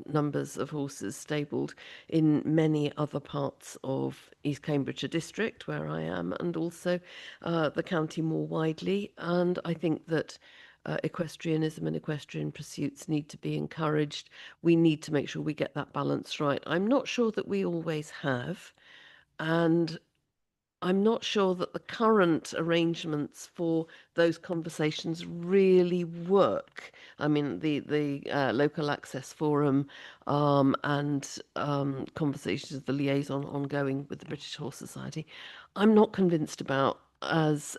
numbers of horses stabled in many other parts of East Cambridgeshire district where I am, and also the county more widely. And I think that equestrianism and equestrian pursuits need to be encouraged. We need to make sure we get that balance right. I'm not sure that we always have, and I'm not sure that the current arrangements for those conversations really work. I mean, the local access forum and conversations, the liaison ongoing with the British Horse Society, I'm not convinced about as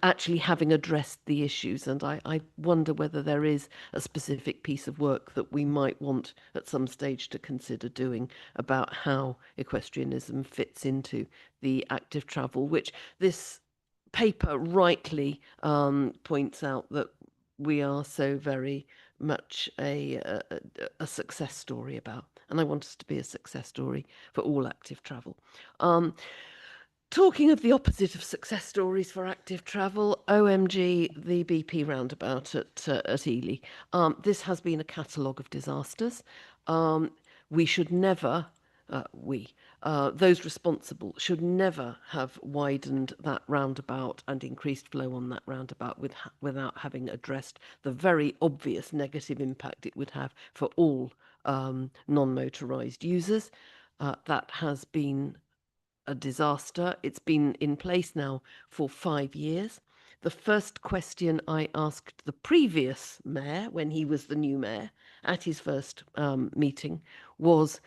actually having addressed the issues, and I wonder whether there is a specific piece of work that we might want at some stage to consider doing about how equestrianism fits into the active travel, which this paper rightly points out that we are so very much a success story about, and I want us to be a success story for all active travel. Talking of the opposite of success stories for active travel, OMG, the BP roundabout at Ely. This has been a catalogue of disasters. We should never, those responsible should never have widened that roundabout and increased flow on that roundabout without having addressed the very obvious negative impact it would have for all non-motorised users. That has been a disaster. It's been in place now for 5 years. The first question I asked the previous mayor, when he was the new mayor, at his first meeting, was,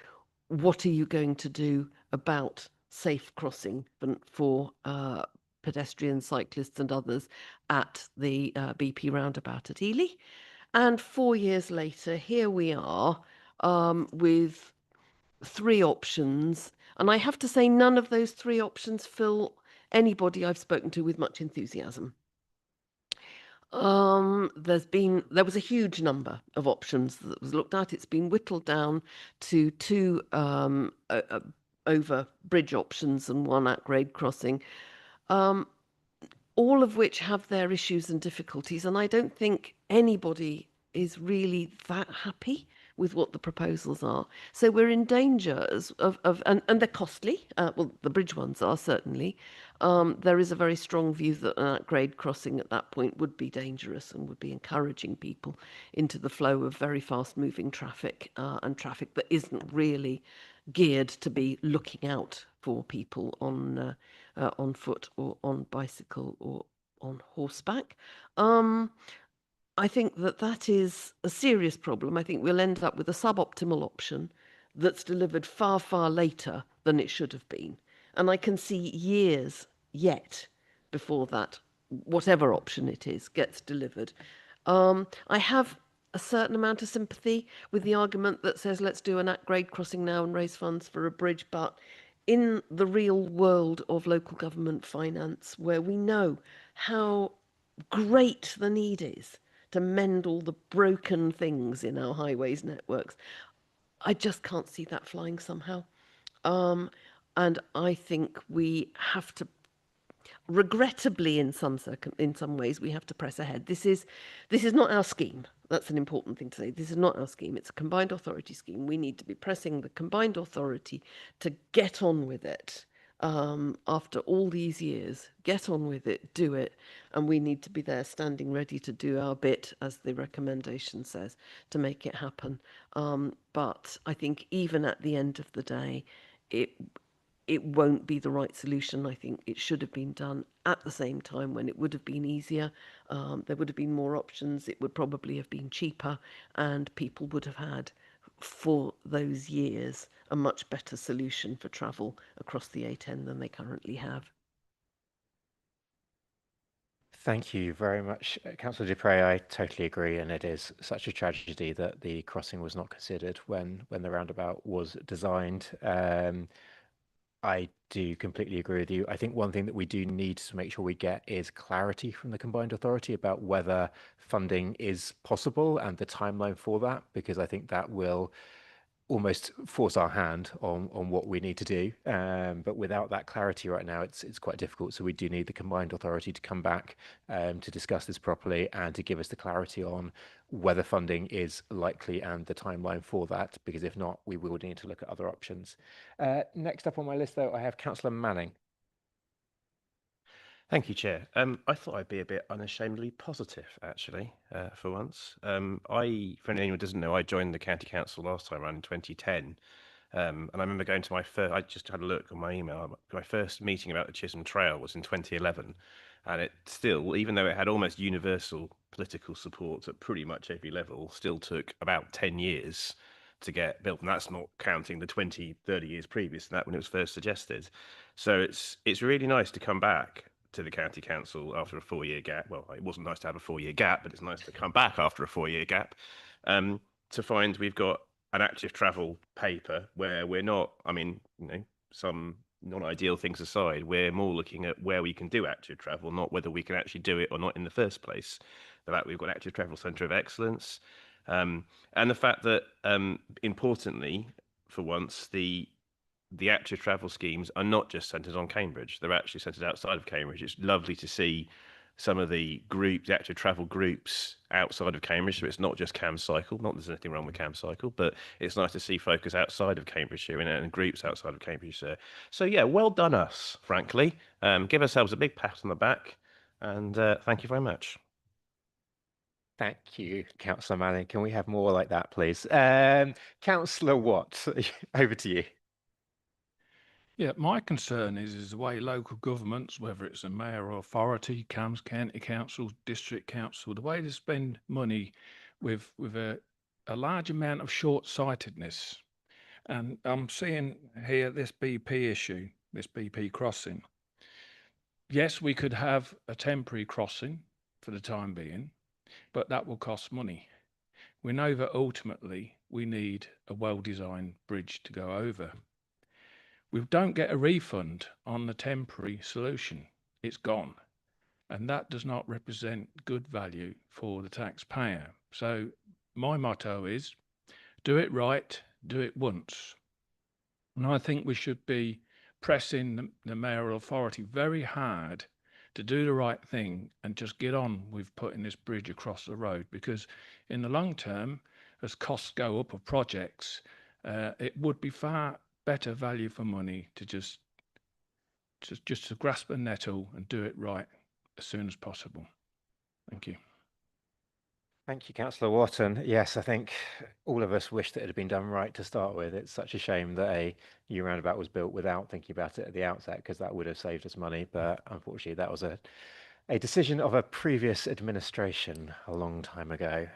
what are you going to do about safe crossing for pedestrians, cyclists and others at the BP roundabout at Ely? And 4 years later, here we are with 3 options. And I have to say, none of those 3 options fill anybody I've spoken to with much enthusiasm. There was a huge number of options that was looked at. It's been whittled down to 2 over bridge options and 1 at grade crossing, all of which have their issues and difficulties. And I don't think anybody is really that happy with what the proposals are. So we're in danger and they're costly. Well, the bridge ones are certainly. There is a very strong view that an at-grade crossing at that point would be dangerous and would be encouraging people into the flow of very fast-moving traffic and traffic that isn't really geared to be looking out for people on foot or on bicycle or on horseback. I think that is a serious problem. I think we'll end up with a suboptimal option that's delivered far, far later than it should have been. And I can see years yet before that, whatever option it is, gets delivered. I have a certain amount of sympathy with the argument that says, let's do an at-grade crossing now and raise funds for a bridge. But in the real world of local government finance, where we know how great the need is to mend all the broken things in our highways networks, I just can't see that flying somehow. And I think we have to, regrettably, in some ways, we have to press ahead. This is not our scheme. That's an important thing to say. This is not our scheme. It's a combined authority scheme. We need to be pressing the combined authority to get on with it. After all these years, get on with it, do it, and we need to be there standing ready to do our bit, as the recommendation says, to make it happen. But I think even at the end of the day, it won't be the right solution. I think it should have been done at the same time when it would have been easier. There would have been more options. It would probably have been cheaper, and people would have had, for those years, a much better solution for travel across the A10 than they currently have. Thank you very much, Councillor Dupre. I totally agree, and it is such a tragedy that the crossing was not considered when the roundabout was designed. I do completely agree with you. I think one thing that we do need to make sure we get is clarity from the combined authority about whether funding is possible and the timeline for that, because I think that will almost force our hand on what we need to do. But without that clarity right now, it's quite difficult. So we do need the combined authority to come back to discuss this properly and to give us the clarity on whether funding is likely and the timeline for that, because if not, we will need to look at other options. Next up on my list, though, I have Councillor Manning. Thank you, Chair. I thought I'd be a bit unashamedly positive, actually, for once. For anyone who doesn't know, I joined the County Council last time around in 2010. And I remember going to I just had a look on my email. My first meeting about the Chisholm Trail was in 2011. And it still, even though it had almost universal political support at pretty much every level, still took about 10 years to get built. And that's not counting the 20, 30 years previous to that when it was first suggested. So it's really nice to come back to the County Council after a 4-year gap. Well, it wasn't nice to have a 4-year gap, but it's nice to come back after a 4-year gap to find we've got an active travel paper where we're not, some non-ideal things aside, we're more looking at where we can do active travel, not whether we can actually do it or not in the first place. The fact we've got an active travel centre of excellence, and the fact that, importantly, for once, the active travel schemes are not just centred on Cambridge. They're actually centred outside of Cambridge. It's lovely to see some of the active travel groups outside of Cambridge. So it's not just CamCycle. Not that there's anything wrong with CamCycle, but it's nice to see focus outside of Cambridgeshire and groups outside of Cambridgeshire. So yeah, well done us, frankly. Give ourselves a big pat on the back, and thank you very much. Thank you, Councillor Manning. Can we have more like that, please? Councillor Watt, over to you. Yeah, my concern is the way local governments, whether it's a mayor or authority, county council, district council, the way they spend money with a large amount of short-sightedness. And I'm seeing here this BP issue, this BP crossing. Yes, we could have a temporary crossing for the time being, but that will cost money. We know that ultimately we need a well-designed bridge to go over. We don't get a refund on the temporary solution. It's gone. And that does not represent good value for the taxpayer. So my motto is, do it right, do it once. And I think we should be pressing the mayoral authority very hard to do the right thing and just get on with putting this bridge across the road, because in the long term, as costs go up of projects, it would be far better value for money to just to grasp the nettle and do it right as soon as possible. Thank you. Thank you, Councillor Wharton. Yes, I think all of us wish that it had been done right to start with. It's such a shame that a new roundabout was built without thinking about it at the outset, because that would have saved us money. But unfortunately, that was a decision of a previous administration a long time ago.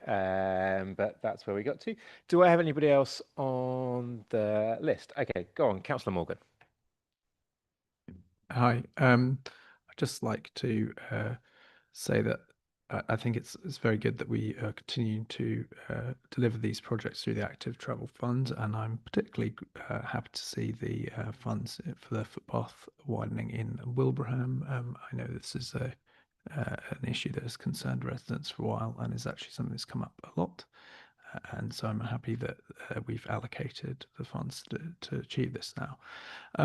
But that's where we got to. Do I have anybody else on the list? Okay, go on, Councillor Morgan. Hi. I'd just like to say that I think it's very good that we continue to deliver these projects through the Active Travel Fund, and I'm particularly happy to see the funds for the footpath widening in Wilbraham. I know this is an issue that has concerned residents for a while and is actually something that's come up a lot. And so I'm happy that we've allocated the funds to achieve this now.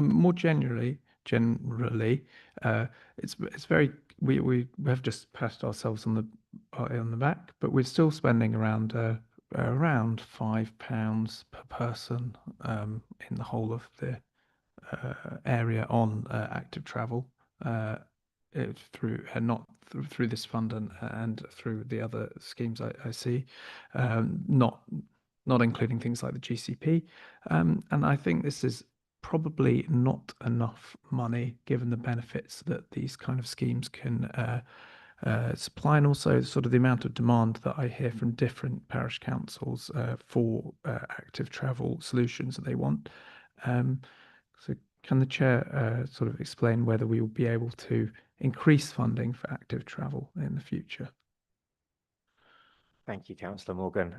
More generally, it's very we have just patted ourselves on the back, but we're still spending around £5 per person in the whole of the area on active travel through not through this fund and through the other schemes I see, not including things like the GCP, and I think this is probably not enough money given the benefits that these kind of schemes can supply, and also sort of the amount of demand that I hear from different parish councils for active travel solutions that they want. So can the chair sort of explain whether we will be able to increase funding for active travel in the future? Thank you, Councillor Morgan.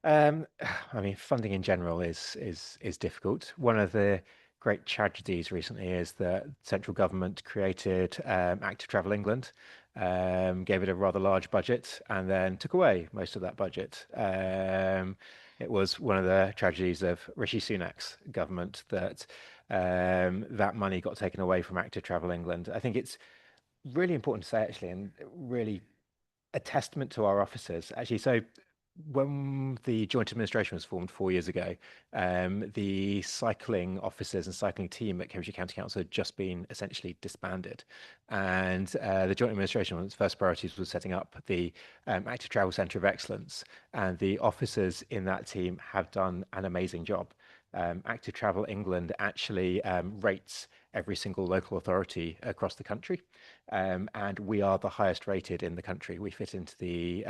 I mean, funding in general is difficult. One of the great tragedies recently is that central government created Active Travel England, gave it a rather large budget, and then took away most of that budget. It was one of the tragedies of Rishi Sunak's government that that money got taken away from Active Travel England. I think it's really important to say, actually, and really a testament to our officers, actually. So when the joint administration was formed 4 years ago, the cycling officers and cycling team at Cambridgeshire County Council had just been essentially disbanded. And the joint administration, one of its first priorities was setting up the Active Travel Centre of Excellence. And the officers in that team have done an amazing job. Active Travel England actually rates every single local authority across the country. And we are the highest rated in the country. We fit into the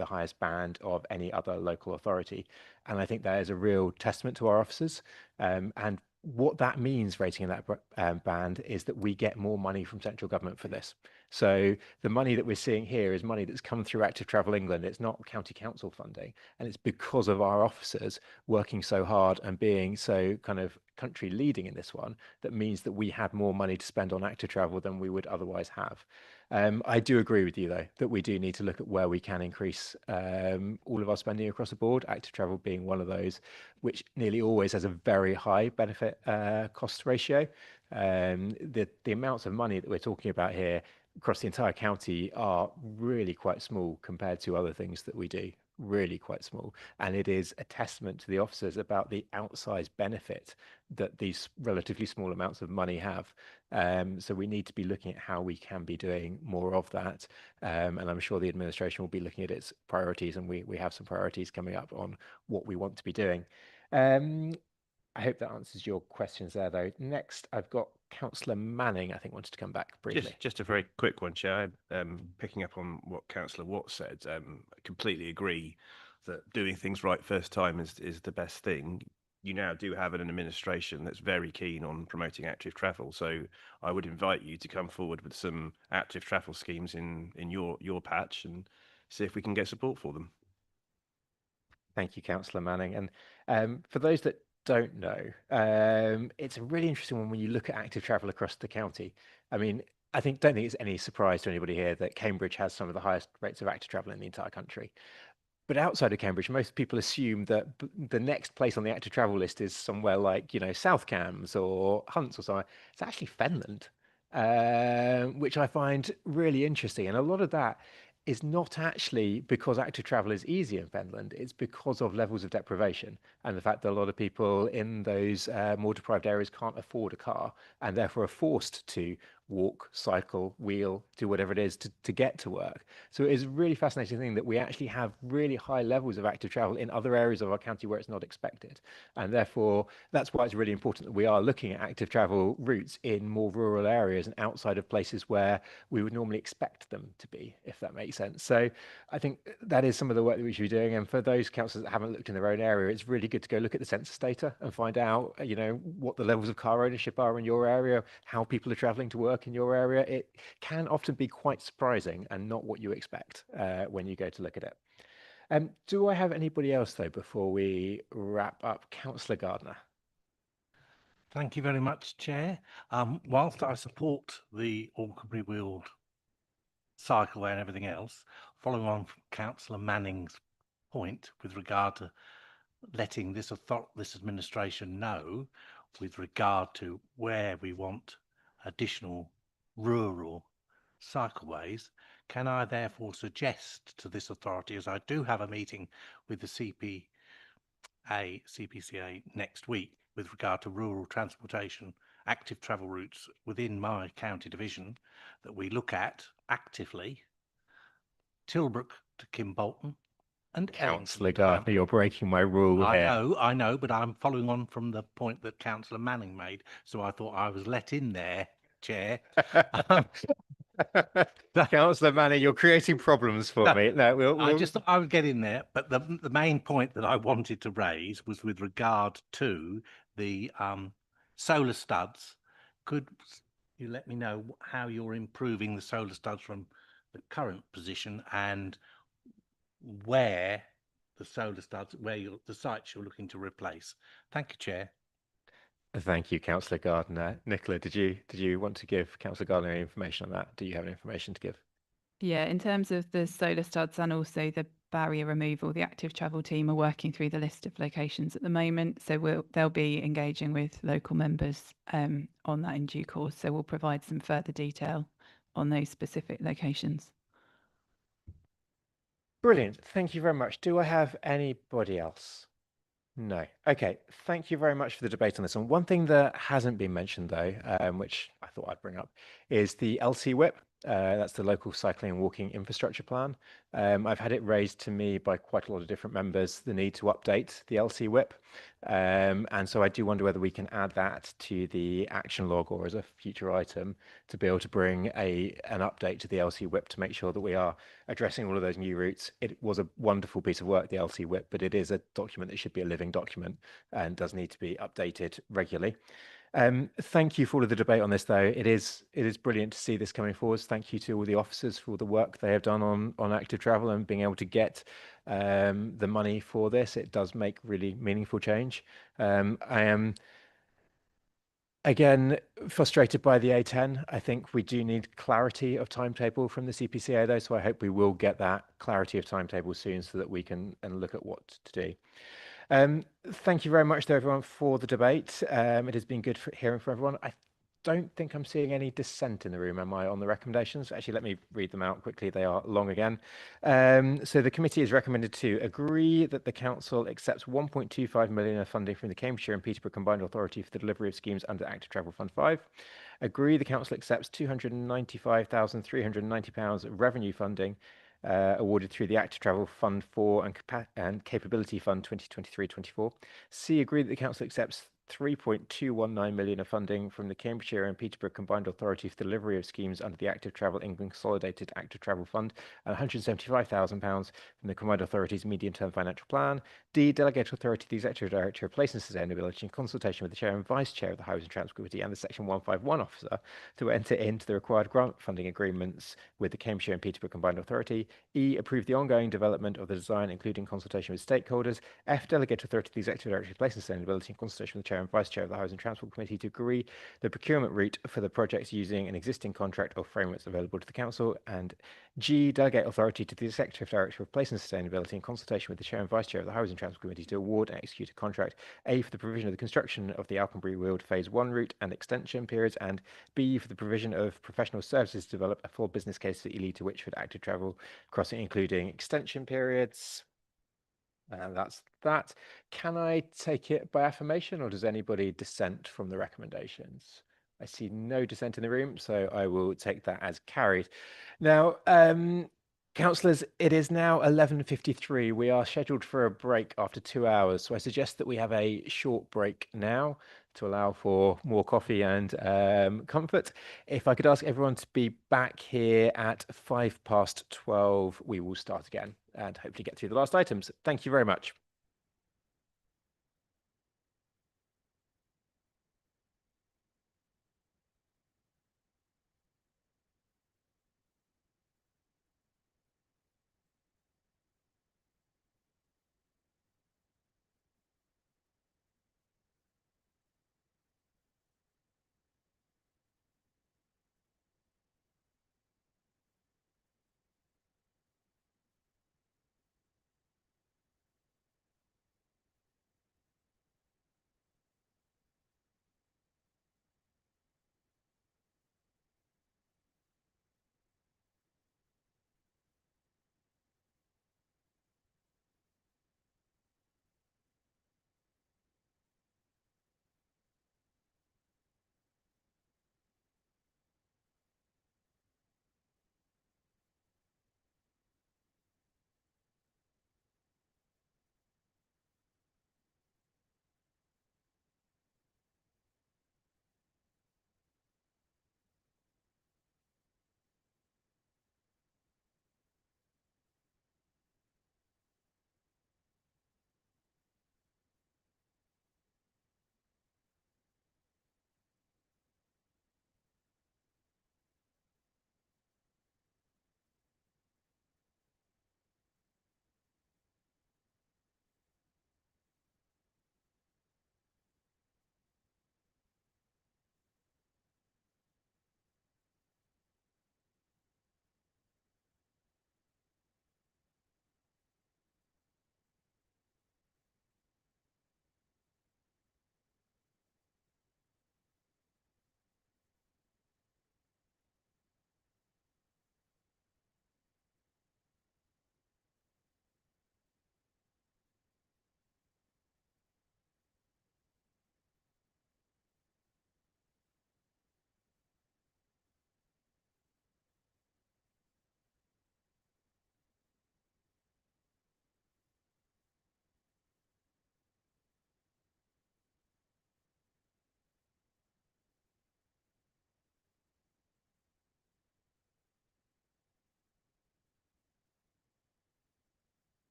highest band of any other local authority. And I think that is a real testament to our officers. And what that means, rating in that band, is that we get more money from central government for this. So the money that we're seeing here is money that's come through Active Travel England. It's not county council funding. And it's because of our officers working so hard and being so kind of country leading in this one that means that we had more money to spend on active travel than we would otherwise have. I do agree with you, though, that we do need to look at where we can increase all of our spending across the board, active travel being one of those, which nearly always has a very high benefit cost ratio. The amounts of money that we're talking about here across the entire county are really quite small compared to other things that we do, really quite small. And it is a testament to the officers about the outsized benefit that these relatively small amounts of money have. So we need to be looking at how we can be doing more of that. And I'm sure the administration will be looking at its priorities, and we have some priorities coming up on what we want to be doing. I hope that answers your questions there, though. Next, I've got Councillor Manning, I think, wanted to come back briefly. Just a very quick one, Chair. Picking up on what Councillor Watt said, I completely agree that doing things right first time is the best thing. You now do have an administration that's very keen on promoting active travel, so I would invite you to come forward with some active travel schemes in your patch and see if we can get support for them. Thank you, Councillor Manning. And for those that don't know, it's a really interesting one when you look at active travel across the county. I mean, don't think it's any surprise to anybody here that Cambridge has some of the highest rates of active travel in the entire country. But outside of Cambridge, most people assume that the next place on the active travel list is somewhere like, South Cambs or Hunts or somewhere. It's actually Fenland, which I find really interesting. And a lot of that is not actually because active travel is easy in Fenland. It's because of levels of deprivation and the fact that a lot of people in those more deprived areas can't afford a car and therefore are forced to walk, cycle, wheel, do whatever it is to get to work. So it is a really fascinating thing that we actually have really high levels of active travel in other areas of our county where it's not expected. And therefore, that's why it's really important that we are looking at active travel routes in more rural areas and outside of places where we would normally expect them to be, if that makes sense. So I think that is some of the work that we should be doing. And for those councils that haven't looked in their own area, it's really good to go look at the census data and find out, what the levels of car ownership are in your area, how people are traveling to work in your area. It can often be quite surprising and not what you expect when you go to look at it. Do I have anybody else, though, before we wrap up? Councillor Gardner. Thank you very much, Chair. Whilst I support the Auchenbury wheeled cycleway and everything else, following on from Councillor Manning's point with regard to letting this administration know with regard to where we want additional rural cycleways, can I therefore suggest to this authority, as I do have a meeting with the CPCA next week with regard to rural transportation, active travel routes within my county division, that we look at actively Tilbrook to Kimbolton, And Councillor Gardner, you're breaking my rule here. I know, but I'm following on from the point that Councillor Manning made, so I thought I was let in there, Chair. Councillor Manning, you're creating problems for me. No, I just thought I would get in there, but the main point that I wanted to raise was with regard to the solar studs. Could you let me know how you're improving the solar studs from the current position and where the solar studs, the sites you're looking to replace? Thank you, Chair. Thank you, Councillor Gardner. Nicola, did you want to give Councillor Gardner any information on that? Do you have any information to give? Yeah, in terms of the solar studs and also the barrier removal, the active travel team are working through the list of locations at the moment. So they'll be engaging with local members on that in due course. So we'll provide some further detail on those specific locations. Brilliant. Thank you very much. Do I have anybody else? No. Okay. Thank you very much for the debate on this. And one thing that hasn't been mentioned, though, which I thought I'd bring up, is the LC WIP. That's the local cycling and walking infrastructure plan. I've had it raised to me by quite a lot of different members, the need to update the LC WIP. And so I do wonder whether we can add that to the action log or as a future item to be able to bring an update to the LC WIP to make sure that we are addressing all of those new routes. It was a wonderful piece of work, the LC WIP, but it is a document that should be a living document and does need to be updated regularly. Thank you for all of the debate on this, though. It is brilliant to see this coming forward. Thank you to all the officers for all the work they have done on active travel and being able to get the money for this. It does make really meaningful change. I am again frustrated by the A10. I think we do need clarity of timetable from the CPCA, though, so I hope we will get that clarity of timetable soon so that we can look at what to do. Thank you very much to everyone for the debate. It has been good hearing from everyone. I don't think I'm seeing any dissent in the room, am I, on the recommendations? Actually, let me read them out quickly. They are long again. So the committee is recommended to agree that the council accepts 1.25 million of funding from the Cambridgeshire and Peterborough Combined Authority for the delivery of schemes under Active Travel Fund 5. Agree the council accepts £295,390 of revenue funding awarded through the Active Travel Fund 4 and Capability Fund 2023-24. C, agree that the council accepts 3.219 million of funding from the Cambridgeshire and Peterborough Combined Authority for the delivery of schemes under the Active Travel England Consolidated Active Travel Fund and £175,000 from the Combined Authority's medium-term financial plan. D, delegate authority to the Executive Director of Place and Sustainability in consultation with the Chair and Vice Chair of the Housing Transport Committee and the Section 151 officer to enter into the required grant funding agreements with the Cambridgeshire and Peterborough Combined Authority. E, approve the ongoing development of the design, including consultation with stakeholders. F, delegate authority to the Executive Director of Place and Sustainability in consultation with the Chair and Vice Chair of the Housing Transport Committee to agree the procurement route for the projects using an existing contract or frameworks available to the Council. And G, delegate authority to the Executive Director of Place and Sustainability in consultation with the Chair and Vice Chair of the Housing Transport Committee to award and execute a contract. A, for the provision of the construction of the Alconbury Weald Phase 1 route and extension periods. And B, for the provision of professional services to develop a full business case for Ely to Whichford active travel crossing, including extension periods. And that's that. Can I take it by affirmation or does anybody dissent from the recommendations? I see no dissent in the room, so I will take that as carried. Now, councillors, it is now 11:53. We are scheduled for a break after 2 hours, so I suggest that we have a short break now to allow for more coffee and comfort. If I could ask everyone to be back here at 12:05, we will start again and hopefully get through the last items. Thank you very much.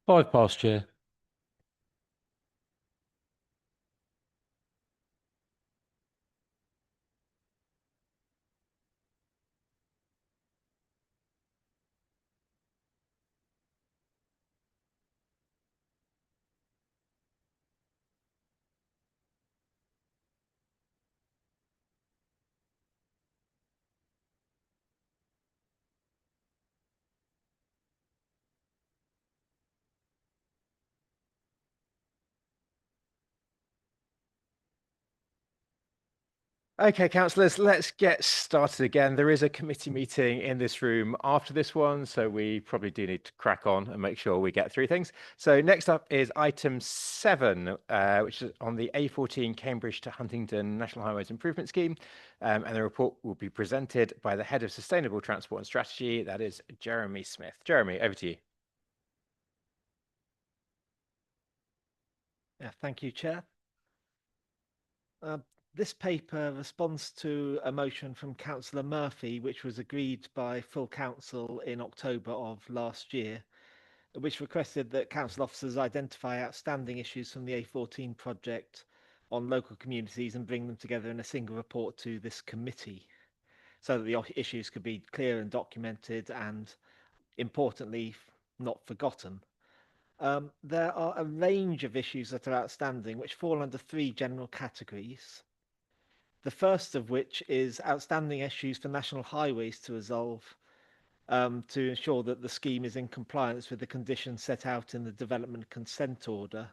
5 past, Chair. Okay, councillors, let's get started again. There is a committee meeting in this room after this one, so we probably do need to crack on and make sure we get through things. So next up is item 7, which is on the A14 Cambridge to Huntingdon National Highways Improvement Scheme. And the report will be presented by the Head of Sustainable Transport and Strategy, that is Jeremy Smith. Jeremy, over to you. Yeah, thank you, Chair. This paper responds to a motion from Councillor Murphy, which was agreed by full council in October of last year, which requested that council officers identify outstanding issues from the A14 project on local communities and bring them together in a single report to this committee, so that the issues could be clear and documented and, importantly, not forgotten. There are a range of issues that are outstanding, which fall under 3 general categories. The first of which is outstanding issues for national highways to resolve to ensure that the scheme is in compliance with the conditions set out in the development consent order.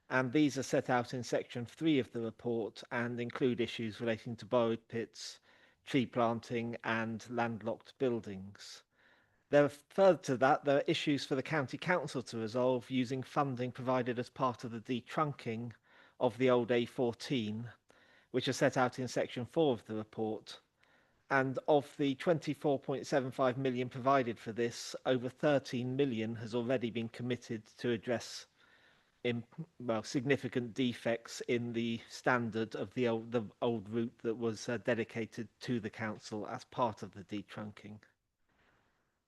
And these are set out in section 3 of the report and include issues relating to borrowed pits, tree planting and landlocked buildings. Further to that, there are issues for the county council to resolve using funding provided as part of the detrunking of the old A14, which are set out in section 4 of the report. And of the 24.75 million provided for this, over 13 million has already been committed to address significant defects in the standard of the old route that was dedicated to the council as part of the detrunking.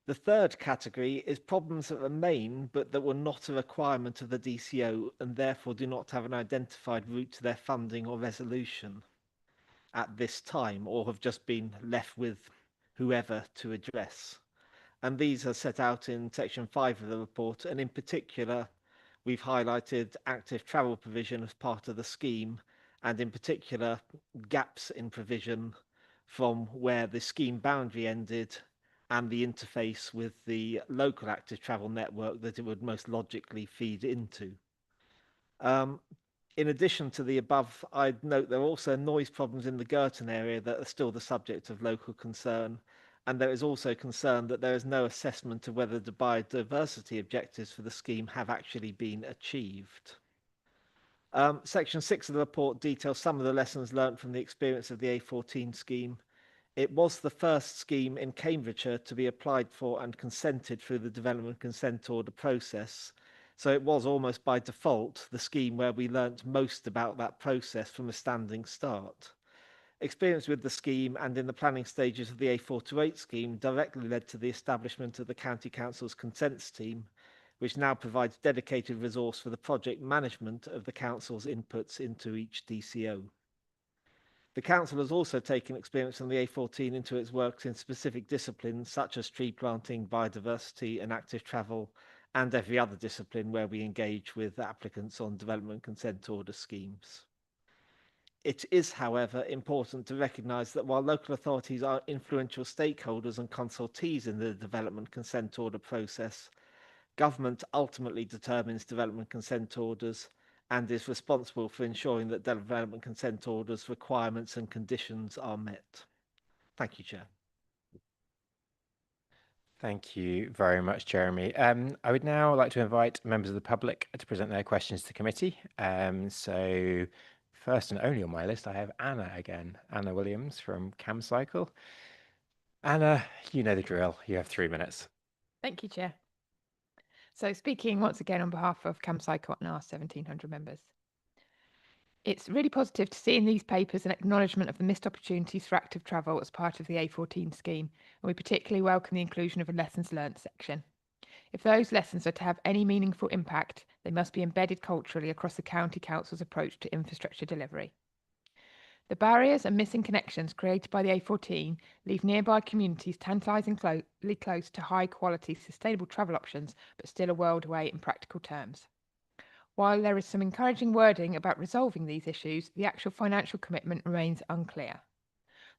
The third category is problems that remain but that were not a requirement of the DCO and therefore do not have an identified route to their funding or resolution at this time, or have just been left with whoever to address. And these are set out in section 5 of the report, and in particular we've highlighted active travel provision as part of the scheme, and in particular gaps in provision from where the scheme boundary ended and the interface with the local active travel network that it would most logically feed into. In addition to the above, I'd note there are also noise problems in the Girton area that are still the subject of local concern, and there is also concern that there is no assessment of whether the biodiversity objectives for the scheme have actually been achieved. Section 6 of the report details some of the lessons learnt from the experience of the A14 scheme. It was the first scheme in Cambridgeshire to be applied for and consented through the development consent order process. So it was almost by default the scheme where we learnt most about that process from a standing start. Experience with the scheme and in the planning stages of the A428 scheme directly led to the establishment of the County Council's consents team, which now provides dedicated resource for the project management of the council's inputs into each DCO. The council has also taken experience from the A14 into its works in specific disciplines such as tree planting, biodiversity and active travel, and every other discipline where we engage with applicants on development consent order schemes. It is, however, important to recognise that while local authorities are influential stakeholders and consultees in the development consent order process, government ultimately determines development consent orders and is responsible for ensuring that development consent orders, requirements and conditions are met. Thank you, Chair. Thank you very much, Jeremy. I would now like to invite members of the public to present their questions to committee. So first and only on my list, I have Anna again, Anna Williams from CamCycle. Anna, you know the drill. You have 3 minutes. Thank you, Chair. So speaking once again on behalf of CamCycle and our 1,700 members. It's really positive to see in these papers an acknowledgement of the missed opportunities for active travel as part of the A14 scheme, and we particularly welcome the inclusion of a lessons learnt section. If those lessons are to have any meaningful impact, they must be embedded culturally across the County Council's approach to infrastructure delivery. The barriers and missing connections created by the A14 leave nearby communities tantalisingly close to high-quality, sustainable travel options, but still a world away in practical terms. While there is some encouraging wording about resolving these issues, the actual financial commitment remains unclear.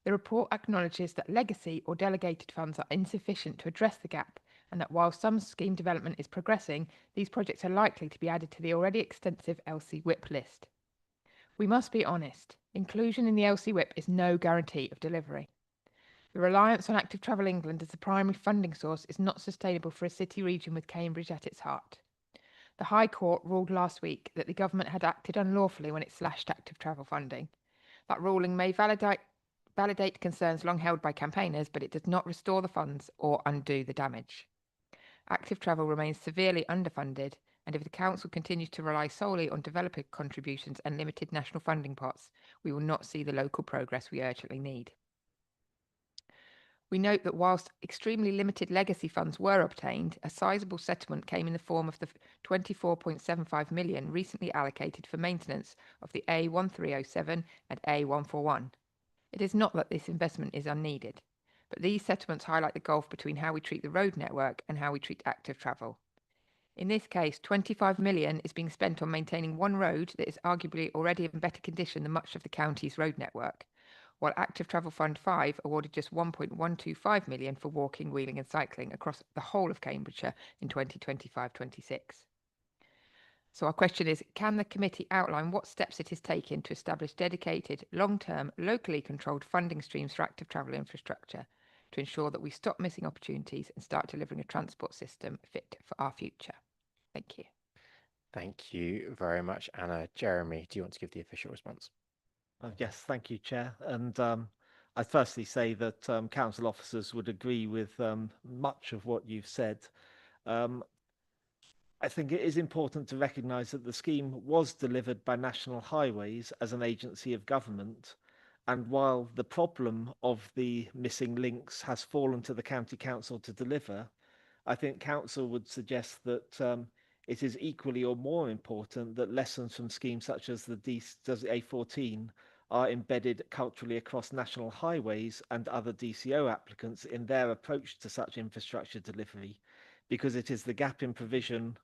The report acknowledges that legacy or delegated funds are insufficient to address the gap, and that while some scheme development is progressing, these projects are likely to be added to the already extensive LC WIP list. We must be honest, inclusion in the LC WIP is no guarantee of delivery. The reliance on Active Travel England as the primary funding source is not sustainable for a city region with Cambridge at its heart. The High Court ruled last week that the government had acted unlawfully when it slashed active travel funding. That ruling may validate concerns long held by campaigners, but it does not restore the funds or undo the damage. Active travel remains severely underfunded, and if the Council continues to rely solely on developer contributions and limited national funding pots, we will not see the local progress we urgently need. We note that whilst extremely limited legacy funds were obtained, a sizable settlement came in the form of the 24.75 million recently allocated for maintenance of the A1307 and A141. It is not that this investment is unneeded, but these settlements highlight the gulf between how we treat the road network and how we treat active travel. In this case, 25 million is being spent on maintaining one road that is arguably already in better condition than much of the county's road network, while Active Travel Fund 5 awarded just 1.125 million for walking, wheeling and cycling across the whole of Cambridgeshire in 2025-26. So our question is, can the committee outline what steps it is taking to establish dedicated, long-term, locally controlled funding streams for active travel infrastructure to ensure that we stop missing opportunities and start delivering a transport system fit for our future? Thank you. Thank you very much, Anna. Jeremy, do you want to give the official response? Yes, thank you, Chair. And I'd firstly say that council officers would agree with much of what you've said. I think it is important to recognise that the scheme was delivered by National Highways as an agency of government. And while the problem of the missing links has fallen to the County Council to deliver, I think Council would suggest that it is equally or more important that lessons from schemes such as the A14 are embedded culturally across National Highways and other DCO applicants in their approach to such infrastructure delivery, because it is the gap in provision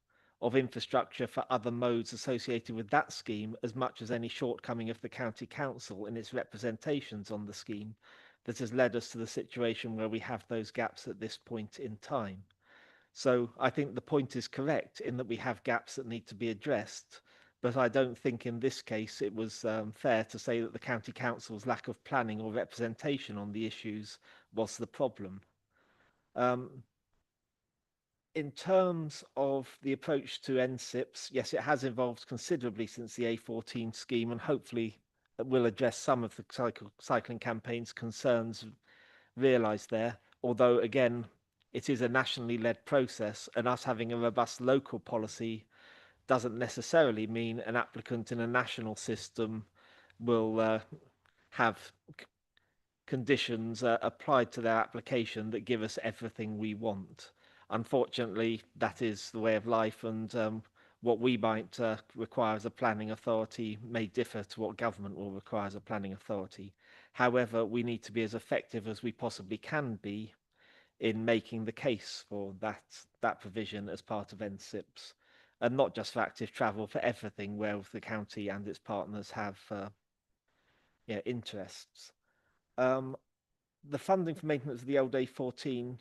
of infrastructure for other modes associated with that scheme as much as any shortcoming of the County Council in its representations on the scheme that has led us to the situation where we have those gaps at this point in time. So I think the point is correct in that we have gaps that need to be addressed, but I don't think in this case it was fair to say that the County Council's lack of planning or representation on the issues was the problem. In terms of the approach to NSIPs, yes, it has evolved considerably since the A14 scheme, and hopefully it will address some of the cycling campaign's concerns realised there, although again, it is a nationally led process, and us having a robust local policy doesn't necessarily mean an applicant in a national system will have conditions applied to their application that give us everything we want. Unfortunately, that is the way of life, and what we might require as a planning authority may differ to what government will require as a planning authority. However, we need to be as effective as we possibly can be in making the case for that provision as part of NSIPs, and not just for active travel, for everything where the county and its partners have interests. The funding for maintenance of the old A14,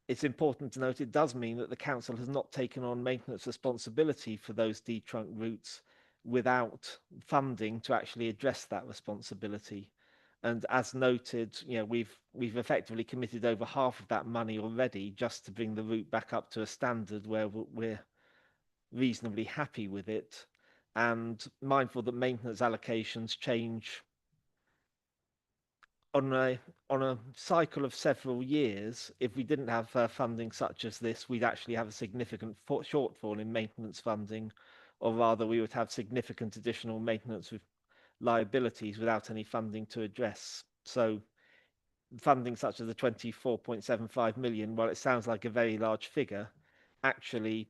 it's important to note it does mean that the council has not taken on maintenance responsibility for those D-trunk routes without funding to actually address that responsibility. And as noted, we've effectively committed over half of that money already just to bring the route back up to a standard where we're reasonably happy with it, and mindful that maintenance allocations change on a cycle of several years. If we didn't have funding such as this, we'd actually have a significant shortfall in maintenance funding, or rather we would have significant additional maintenance with liabilities without any funding to address. So funding such as the 24.75 million, while it sounds like a very large figure, actually,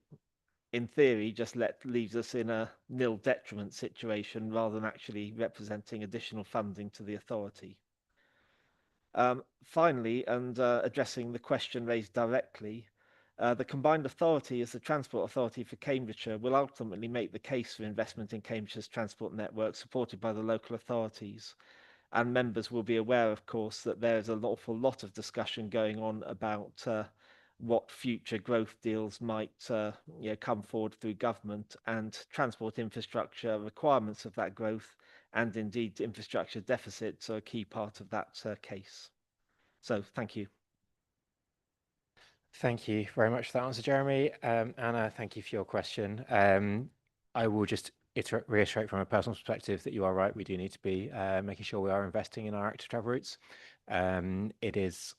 in theory, just leaves us in a nil detriment situation rather than actually representing additional funding to the authority. Finally, and addressing the question raised directly, the combined authority as the Transport Authority for Cambridgeshire will ultimately make the case for investment in Cambridgeshire's transport network supported by the local authorities. And members will be aware, of course, that there is an awful lot of discussion going on about what future growth deals might come forward through government, and transport infrastructure requirements of that growth and indeed infrastructure deficits are a key part of that case. So thank you. Thank you very much for that answer, Jeremy. Anna, thank you for your question. I will just reiterate from a personal perspective that you are right. We do need to be making sure we are investing in our active travel routes. It is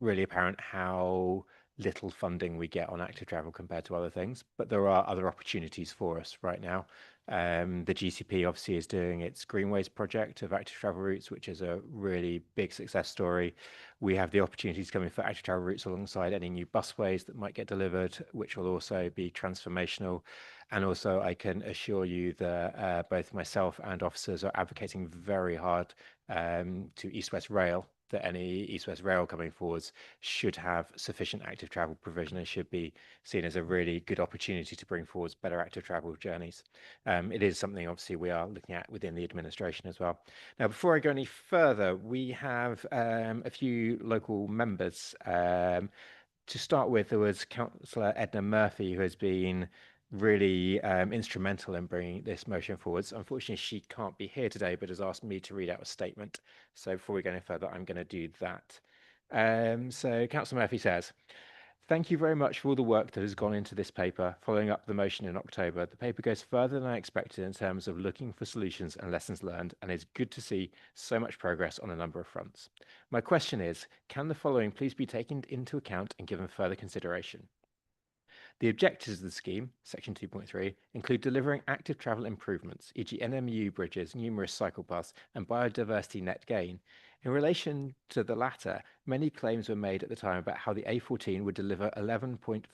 really apparent how little funding we get on active travel compared to other things, but there are other opportunities for us right now. The GCP obviously is doing its Greenways project of active travel routes, which is a really big success story. We have the opportunities coming for active travel routes alongside any new busways that might get delivered, which will also be transformational. And also, I can assure you that both myself and officers are advocating very hard to East West Rail, that any East West Rail coming forwards should have sufficient active travel provision and should be seen as a really good opportunity to bring forwards better active travel journeys. It is something obviously we are looking at within the administration as well. Now, before I go any further, we have a few local members. To start with, there was Councillor Edna Murphy, who has been really instrumental in bringing this motion forwards. Unfortunately, she can't be here today, but has asked me to read out a statement. So before we go any further, I'm going to do that. So Councillor Murphy says, "Thank you very much for all the work that has gone into this paper following up the motion in October. The paper goes further than I expected in terms of looking for solutions and lessons learned, and it's good to see so much progress on a number of fronts. My question is, can the following please be taken into account and given further consideration? The objectives of the scheme, section 2.3, include delivering active travel improvements, e.g. NMU bridges, numerous cycle paths, and biodiversity net gain. In relation to the latter, many claims were made at the time about how the A14 would deliver 11.5%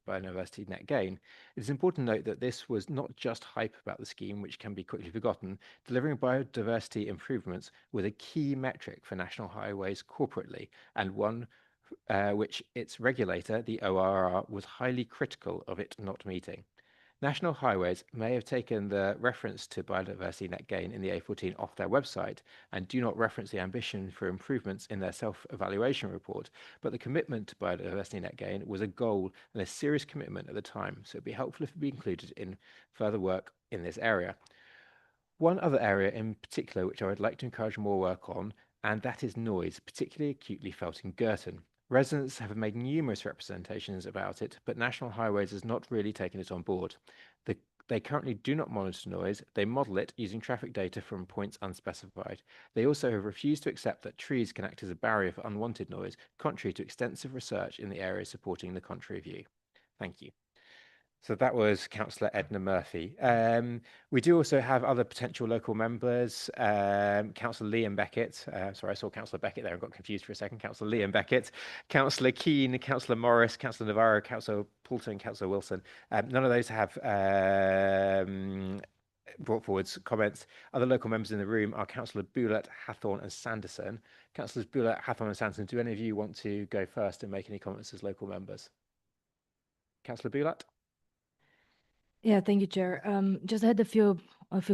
biodiversity net gain. It is important to note that this was not just hype about the scheme, which can be quickly forgotten. Delivering biodiversity improvements was a key metric for National Highways corporately, and one which its regulator, the ORR, was highly critical of it not meeting. National Highways may have taken the reference to biodiversity net gain in the A14 off their website and do not reference the ambition for improvements in their self-evaluation report, but the commitment to biodiversity net gain was a goal and a serious commitment at the time, so it'd be helpful if it be included in further work in this area. One other area in particular which I would like to encourage more work on, and that is noise, particularly acutely felt in Girton. Residents have made numerous representations about it, but National Highways has not really taken it on board. They currently do not monitor noise. They model it using traffic data from points unspecified. They also have refused to accept that trees can act as a barrier for unwanted noise, contrary to extensive research in the area supporting the contrary view. Thank you." So that was Councillor Edna Murphy. We do also have other potential local members. Councillor Liam Beckett. Sorry, I saw Councillor Beckett there and got confused for a second. Councillor Liam Beckett, Councillor Keane, Councillor Morris, Councillor Navarro, Councillor Poulton, Councillor Wilson. None of those have brought forwards comments. Other local members in the room are Councillor Boulet, Hathorn and Sanderson. Councillors Boulet, Hathorn and Sanderson, do any of you want to go first and make any comments as local members? Councillor Boulet? Yeah, thank you, Chair. Just had a few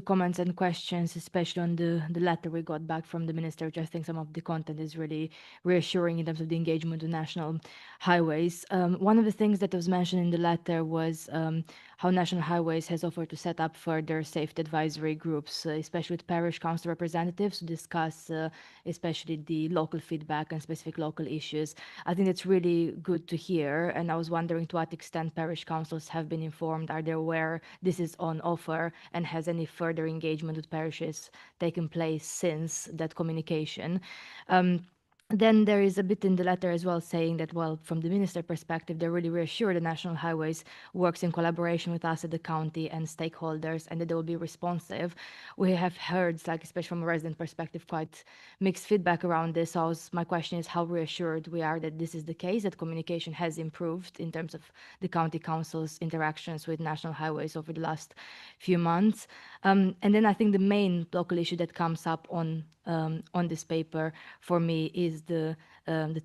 comments and questions, especially on the letter we got back from the Minister, which I think some of the content is really reassuring in terms of the engagement with National Highways. One of the things that was mentioned in the letter was how National Highways has offered to set up further safety advisory groups, especially with parish council representatives, to discuss especially the local feedback and specific local issues. I think it's really good to hear, and I was wondering to what extent parish councils have been informed. Are they aware this is on offer, and has any further engagement with parishes taken place since that communication? Then there is a bit in the letter as well saying that, well, from the minister perspective, they're really reassured the National Highways works in collaboration with us at the county and stakeholders, and that they will be responsive. We have heard, like, especially from a resident perspective, quite mixed feedback around this. So my question is how reassured we are that this is the case, that communication has improved in terms of the county council's interactions with National Highways over the last few months. And then I think the main local issue that comes up on this paper for me is the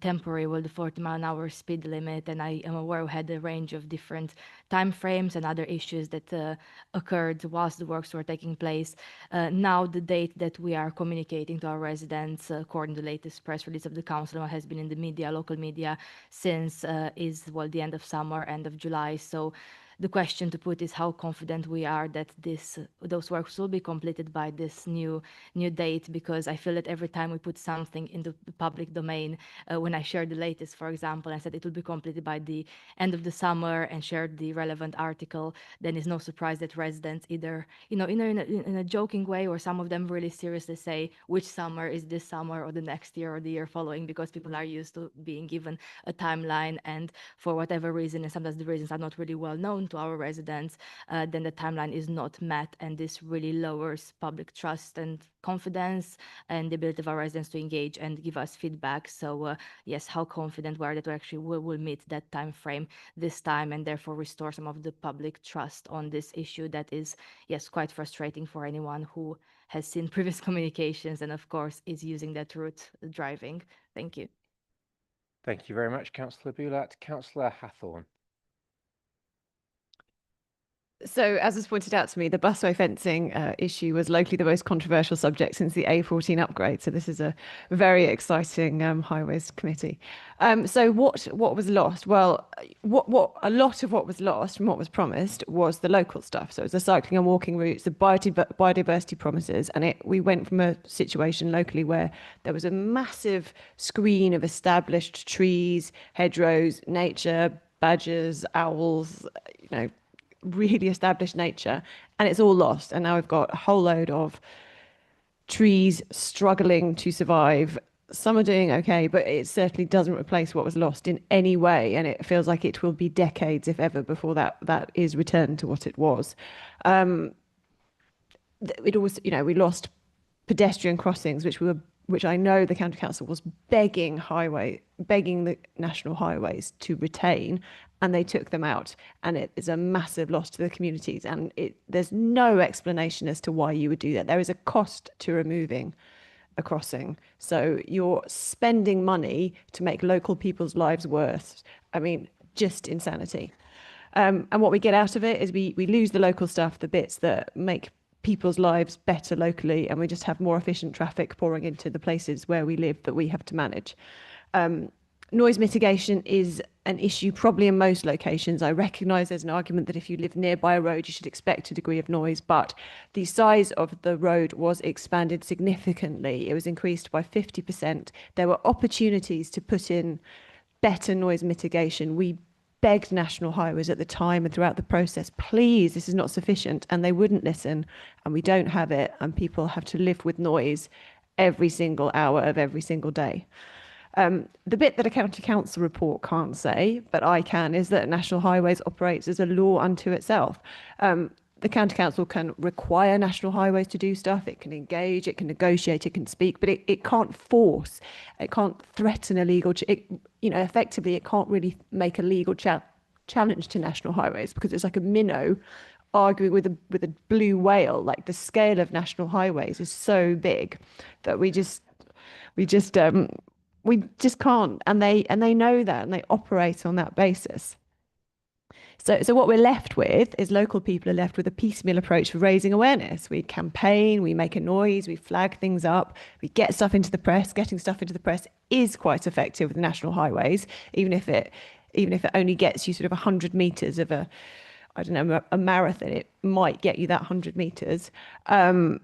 temporary, well, the 40-mile-an-hour speed limit, and I am aware we had a range of different timeframes and other issues that occurred whilst the works were taking place. Now the date that we are communicating to our residents, according to the latest press release of the council, has been in the media, local media, since is, well, the end of summer, end of July. So the question to put is how confident we are that those works will be completed by this new date, because I feel that every time we put something in the public domain, when I shared the latest, for example, I said it will be completed by the end of the summer and shared the relevant article, then it's no surprise that residents either, in a joking way, or some of them really seriously say which summer is this summer or the next year or the year following, because people are used to being given a timeline, and for whatever reason, and sometimes the reasons are not really well known to our residents, then the timeline is not met, and this really lowers public trust and confidence and the ability of our residents to engage and give us feedback. So yes, how confident we are that we actually will meet that time frame this time, and therefore restore some of the public trust on this issue that is, yes, quite frustrating for anyone who has seen previous communications and of course is using that route driving. Thank you. Thank you very much, Councillor Bulat. Councillor Hathorn. So, as was pointed out to me, the busway fencing issue was locally the most controversial subject since the A14 upgrade. So this is a very exciting highways committee. So what was lost? Well, what a lot of what was lost from what was promised was the local stuff. So it was the cycling and walking routes, the biodiversity promises, and we went from a situation locally where there was a massive screen of established trees, hedgerows, nature, badgers, owls, really established nature, and it's all lost. And now we've got a whole load of trees struggling to survive. Some are doing okay, but it certainly doesn't replace what was lost in any way, and it feels like it will be decades, if ever, before that is returned to what it was. It was, we lost pedestrian crossings, which I know the county council was begging the national highways to retain, and they took them out, and it is a massive loss to the communities, and there's no explanation as to why you would do that. There is a cost to removing a crossing, so you're spending money to make local people's lives worse. I mean, just insanity. And what we get out of it is we lose the local stuff, the bits that make people's lives better locally, and we just have more efficient traffic pouring into the places where we live that we have to manage. Noise mitigation is an issue probably in most locations. I recognise there's an argument that if you live nearby a road, you should expect a degree of noise, but the size of the road was expanded significantly. It was increased by 50%. There were opportunities to put in better noise mitigation. We begged National Highways at the time and throughout the process, please, this is not sufficient, and they wouldn't listen, and we don't have it, and people have to live with noise every single hour of every single day. The bit that a county council report can't say, but I can, is that National Highways operates as a law unto itself. The county council can require National Highways to do stuff, it can engage, it can negotiate, it can speak, but it can't force, it can't threaten a legal, effectively it can't really make a legal challenge to National Highways, because it's like a minnow arguing with a blue whale. Like, the scale of National Highways is so big that we just can't, and they know that, and they operate on that basis. So what we're left with is local people are left with a piecemeal approach for raising awareness. We campaign, we make a noise, we flag things up, we get stuff into the press. Getting stuff into the press is quite effective with National Highways, even if it only gets you sort of 100 meters of a marathon. It might get you that 100 meters. And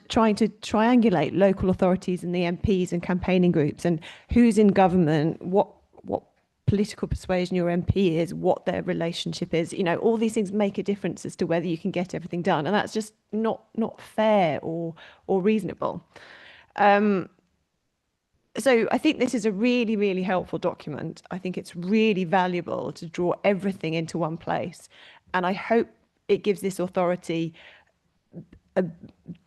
trying to triangulate local authorities and the MPs and campaigning groups and who's in government, what political persuasion your MP is, what their relationship is. All these things make a difference as to whether you can get everything done, and that's just not fair or reasonable. So I think this is a really, really helpful document. I think it's really valuable to draw everything into one place. And I hope it gives this authority a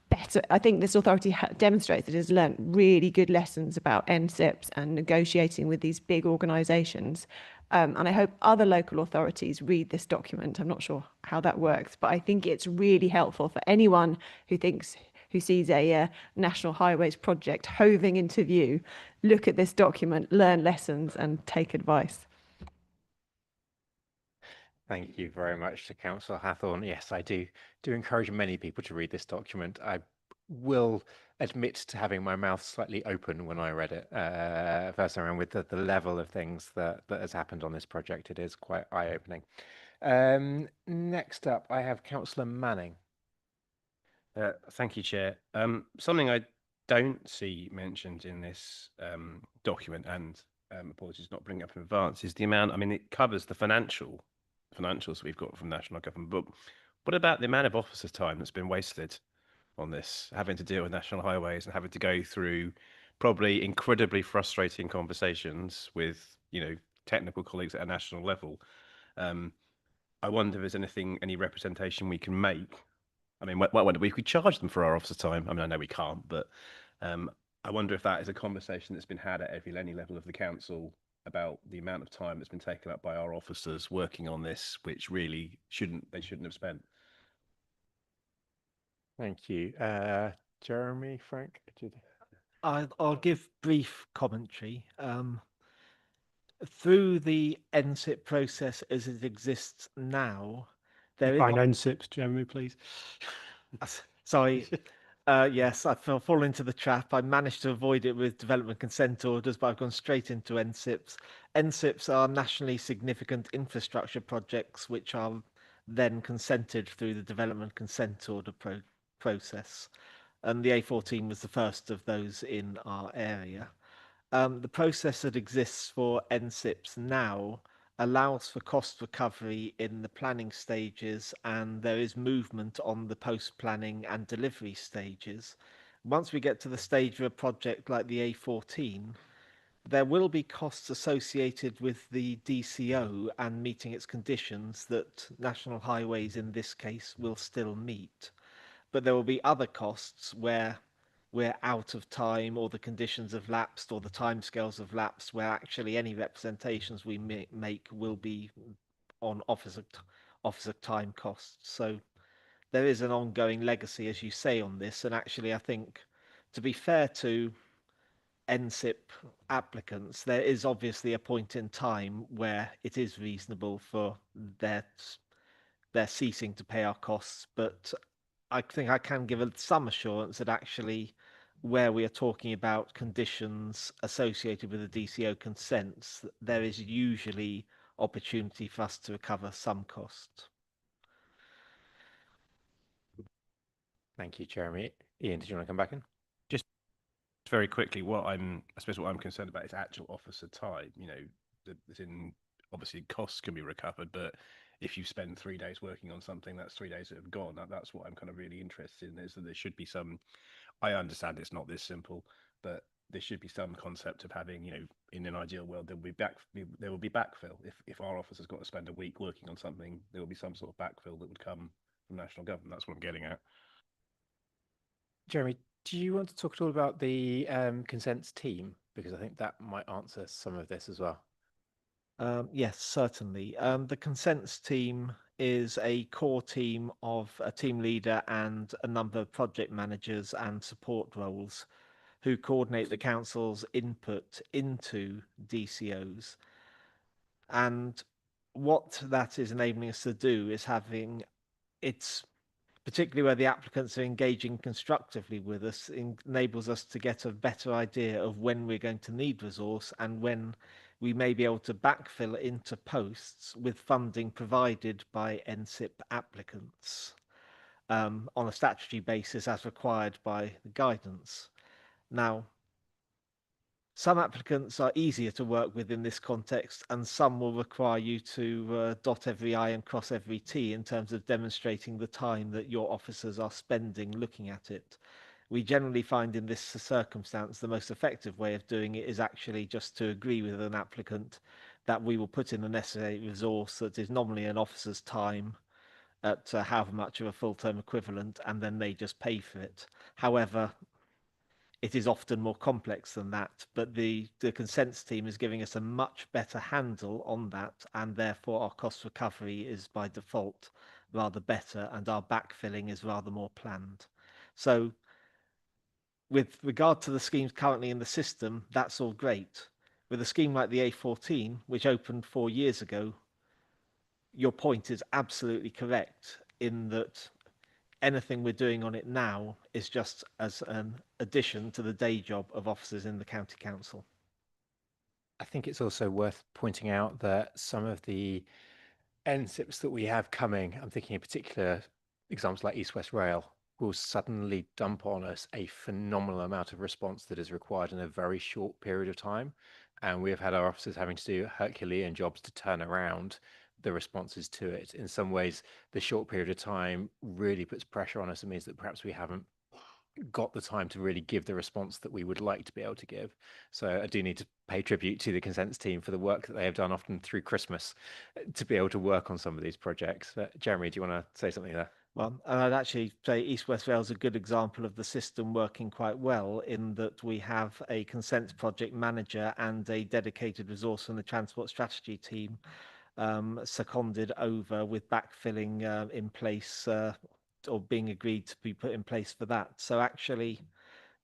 better, I think this authority demonstrates that it has learnt really good lessons about NSIPs and negotiating with these big organisations. And I hope other local authorities read this document. I'm not sure how that works, but I think it's really helpful for anyone who sees a national highways project hoving into view, look at this document, learn lessons and take advice. Thank you very much to Councillor Hathorn. Yes, I do encourage many people to read this document. I will admit to having my mouth slightly open when I read it first time around with the level of things that has happened on this project. It is quite eye-opening. Next up, I have Councillor Manning. Thank you, Chair. Something I don't see mentioned in this document, and apologies not bringing up in advance, is the amount. I mean, it covers the financials we've got from national government, but what about the amount of officers' time that's been wasted on this, having to deal with national highways and having to go through probably incredibly frustrating conversations with technical colleagues at a national level? I wonder if there's any representation we can make. I mean, we could charge them for our officer time. I mean, I know we can't, but I wonder if that is a conversation that's been had at any level of the council about the amount of time that's been taken up by our officers working on this, which really they shouldn't have spent. Thank you. Jeremy, Frank? I'll give brief commentary. Through the NSIP process as it exists now, Define NSIPs, Jeremy, please. Sorry. Yes, I've fallen into the trap. I managed to avoid it with development consent orders, but I've gone straight into NSIPs. NSIPs are nationally significant infrastructure projects which are then consented through the development consent order process. And the A14 was the first of those in our area. The process that exists for NSIPs now allows for cost recovery in the planning stages, and there is movement on the post-planning and delivery stages. Once we get to the stage of a project like the A14, there will be costs associated with the DCO and meeting its conditions that National Highways in this case will still meet. But there will be other costs where we're out of time, or the conditions have lapsed, or the timescales have lapsed, where actually any representations we make will be on officer time costs. So there is an ongoing legacy, as you say, on this. And actually, I think, to be fair to NSIP applicants, there is obviously a point in time where it is reasonable for their ceasing to pay our costs, but I think I can give some assurance that actually where we are talking about conditions associated with the DCO consents, there is usually opportunity for us to recover some cost. Thank you, Jeremy. Ian, did you want to come back in? Just very quickly, I suppose what I'm concerned about is actual officer time. Obviously costs can be recovered, but if you spend 3 days working on something, that's 3 days that have gone. That's what I'm kind of really interested in, is that there should be some. I understand it's not this simple, but there should be some concept of having, in an ideal world, there will be backfill. If our officers got to spend a week working on something, there will be some sort of backfill that would come from national government. That's what I'm getting at. Jeremy, do you want to talk at all about the consents team? Because I think that might answer some of this as well. Yes, certainly. The consents team is a core team of a team leader and a number of project managers and support roles who coordinate the council's input into DCOs. And what that is enabling us to do is particularly where the applicants are engaging constructively with us, enables us to get a better idea of when we're going to need resource and when we may be able to backfill into posts with funding provided by NSIP applicants on a statutory basis as required by the guidance. Now, some applicants are easier to work with in this context, and some will require you to dot every I and cross every T in terms of demonstrating the time that your officers are spending looking at it. We generally find in this circumstance the most effective way of doing it is actually just to agree with an applicant that we will put in the necessary resource that is nominally an officer's time at however much of a full-term equivalent, and then they just pay for it. However, it is often more complex than that, but the consents team is giving us a much better handle on that, and therefore our cost recovery is by default rather better, and our backfilling is rather more planned. So with regard to the schemes currently in the system, that's all great. With a scheme like the A14, which opened 4 years ago, your point is absolutely correct in that anything we're doing on it now is just as an addition to the day job of officers in the county council. I think it's also worth pointing out that some of the NSIPs that we have coming, I'm thinking in particular examples like East West Rail, will suddenly dump on us a phenomenal amount of response that is required in a very short period of time. And we have had our officers having to do Herculean jobs to turn around the responses to it. In some ways, the short period of time really puts pressure on us and means that perhaps we haven't got the time to really give the response that we would like to be able to give. So I do need to pay tribute to the consents team for the work that they have done often through Christmas to be able to work on some of these projects. Jeremy, do you want to say something there? Well, and I'd actually say East West Rail is a good example of the system working quite well in that we have a consents project manager and a dedicated resource from the transport strategy team seconded over with backfilling in place or being agreed to be put in place for that. So actually,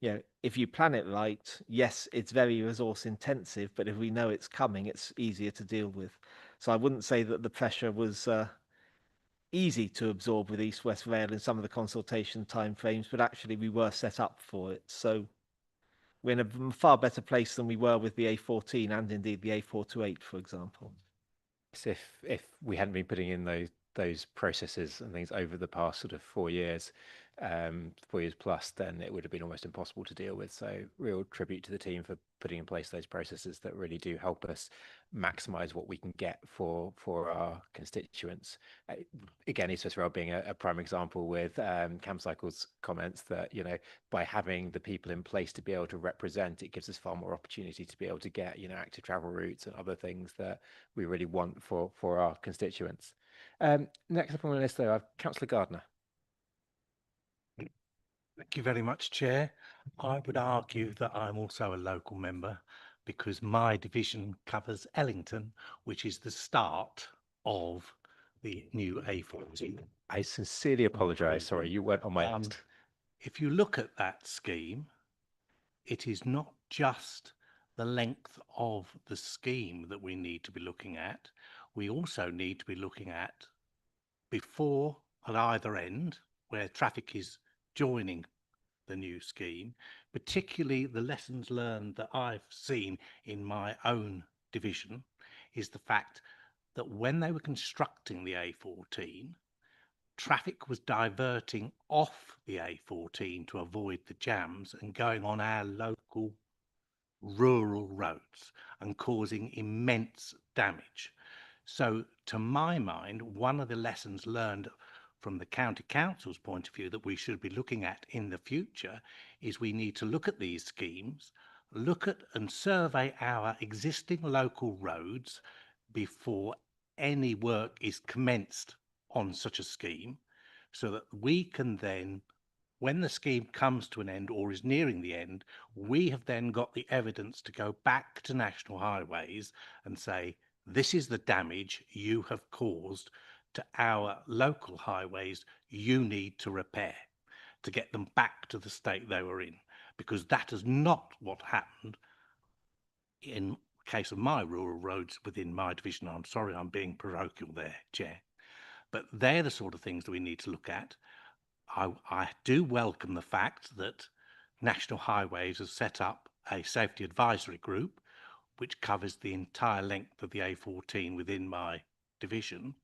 you know, if you plan it right, yes, it's very resource intensive, but if we know it's coming, it's easier to deal with. So I wouldn't say that the pressure was easy to absorb with East West Rail in some of the consultation timeframes, but actually we were set up for it. So we're in a far better place than we were with the A14 and indeed the A428, for example. If we hadn't been putting in those processes and things over the past sort of 4 years, 4 years plus, then it would have been almost impossible to deal with. So real tribute to the team for putting in place those processes that really do help us maximize what we can get for our constituents. Again, East West Rail being a prime example with Cam Cycle's comments that, you know, by having the people in place to be able to represent, it gives us far more opportunity to be able to get, you know, active travel routes and other things that we really want for our constituents. Next up on the list, though, I have Councillor Gardner. Thank you very much, Chair. I would argue that I'm also a local member because my division covers Ellington, which is the start of the new A14. I sincerely apologise. Sorry, you weren't on my list. If you look at that scheme, it is not just the length of the scheme that we need to be looking at. We also need to be looking at before at either end where traffic is joining the new scheme, particularly the lessons learned that I've seen in my own division is the fact that when they were constructing the A14, traffic was diverting off the A14 to avoid the jams and going on our local rural roads and causing immense damage. So to my mind, one of the lessons learned from the county council's point of view that we should be looking at in the future is we need to look at these schemes, look at and survey our existing local roads before any work is commenced on such a scheme, so that we can then, when the scheme comes to an end or is nearing the end, we have then got the evidence to go back to National Highways and say, this is the damage you have caused to our local highways you need to repair to get them back to the state they were in, because that is not what happened in the case of my rural roads within my division. I'm sorry I'm being parochial there, Chair, but they're the sort of things that we need to look at. I do welcome the fact that National Highways has set up a safety advisory group which covers the entire length of the A14 within my division.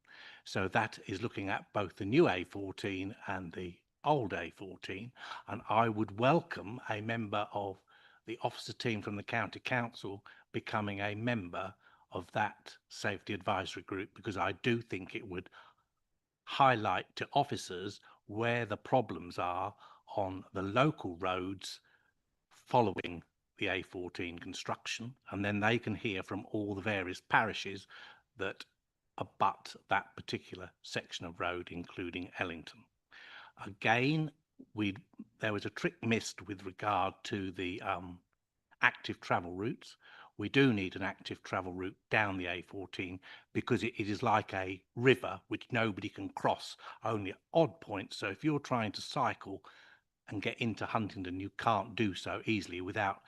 So that is looking at both the new A14 and the old A14. And I would welcome a member of the officer team from the county council becoming a member of that safety advisory group, because I do think it would highlight to officers where the problems are on the local roads following the A14 construction, and then they can hear from all the various parishes that abut that particular section of road, including Ellington. Again, there was a trick missed with regard to the active travel routes. We do need an active travel route down the A14 because it is like a river which nobody can cross, only at odd points. So if you're trying to cycle and get into Huntingdon, you can't do so easily without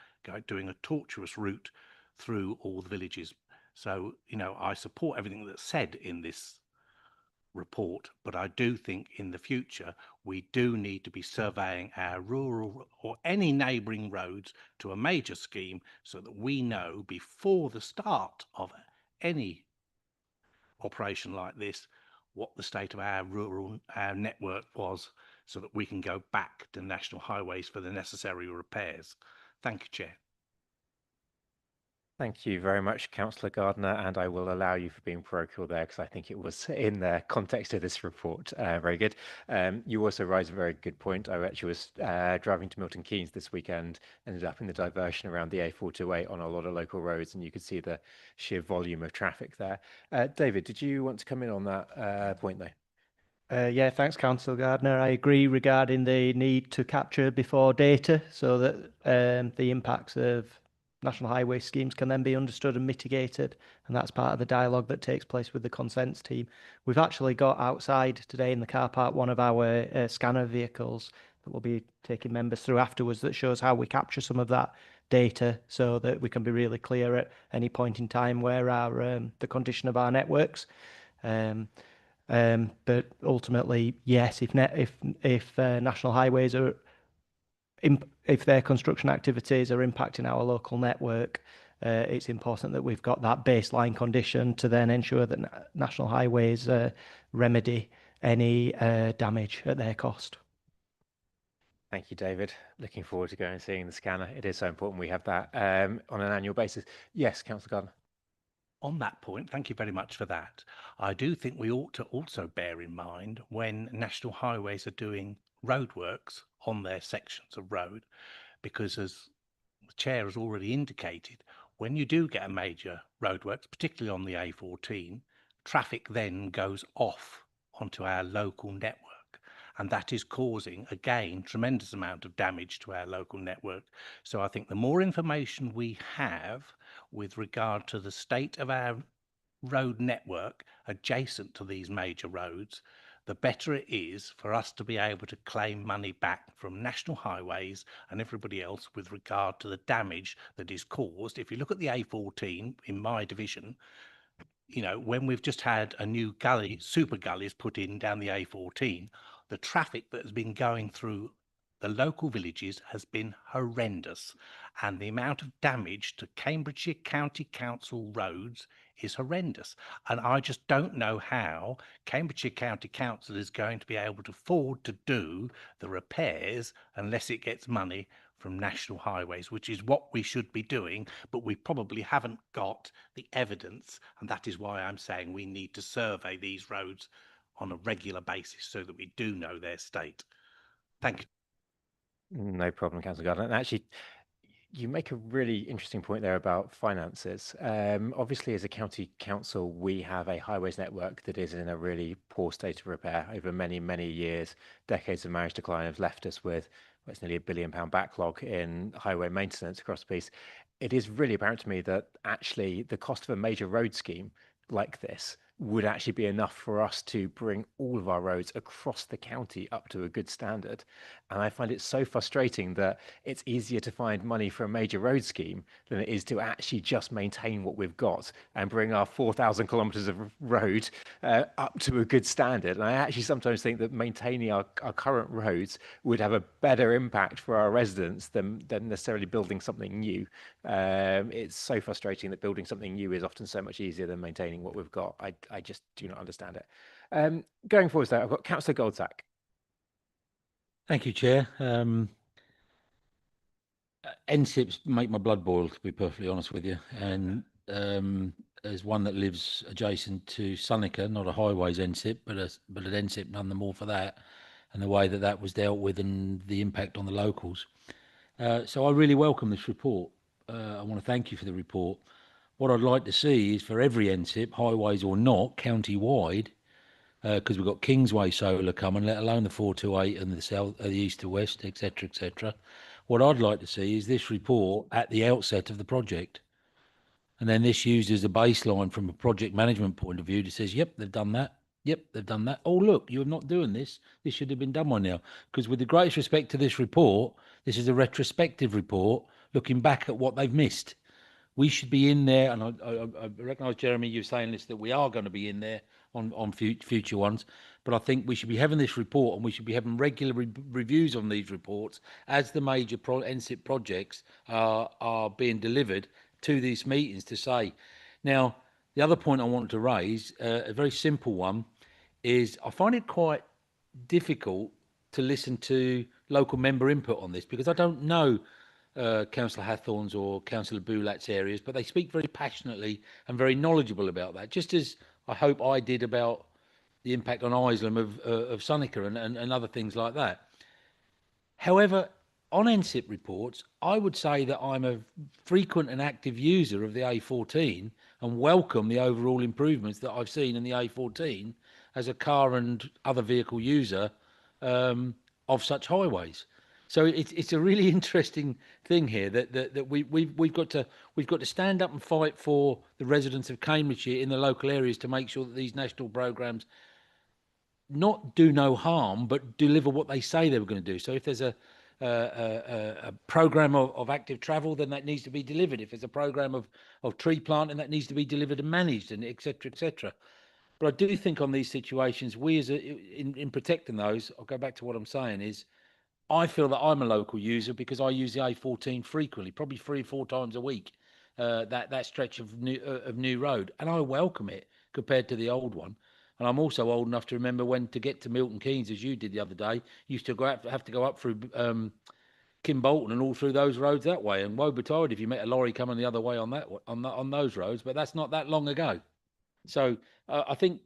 doing a tortuous route through all the villages. So, you know, I support everything that's said in this report, but I do think in the future we do need to be surveying our rural or any neighbouring roads to a major scheme so that we know before the start of any operation like this what the state of our network was, so that we can go back to National Highways for the necessary repairs. Thank you, Chair. Thank you very much, Councillor Gardner, and I will allow you for being parochial there because I think it was in the context of this report. Very good. You also raise a very good point. I actually was driving to Milton Keynes this weekend, ended up in the diversion around the A428 on a lot of local roads, and you could see the sheer volume of traffic there. David, did you want to come in on that point though? Yeah, thanks, Councillor Gardner. I agree regarding the need to capture before data so that the impacts of national highway schemes can then be understood and mitigated, and that's part of the dialogue that takes place with the consents team. We've actually got outside today in the car park one of our scanner vehicles that we'll be taking members through afterwards that shows how we capture some of that data so that we can be really clear at any point in time where our the condition of our networks. But ultimately, yes, if national highways are if their construction activities are impacting our local network, it's important that we've got that baseline condition to then ensure that national highways remedy any damage at their cost. Thank you, David. Looking forward to going and seeing the scanner. It is so important we have that on an annual basis. Yes, Councillor Gardner. On that point, thank you very much for that. I do think we ought to also bear in mind when National Highways are doing roadworks on their sections of road, because as the Chair has already indicated, when you do get a major roadworks, particularly on the A14, traffic then goes off onto our local network, and that is causing, again, tremendous amount of damage to our local network. So I think the more information we have with regard to the state of our road network adjacent to these major roads, the better it is for us to be able to claim money back from National Highways and everybody else with regard to the damage that is caused. If you look at the A14 in my division, you know, when we've just had a new gully, super gullies put in down the A14, the traffic that has been going through the local villages has been horrendous, and the amount of damage to Cambridgeshire County Council roads is horrendous. And I just don't know how Cambridgeshire County Council is going to be able to afford to do the repairs unless it gets money from National Highways, which is what we should be doing, but we probably haven't got the evidence, and that is why I'm saying we need to survey these roads on a regular basis so that we do know their state. Thank you. No problem, Councillor Gardner. And actually, you make a really interesting point there about finances. Obviously, as a county council, we have a highways network that is in a really poor state of repair over many, many years. Decades of marriage decline have left us with it's nearly £1 billion backlog in highway maintenance across the piece. It is really apparent to me that actually the cost of a major road scheme like this would actually be enough for us to bring all of our roads across the county up to a good standard. And I find it so frustrating that it's easier to find money for a major road scheme than it is to actually just maintain what we've got and bring our 4,000 kilometres of road up to a good standard. And I actually sometimes think that maintaining our current roads would have a better impact for our residents than necessarily building something new. It's so frustrating that building something new is often so much easier than maintaining what we've got. I just do not understand it. Going forward, though, I've got Councillor Goldsack. Thank you, Chair. NSIPs make my blood boil, to be perfectly honest with you. And as one that lives adjacent to Sunnica, not a highways NSIP, but an NSIP none the more for that, and the way that that was dealt with and the impact on the locals. So I really welcome this report. I want to thank you for the report. What I'd like to see is for every NSIP, highways or not, county-wide, because we've got Kingsway Solar coming, let alone the 428 and the south, the east to west, etc., etc. What I'd like to see is this report at the outset of the project, and then this used as a baseline from a project management point of view that says, yep, they've done that. Yep, they've done that. Oh, look, you're not doing this. This should have been done by now. Because with the greatest respect to this report, this is a retrospective report looking back at what they've missed. We should be in there, and I recognise, Jeremy, you're saying this, that we are going to be in there on future ones, but I think we should be having this report and we should be having regular reviews on these reports as the major NSIP projects are being delivered to these meetings to say. Now, the other point I wanted to raise, a very simple one, is I find it quite difficult to listen to local member input on this because I don't know Councillor Hathorn's or Councillor Boulat's areas, but they speak very passionately and very knowledgeable about that, just as I hope I did about the impact on Isleham of Sonica and other things like that. However, on NSIP reports, I would say that I'm a frequent and active user of the A14 and welcome the overall improvements that I've seen in the A14 as a car and other vehicle user of such highways. So it's a really interesting thing here that we've got to stand up and fight for the residents of Cambridgeshire in the local areas to make sure that these national programmes not do no harm, but deliver what they say they were going to do. So if there's a programme of active travel, then that needs to be delivered. If there's a programme of tree planting, that needs to be delivered and managed, and et cetera, et cetera. But I do think on these situations, we as in protecting those, I'll go back to what I'm saying is, I feel that I'm a local user because I use the A14 frequently, probably 3 or 4 times a week, that stretch of new road, and I welcome it compared to the old one. And I'm also old enough to remember when to get to Milton Keynes, as you did the other day, you used to have to go up through Kimbolton and all through those roads that way. And woe betide if you met a lorry coming the other way on those roads, but that's not that long ago. So I think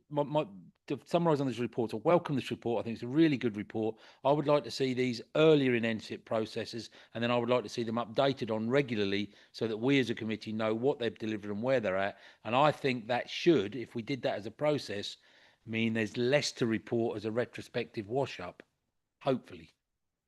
to summarise on this report, I welcome this report. I think it's a really good report. I would like to see these earlier in NSIP processes, and then I would like to see them updated on regularly so that we as a committee know what they've delivered and where they're at. And I think that should, if we did that as a process, mean there's less to report as a retrospective wash-up, hopefully.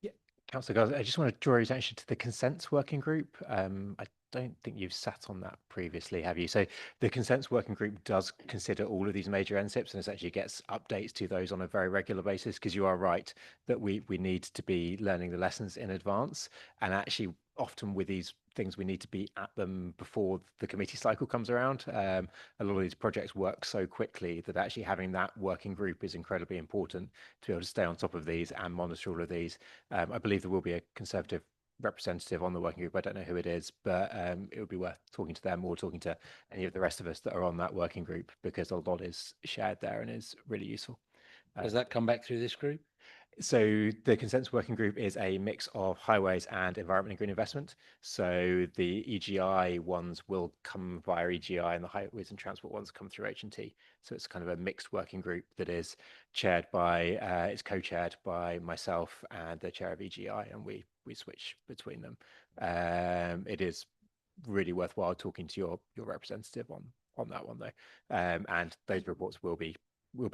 Yeah, Councillor Giles, I just want to draw your attention to the consents working group. I don't think you've sat on that previously, have you? So the consents working group does consider all of these major NSIPs and essentially gets updates to those on a very regular basis, because you are right that we need to be learning the lessons in advance, and actually often with these things we need to be at them before the committee cycle comes around. A lot of these projects work so quickly that actually having that working group is incredibly important to be able to stay on top of these and monitor all of these. I believe there will be a Conservative representative on the working group. I don't know who it is, but it would be worth talking to them or talking to any of the rest of us that are on that working group, because a lot is shared there and is really useful. Does that come back through this group? So the consensus working group is a mix of highways and environment and green investment. So the EGI ones will come via EGI and the highways and transport ones come through H&T. So it's kind of a mixed working group that is chaired by, it's co-chaired by myself and the chair of EGI, and we switch between them. It is really worthwhile talking to your representative on that one though. And those reports will be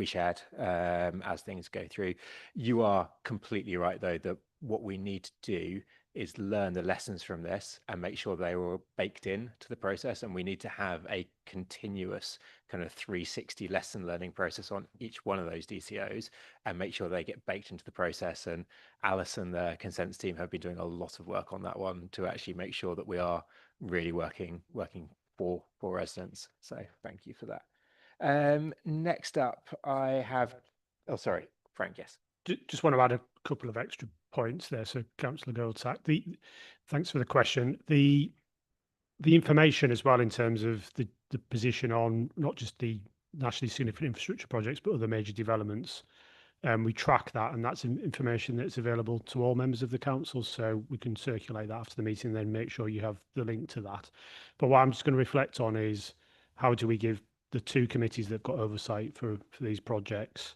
shared as things go through. You are completely right though that what we need to do is learn the lessons from this and make sure they were baked in to the process, and we need to have a continuous kind of 360 lesson learning process on each one of those DCOs and make sure they get baked into the process. And Alice and the consents team have been doing a lot of work on that one to actually make sure that we are really working for residents. So thank you for that. Next up, I have, oh, sorry, Frank, yes. Just want to add a couple of extra points there. So Councillor Goldsack, thanks for the question. The information as well in terms of the position on not just the nationally significant infrastructure projects, but other major developments. We track that, and that's information that's available to all members of the council, so we can circulate that after the meeting and then make sure you have the link to that. But what I'm just going to reflect on is how do we give the two committees that have got oversight for these projects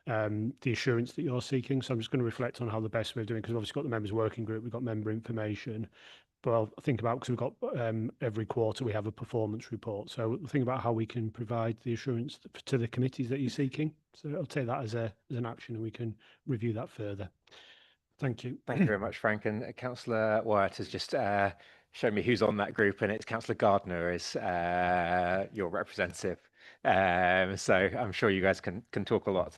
the assurance that you're seeking. So I'm just going to reflect on how the best way of doing, because we've obviously got the members working group, we've got member information, but I'll think about, because we've got every quarter we have a performance report. So think about how we can provide the assurance to the committees that you're seeking. So I'll take that as an action, and we can review that further. Thank you. Thank you very much, Frank. And Councillor Wyatt has just shown me who's on that group, and it's Councillor Gardner is your representative. So I'm sure you guys can talk a lot.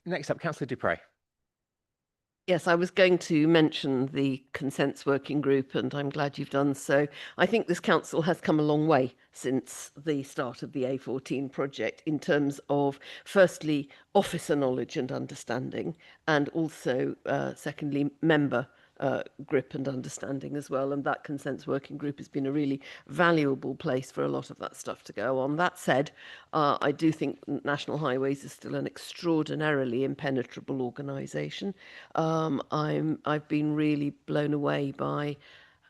Next up, Councillor Dupre. Yes, I was going to mention the consents working group, and I'm glad you've done so. I think this council has come a long way since the start of the A14 project in terms of, firstly, officer knowledge and understanding, and also, secondly, member grip and understanding as well. And that consents working group has been a really valuable place for a lot of that stuff to go on. That said, I do think National Highways is still an extraordinarily impenetrable organisation. I've been really blown away by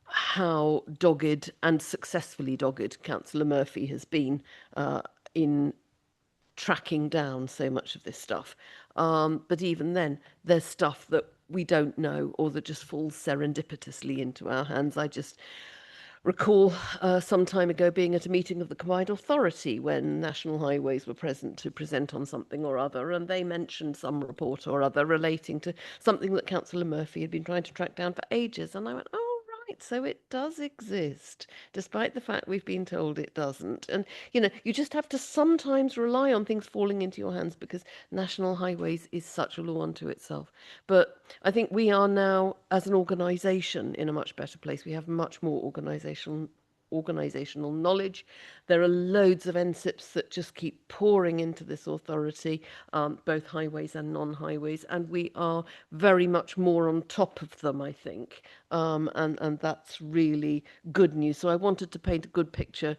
how dogged and successfully dogged Councillor Murphy has been in tracking down so much of this stuff. But even then, there's stuff that we don't know or that just falls serendipitously into our hands. I just recall some time ago being at a meeting of the Combined Authority when National Highways were present to present on something or other, and they mentioned some report or other relating to something that Councillor Murphy had been trying to track down for ages. And I went, oh, right, so it does exist, despite the fact we've been told it doesn't. And, you know, you just have to sometimes rely on things falling into your hands because National Highways is such a law unto itself. But I think we are now, as an organisation, in a much better place. We have much more organisational knowledge. There are loads of NSIPs that just keep pouring into this authority, both highways and non-highways, and we are very much more on top of them, I think, and that's really good news. So I wanted to paint a good picture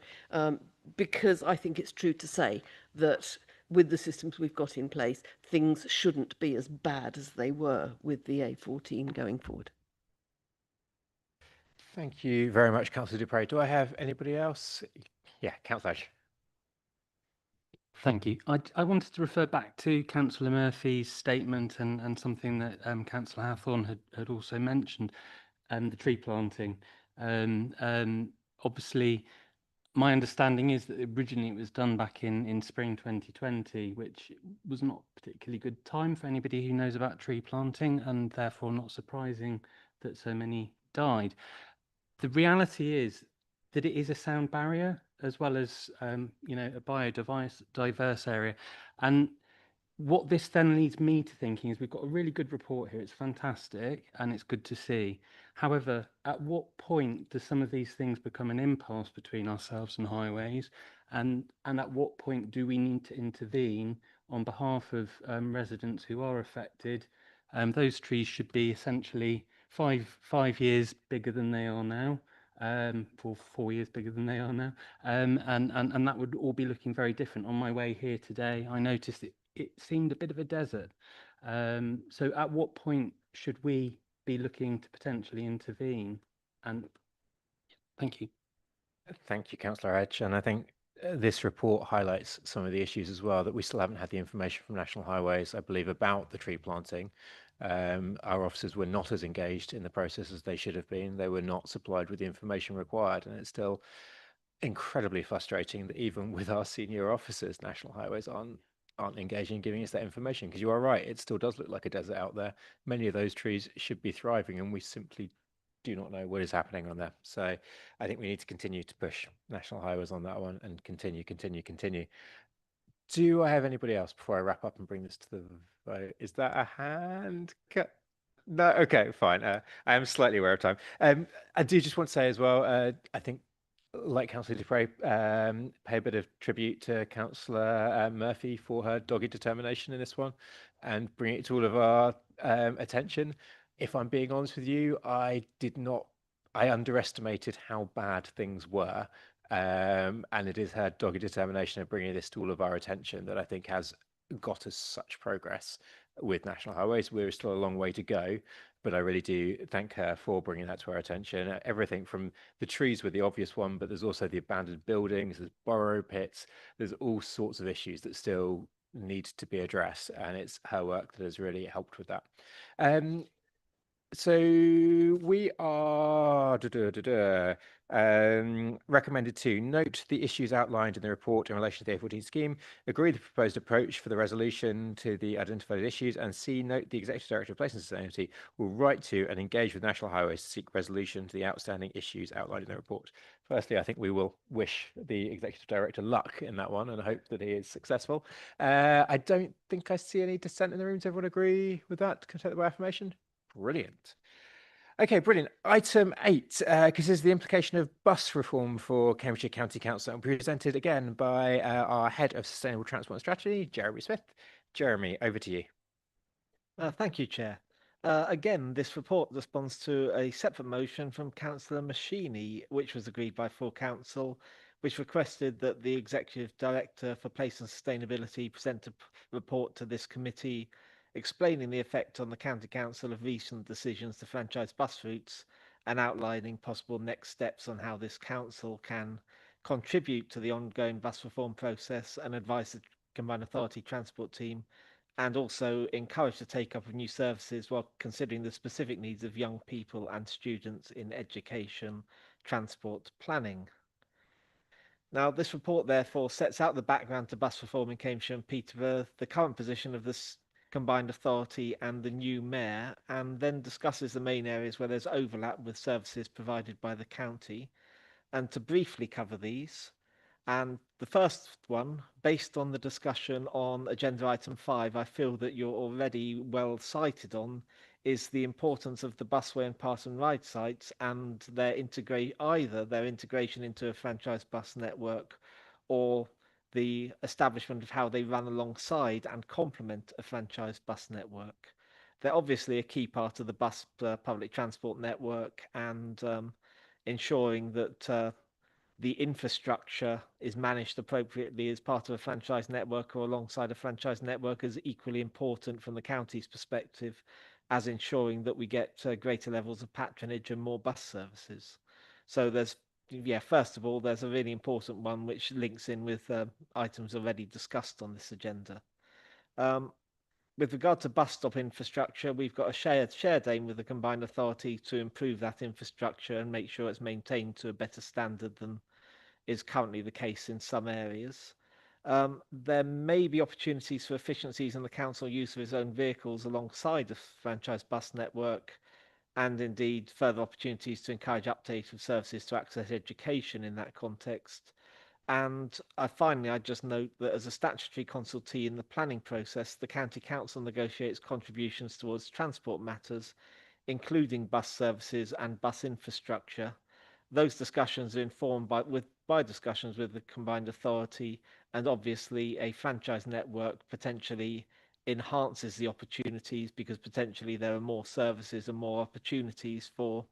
because I think it's true to say that with the systems we've got in place, things shouldn't be as bad as they were with the A14 going forward. Thank you very much, Councillor Dupre. Do I have anybody else? Yeah, Councillor Ash. Thank you. I wanted to refer back to Councillor Murphy's statement and something that Councillor Hathorn had also mentioned, the tree planting. Obviously, my understanding is that originally it was done back in spring 2020, which was not a particularly good time for anybody who knows about tree planting, and therefore not surprising that so many died. The reality is that it is a sound barrier as well as you know, a biodiverse area. And what this then leads me to thinking is we've got a really good report here. It's fantastic and it's good to see. However, at what point do some of these things become an impasse between ourselves and highways? And at what point do we need to intervene on behalf of residents who are affected? Those trees should be essentially five years bigger than they are now. For 4 years bigger than they are now, and that would all be looking very different. On my way here today, I noticed it seemed a bit of a desert. So at what point should we be looking to potentially intervene? And thank you. Thank you, Councillor Edge. And I think this report highlights some of the issues as well, that we still haven't had the information from National Highways, I believe, about the tree planting. Our officers were not as engaged in the process as they should have been. They were not supplied with the information required, and it's still incredibly frustrating that even with our senior officers, National Highways aren't engaging in giving us that information, because you are right, it still does look like a desert out there. Many of those trees should be thriving, and we simply do not know what is happening on there. So I think we need to continue to push National Highways on that one and continue. Do I have anybody else before I wrap up and bring this to the vote? Is that a hand? No, okay, fine. I am slightly aware of time. I do just want to say as well, I think, like Councillor Dupre, pay a bit of tribute to Councillor Murphy for her dogged determination in this one and bring it to all of our attention. If I'm being honest with you, I underestimated how bad things were. And it is her dogged determination of bringing this to all of our attention that I think has got us such progress with National Highways. We're still a long way to go, but I really do thank her for bringing that to our attention. Everything from the trees were the obvious one, but there's also the abandoned buildings, there's borrow pits, there's all sorts of issues that still need to be addressed, and it's her work that has really helped with that. So we are recommended to note the issues outlined in the report in relation to the A14 scheme, agree the proposed approach for the resolution to the identified issues, and C, note the Executive Director of Place and Sustainability will write to and engage with National Highways to seek resolution to the outstanding issues outlined in the report. Firstly, I think we will wish the Executive Director luck in that one and hope that he is successful. I don't think I see any dissent in the room. Does everyone agree with that? Can I take that by affirmation? Brilliant. Okay, brilliant. Item 8 considers the implication of bus reform for Cambridgeshire County Council, and presented again by our Head of Sustainable Transport and Strategy, Jeremy Smith. Jeremy, over to you. Thank you, Chair. Again, this report responds to a separate motion from Councillor Machini, which was agreed by full council, which requested that the Executive Director for Place and Sustainability present a report to this committee explaining the effect on the County Council of recent decisions to franchise bus routes and outlining possible next steps on how this council can contribute to the ongoing bus reform process and advise the Combined Authority Transport team, and also encourage the take-up of new services while considering the specific needs of young people and students in education, transport planning. Now, this report therefore sets out the background to bus reform in Cambridgeshire and Peterborough, the current position of this combined authority and the new mayor, and then discusses the main areas where there's overlap with services provided by the county. And to briefly cover these, and the first one, based on the discussion on agenda item 5, I feel that you're already well cited on, is the importance of the busway and pass and ride sites and their integration into a franchise bus network, or the establishment of how they run alongside and complement a franchise bus network. They're obviously a key part of the bus public transport network, and ensuring that the infrastructure is managed appropriately as part of a franchise network or alongside a franchise network is equally important from the county's perspective as ensuring that we get greater levels of patronage and more bus services. So there's, first of all, there's a really important one which links in with items already discussed on this agenda. With regard to bus stop infrastructure, we've got a shared aim with the combined authority to improve that infrastructure and make sure it's maintained to a better standard than is currently the case in some areas. There may be opportunities for efficiencies in the council use of its own vehicles alongside the franchise bus network, and indeed further opportunities to encourage uptake of services to access education in that context. And finally, I'd just note that as a statutory consultee in the planning process, the County Council negotiates contributions towards transport matters, including bus services and bus infrastructure. Those discussions are informed by discussions with the combined authority, and obviously a franchise network potentially enhances the opportunities because potentially there are more services and more opportunities for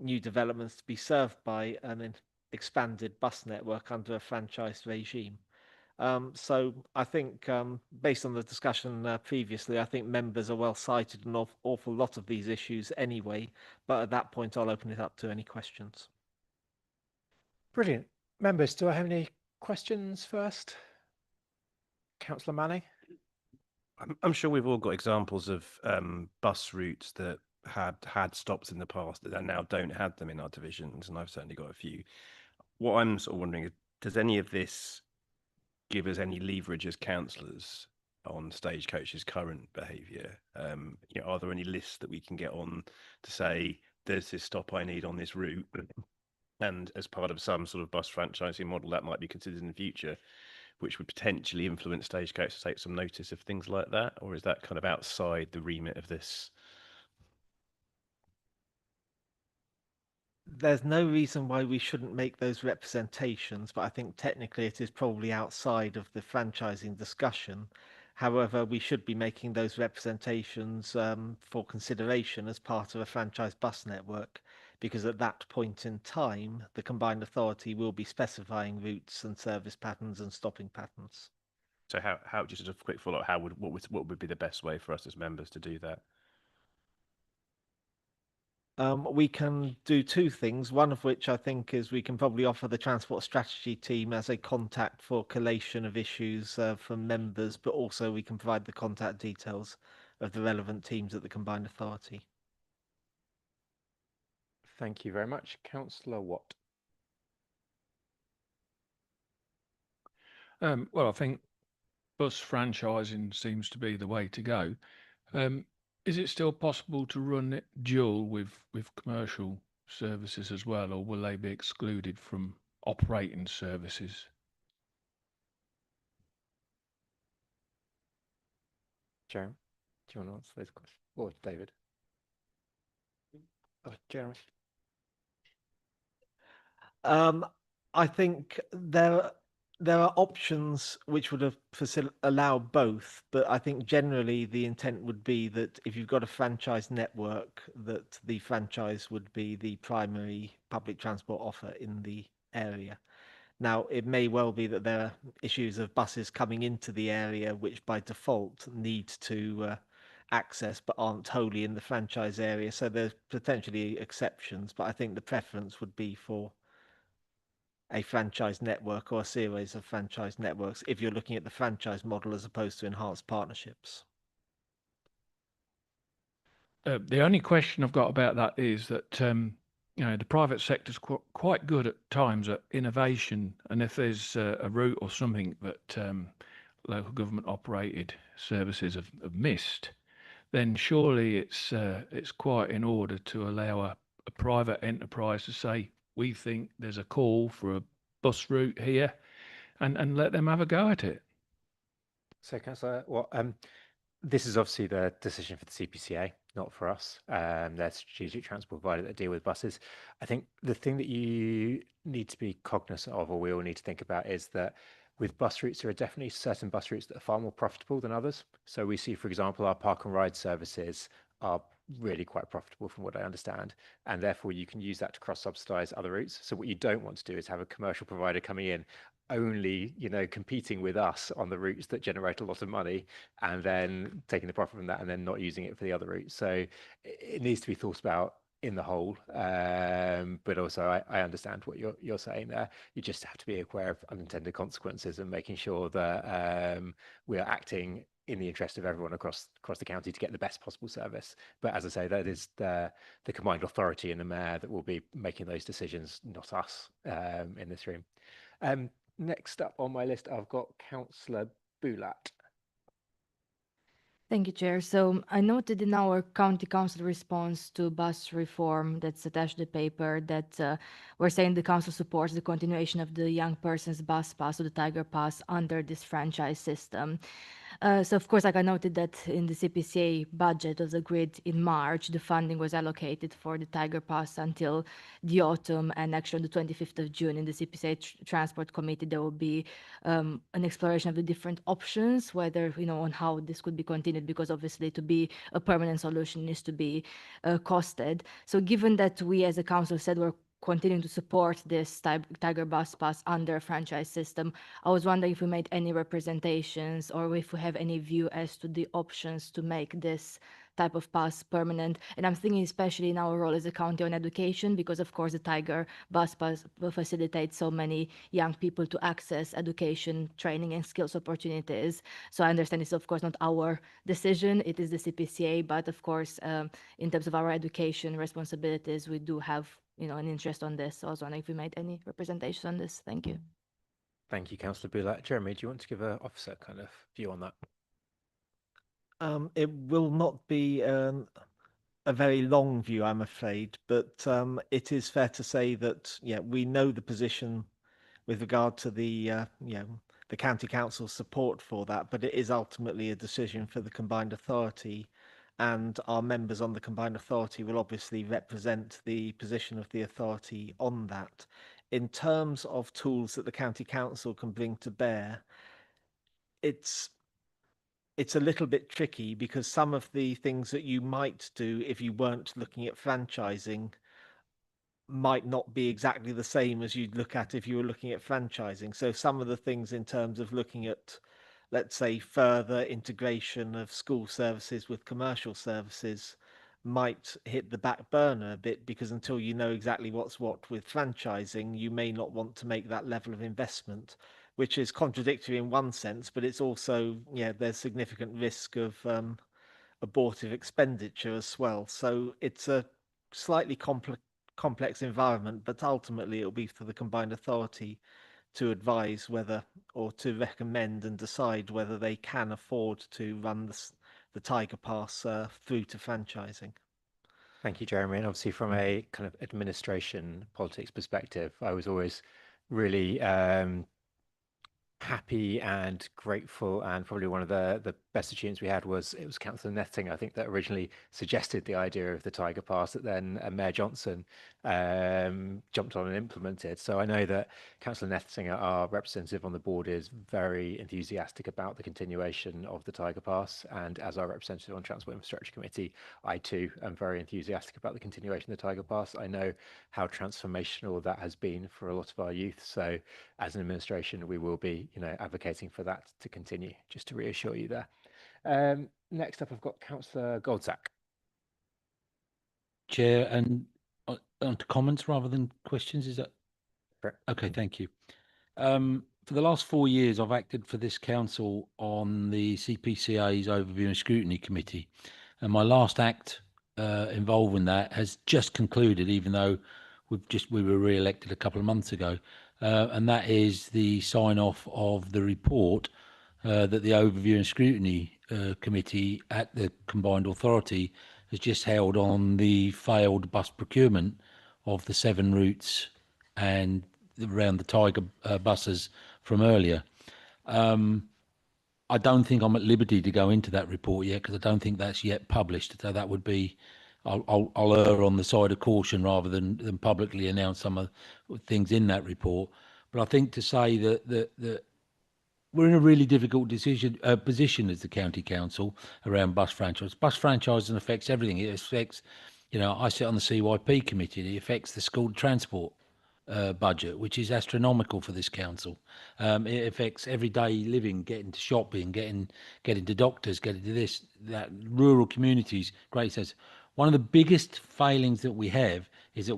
new developments to be served by an expanded bus network under a franchise regime. So I think based on the discussion previously, I think members are well cited an awful lot of these issues anyway, but at that point I'll open it up to any questions. Brilliant. Members, do I have any questions first? Councillor Manning? I'm sure we've all got examples of bus routes that had stops in the past that now don't have them in our divisions, and I've certainly got a few. What I'm sort of wondering is, does any of this give us any leverage as councillors on Stagecoach's current behaviour? Are there any lists that we can get on to say there's this stop I need on this route, and as part of some sort of bus franchising model that might be considered in the future, which would potentially influence Stagecoach to take some notice of things like that? Or is that kind of outside the remit of this? There's no reason why we shouldn't make those representations, but I think technically it is probably outside of the franchising discussion. However, we should be making those representations for consideration as part of a franchise bus network, because at that point in time, the combined authority will be specifying routes and service patterns and stopping patterns. So how just as a quick follow-up, what would be the best way for us as members to do that? We can do two things, one of which I think is we can probably offer the transport strategy team as a contact for collation of issues from members, but also we can provide the contact details of the relevant teams at the combined authority. Thank you very much. Councillor Watt. Well, I think bus franchising seems to be the way to go. Is it still possible to run it dual with commercial services as well, or will they be excluded from operating services? Jeremy, do you want to answer those questions? Or David? Oh, Jeremy. I think there are options which would have allow both, but I think generally the intent would be that if you've got a franchise network, that the franchise would be the primary public transport offer in the area. Now, it may well be that there are issues of buses coming into the area which by default need to access but aren't wholly in the franchise area. So there's potentially exceptions, but I think the preference would be for a franchise network or a series of franchise networks if you're looking at the franchise model as opposed to enhanced partnerships. The only question I've got about that is that the private sector's quite good at times at innovation, and if there's a route or something that local government operated services have missed, then surely it's quite in order to allow a private enterprise to say, we think there's a call for a bus route here, and let them have a go at it. So, Councillor, this is obviously the decision for the CPCA, not for us. They're strategic transport provider that deal with buses. I think the thing that you need to be cognizant of, or we all need to think about, is that with bus routes, there are definitely certain bus routes that are far more profitable than others. So we see, for example, our park and ride services are really quite profitable from what I understand, and therefore you can use that to cross-subsidize other routes. So what you don't want to do is have a commercial provider coming in only competing with us on the routes that generate a lot of money and then taking the profit from that and then not using it for the other routes. So it needs to be thought about in the whole, but also I understand what you're saying there. You just have to be aware of unintended consequences and making sure that we are acting in the interest of everyone across the county to get the best possible service. But as I say, that is the combined authority and the mayor that will be making those decisions, not us in this room. Next up on my list, I've got Councillor Boulat. Thank you, Chair. So I noted in our County Council response to bus reform that's attached to the paper that we're saying the Council supports the continuation of the young person's bus pass or the Tiger Pass under this franchise system. So of course, like I noted that in the CPCA budget was agreed in March, the funding was allocated for the Tiger Pass until the autumn, and actually on the 25th of June in the CPCA Transport Committee, there will be an exploration of the different options, whether, on how this could be continued, because obviously to be a permanent solution needs to be costed. So given that we as a council said we're continuing to support this Tiger Bus Pass under a franchise system, I was wondering if we made any representations or if we have any view as to the options to make this type of pass permanent. And I'm thinking especially in our role as a county on education, because of course the Tiger Bus Pass will facilitate so many young people to access education, training and skills opportunities. So I understand it's of course not our decision, it is the CPCA, but of course in terms of our education responsibilities, we do have an interest on this. So I was wondering if we made any representation on this. Thank you. Thank you, Councillor Boulat. Jeremy, do you want to give an officer kind of view on that? It will not be a very long view, I'm afraid, but it is fair to say that we know the position with regard to the county council support for that, but it is ultimately a decision for the combined authority, and our members on the combined authority will obviously represent the position of the authority on that. In terms of tools that the county council can bring to bear, it's a little bit tricky because some of the things that you might do if you weren't looking at franchising might not be exactly the same as you'd look at if you were looking at franchising. So some of the things in terms of looking at, let's say, further integration of school services with commercial services might hit the back burner a bit, because until you know exactly what's what with franchising, you may not want to make that level of investment, which is contradictory in one sense, but it's also, yeah, there's significant risk of abortive expenditure as well. So it's a slightly complex environment, but ultimately it'll be for the combined authority to advise whether, or to recommend and decide whether they can afford to run the Tiger Pass through to franchising. Thank you, Jeremy. And obviously, from a kind of administration politics perspective, I was always really happy and grateful, and probably one of the best achievements we had was it was Councillor Netting, I think, that originally suggested the idea of the Tiger Pass that then Mayor Johnson jumped on and implemented. So I know that Councillor Netting, our representative on the board, is very enthusiastic about the continuation of the Tiger Pass, and as our representative on Transport Infrastructure Committee, I too am very enthusiastic about the continuation of the Tiger Pass. I know how transformational that has been for a lot of our youth, so as an administration we will be advocating for that to continue, just to reassure you there. Next up, I've got Councillor Goldsack. Chair, and on to comments rather than questions, is that correct? Okay, thank you. For the last 4 years, I've acted for this council on the CPCA's Overview and Scrutiny Committee, and my last act involved in that has just concluded, even though we were re-elected a couple of months ago, and that is the sign-off of the report that the Overview and Scrutiny Committee at the Combined Authority has just held on the failed bus procurement of the 7 routes and around the Tiger buses from earlier. I don't think I'm at liberty to go into that report yet, because I don't think that's yet published. So that would be, I'll err on the side of caution rather than publicly announce some of the things in that report. But I think to say that we're in a really difficult position as the county council around bus franchise. Bus franchising affects everything. It affects, I sit on the CYP committee. It affects the school transport budget, which is astronomical for this council. It affects everyday living, getting to shopping, getting to doctors, getting to this, that, rural communities. Great sense. One of the biggest failings that we have is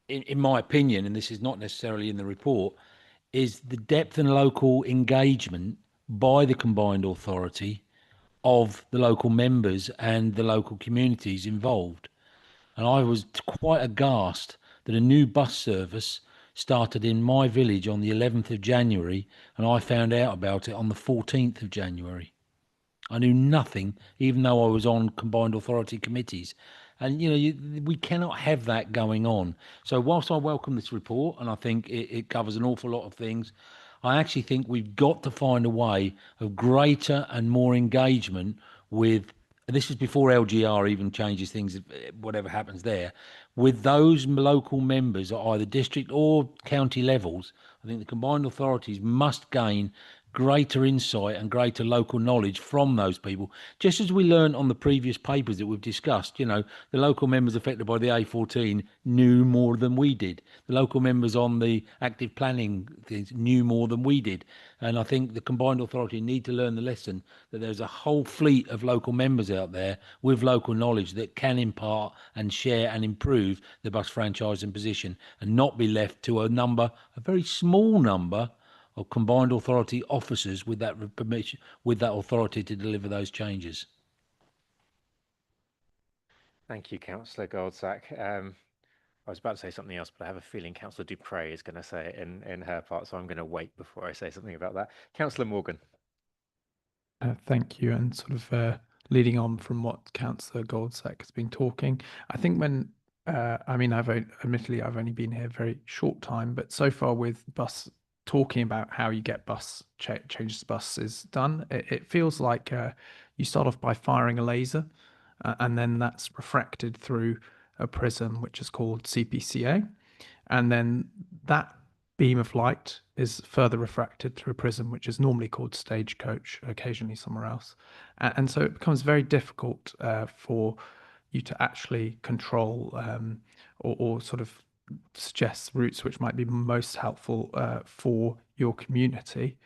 in my opinion, and this is not necessarily in the report, is the depth and local engagement by the combined authority of the local members and the local communities involved. And I was quite aghast that a new bus service started in my village on the 11th of January, and I found out about it on the 14th of January. I knew nothing, even though I was on combined authority committees. And, we cannot have that going on. So whilst I welcome this report, and I think it covers an awful lot of things, I actually think we've got to find a way of greater and more engagement with, and this is before LGR even changes things, whatever happens there, with those local members at either district or county levels. I think the combined authorities must gain greater insight and greater local knowledge from those people, just as we learned on the previous papers that we've discussed. The local members affected by the A14 knew more than we did. The local members on the active planning things knew more than we did. And I think the combined authority need to learn the lesson that there's a whole fleet of local members out there with local knowledge that can impart and share and improve the bus franchising position, and not be left to a very small number of combined authority officers with that permission, with that authority to deliver those changes. Thank you, Councillor Goldsack. I was about to say something else, but I have a feeling Councillor Dupre is going to say it in her part, so I'm going to wait before I say something about that. Councillor Morgan. Thank you. And sort of leading on from what Councillor Goldsack has been talking, I think when, admittedly, I've only been here a very short time, but so far with bus, talking about how you get bus changes to buses done, it feels like you start off by firing a laser, and then that's refracted through a prism which is called CPCA, and then that beam of light is further refracted through a prism which is normally called stagecoach, occasionally somewhere else, and so it becomes very difficult for you to actually control or sort of suggest routes which might be most helpful for your community.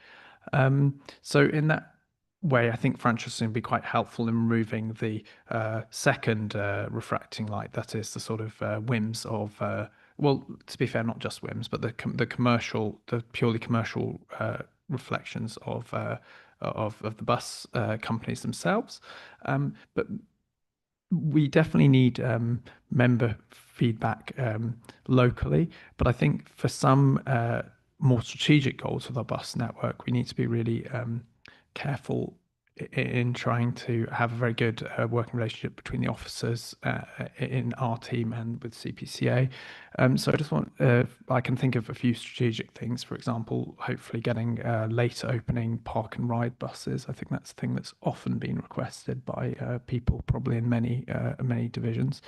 So in that way I think franchising would be quite helpful in removing the second refracting light, that is the sort of whims of well, to be fair, not just whims, but the purely commercial reflections of the bus companies themselves. But we definitely need member feedback locally. But I think for some more strategic goals of our bus network, we need to be really careful in trying to have a very good working relationship between the officers in our team and with CPCA. So I just want, I can think of a few strategic things. For example, hopefully getting later opening park and ride buses. I think that's a thing that's often been requested by people, probably in many divisions.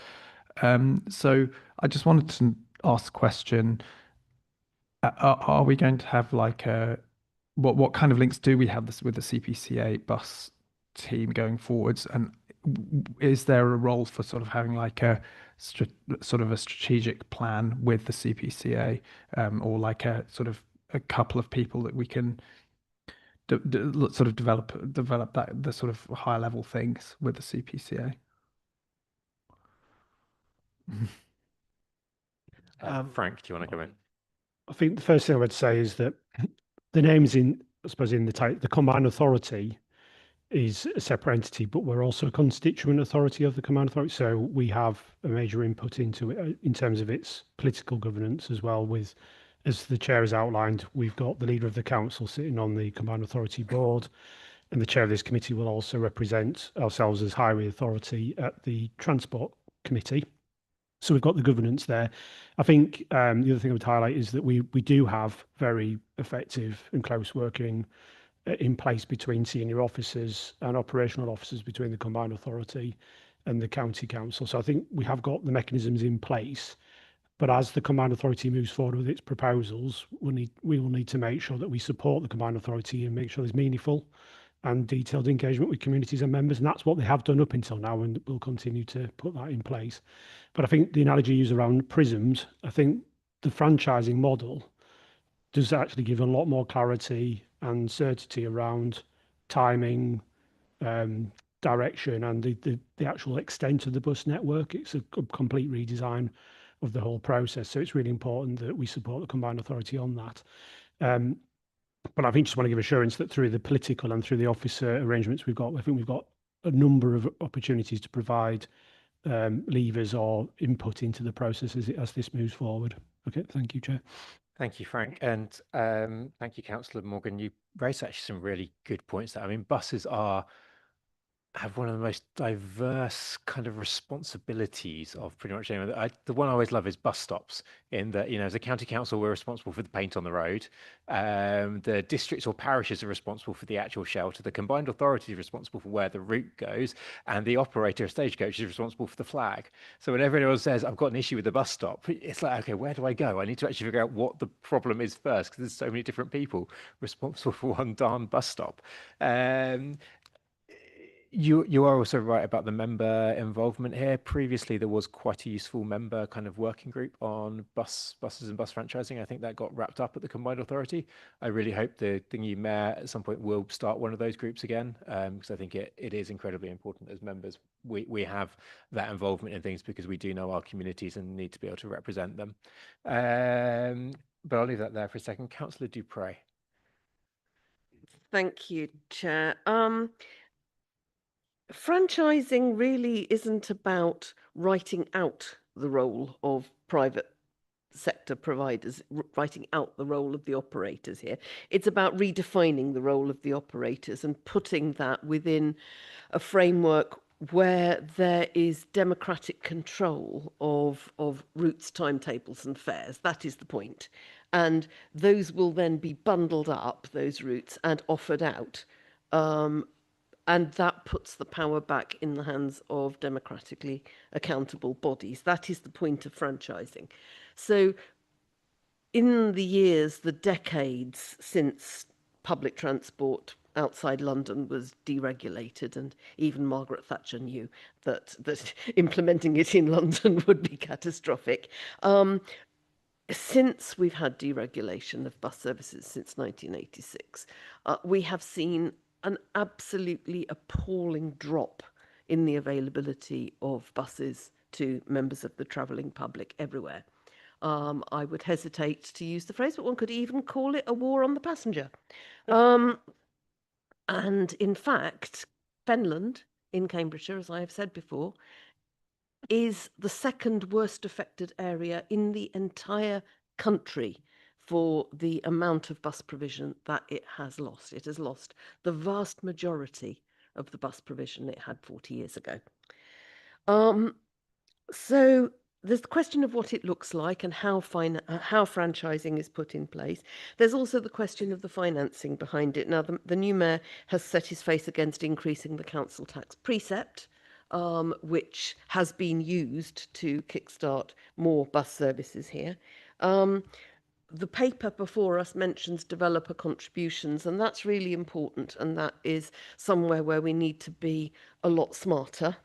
So I just wanted to ask a question. Are we going to have like a what kind of links do we have this with the CPCA bus team going forwards? And is there a role for sort of having like a sort of a strategic plan with the CPCA, or like a sort of a couple of people that we can sort of develop that the sort of higher level things with the CPCA? Frank, do you want to go in? I think the first thing I would say is that the names I suppose in the combined authority is a separate entity, but we're also a constituent authority of the combined authority. So we have a major input into it in terms of its political governance as well. With, as the chair has outlined, we've got the leader of the council sitting on the combined authority board, and the chair of this committee will also represent ourselves as highway authority at the transport committee. So we've got the governance there. I think the other thing I would highlight is that we do have very effective and close working in place between senior officers and operational officers between the combined authority and the county council. So I think we have got the mechanisms in place. But as the combined authority moves forward with its proposals, we will need to make sure that we support the combined authority and make sure there's meaningful and detailed engagement with communities and members. And that's what they have done up until now, and we'll continue to put that in place. But I think the analogy used around prisms, I think the franchising model does actually give a lot more clarity and certainty around timing, direction, and the actual extent of the bus network. It's a complete redesign of the whole process. So it's really important that we support the combined authority on that. But I think just want to give assurance that through the political and through the officer arrangements we've got, I think we've got a number of opportunities to provide levers or input into the process as this moves forward. Okay, thank you, Chair. Thank you, Frank. And thank you, Councillor Morgan. You raised actually some really good points there. I mean, buses have one of the most diverse kind of responsibilities of pretty much anyone. The one I always love is bus stops, in that, as a county council, we're responsible for the paint on the road. The districts or parishes are responsible for the actual shelter. The combined authority is responsible for where the route goes, and the operator of Stagecoach is responsible for the flag. So whenever anyone says, I've got an issue with the bus stop, it's like, okay, where do I go? I need to actually figure out what the problem is first, because there's so many different people responsible for one darn bus stop. You are also right about the member involvement here. Previously, there was quite a useful member kind of working group on buses and bus franchising. I think that got wrapped up at the combined authority. I really hope the new mayor at some point will start one of those groups again, because I think it is incredibly important as members. We have that involvement in things because we do know our communities and need to be able to represent them. But I'll leave that there for a second. Councillor Dupre. Thank you, Chair. Franchising really isn't about writing out the role of private sector providers, writing out the role of the operators here. It's about redefining the role of the operators and putting that within a framework where there is democratic control of routes, timetables and fares. That is the point. And those will then be bundled up, those routes, and offered out. And that puts the power back in the hands of democratically accountable bodies. That is the point of franchising. So in the decades since public transport outside London was deregulated, and even Margaret Thatcher knew that implementing it in London would be catastrophic. Since we've had deregulation of bus services since 1986, we have seen an absolutely appalling drop in the availability of buses to members of the travelling public everywhere. I would hesitate to use the phrase, but one could even call it a war on the passenger. And in fact, Fenland in Cambridgeshire, as I have said before, is the second worst affected area in the entire country for the amount of bus provision that it has lost. It has lost the vast majority of the bus provision it had 40 years ago. So there's the question of what it looks like and how franchising is put in place. There's also the question of the financing behind it. Now, the new mayor has set his face against increasing the council tax precept, which has been used to kickstart more bus services here. The paper before us mentions developer contributions, and that's really important, and that is somewhere where we need to be a lot smarter.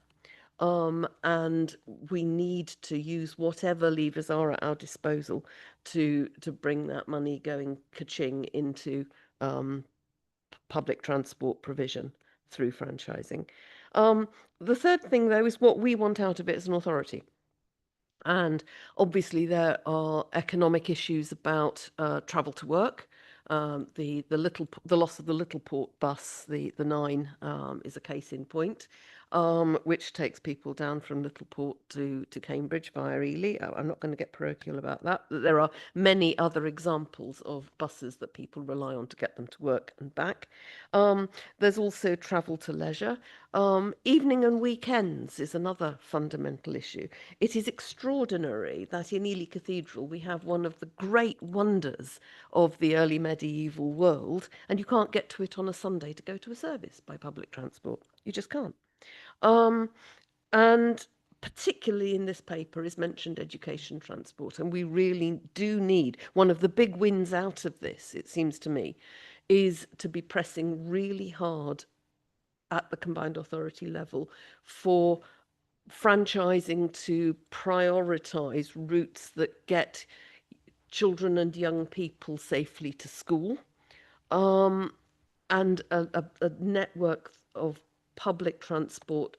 And we need to use whatever levers are at our disposal to bring that money going ka-ching into public transport provision through franchising. The third thing, though, is what we want out of it as an authority. And obviously there are economic issues about travel to work. The loss of the Littleport bus, the 9, is a case in point, which takes people down from Littleport to Cambridge via Ely. I'm not going to get parochial about that. There are many other examples of buses that people rely on to get them to work and back. There's also travel to leisure. Evening and weekends is another fundamental issue. It is extraordinary that in Ely Cathedral we have one of the great wonders of the early medieval world, and you can't get to it on a Sunday to go to a service by public transport. You just can't. And particularly in this paper is mentioned education transport, and we really do need, one of the big wins out of this, it seems to me, is to be pressing really hard at the combined authority level for franchising to prioritise routes that get children and young people safely to school, and a network of public transport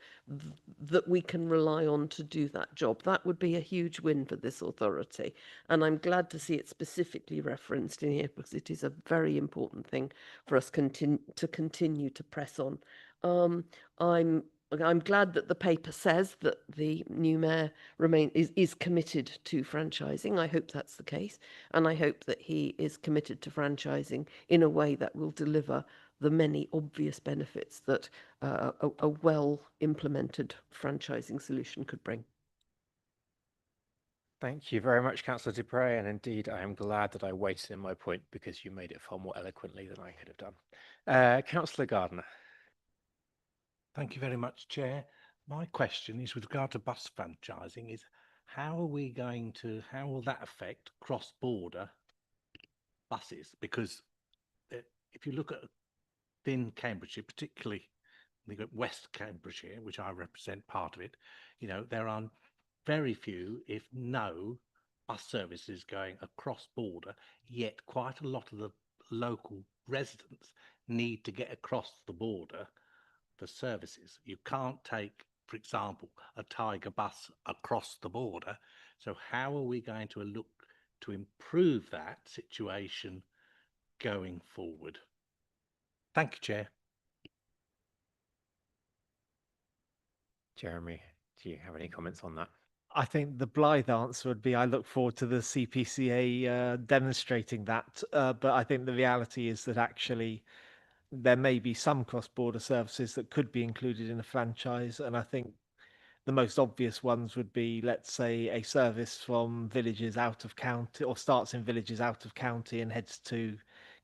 that we can rely on to do that job. That would be a huge win for this authority, and I'm glad to see it specifically referenced in here because it is a very important thing for us to continue to press on. I'm glad that the paper says that the new mayor is committed to franchising. I hope that's the case, and I hope that he is committed to franchising in a way that will deliver the many obvious benefits that a well-implemented franchising solution could bring. Thank you very much, Councillor Dupre, and indeed I am glad that I waited in my point because you made it far more eloquently than I could have done. Councillor Gardner. Thank you very much, Chair. My question is with regard to bus franchising is how will that affect cross-border buses? Because if you look at in Cambridgeshire, particularly West Cambridgeshire, which I represent part of it, there are very few, if no, bus services going across border, yet quite a lot of the local residents need to get across the border for services. You can't take, for example, a Tiger bus across the border. So how are we going to look to improve that situation going forward? Thank you, Chair. Jeremy, do you have any comments on that? I think the blithe answer would be I look forward to the CPCA demonstrating that. But I think the reality is that actually there may be some cross-border services that could be included in a franchise. And I think the most obvious ones would be, let's say, a service from villages out of county or starts in villages out of county and heads to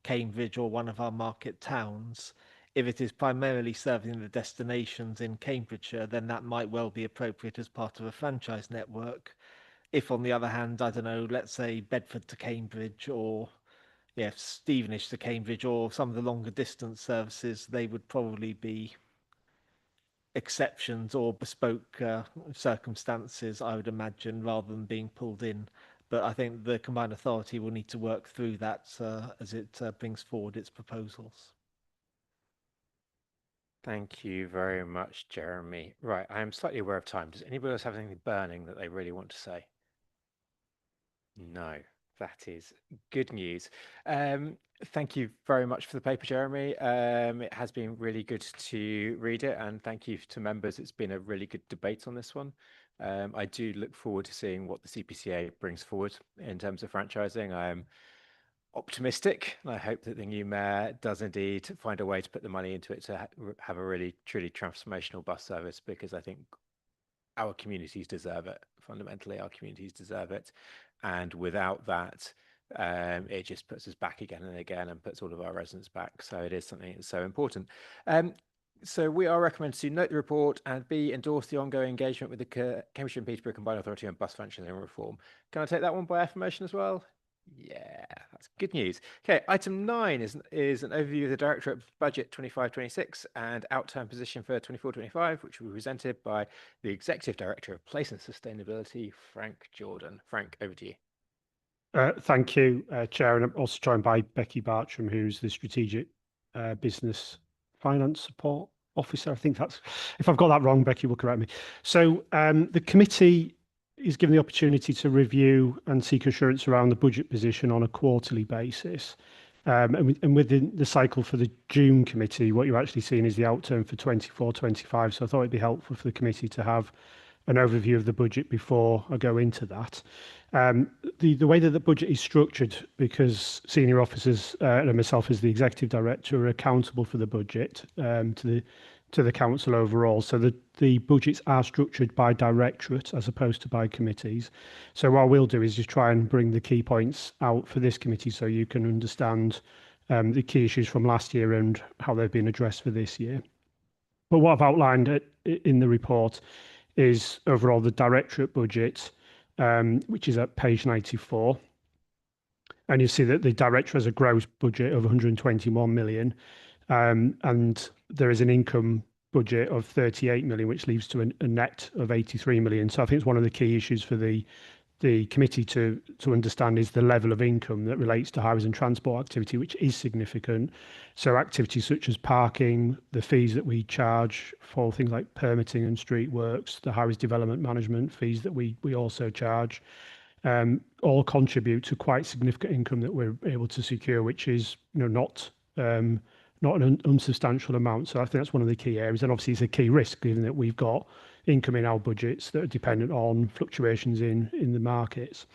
Cambridge or one of our market towns. If it is primarily serving the destinations in Cambridgeshire, then that might well be appropriate as part of a franchise network. If, on the other hand, I don't know, let's say Bedford to Cambridge or Stevenage to Cambridge or some of the longer distance services, they would probably be exceptions or bespoke circumstances, I would imagine, rather than being pulled in. But I think the combined authority will need to work through that as it brings forward its proposals. Thank you very much, Jeremy. Right, I am slightly aware of time. Does anybody else have anything burning that they really want to say? No, that is good news. Thank you very much for the paper, Jeremy. It has been really good to read it, and thank you to members. It's been a really good debate on this one. I do look forward to seeing what the CPCA brings forward in terms of franchising. I am optimistic, and I hope that the new mayor does indeed find a way to put the money into it to have a really, truly transformational bus service, because I think our communities deserve it. Fundamentally, our communities deserve it. And without that, it just puts us back again and again and puts all of our residents back. So it is something that's so important. So we are recommended to note the report and B, endorse the ongoing engagement with the Cambridgeshire and Peterborough Combined Authority on bus functioning reform. Can I take that one by affirmation as well? Yeah, that's good news. Okay, item 9 is an overview of the Directorate Budget 25-26 and outturn position for 24-25, which will be presented by the Executive Director of Place and Sustainability, Frank Jordan. Frank, over to you. Thank you, Chair, and I'm also joined by Becky Bartram, who's the Strategic Business Finance Support Officer. I think that's, if I've got that wrong, Becky will correct me. So the committee is given the opportunity to review and seek assurance around the budget position on a quarterly basis. And within the cycle for the June committee, what you're actually seeing is the outturn for 24-25. So I thought it'd be helpful for the committee to have an overview of the budget before I go into that. The way that the budget is structured, because senior officers and myself as the executive director are accountable for the budget to the council overall. So the budgets are structured by directorate as opposed to by committees. So what we'll do is just try and bring the key points out for this committee so you can understand the key issues from last year and how they've been addressed for this year. But what I've outlined in the report is overall the directorate budget, which is at page 94. And you see that the director has a gross budget of 121 million. And there is an income budget of 38 million, which leaves to a net of 83 million. So I think it's one of the key issues for the committee to understand is the level of income that relates to highways and transport activity, which is significant. So activities such as parking, the fees that we charge for things like permitting and street works, the highways development management fees that we also charge, all contribute to quite significant income that we're able to secure, which is not an unsubstantial amount. So I think that's one of the key areas. And obviously it's a key risk, given that we've got income in our budgets that are dependent on fluctuations in the markets.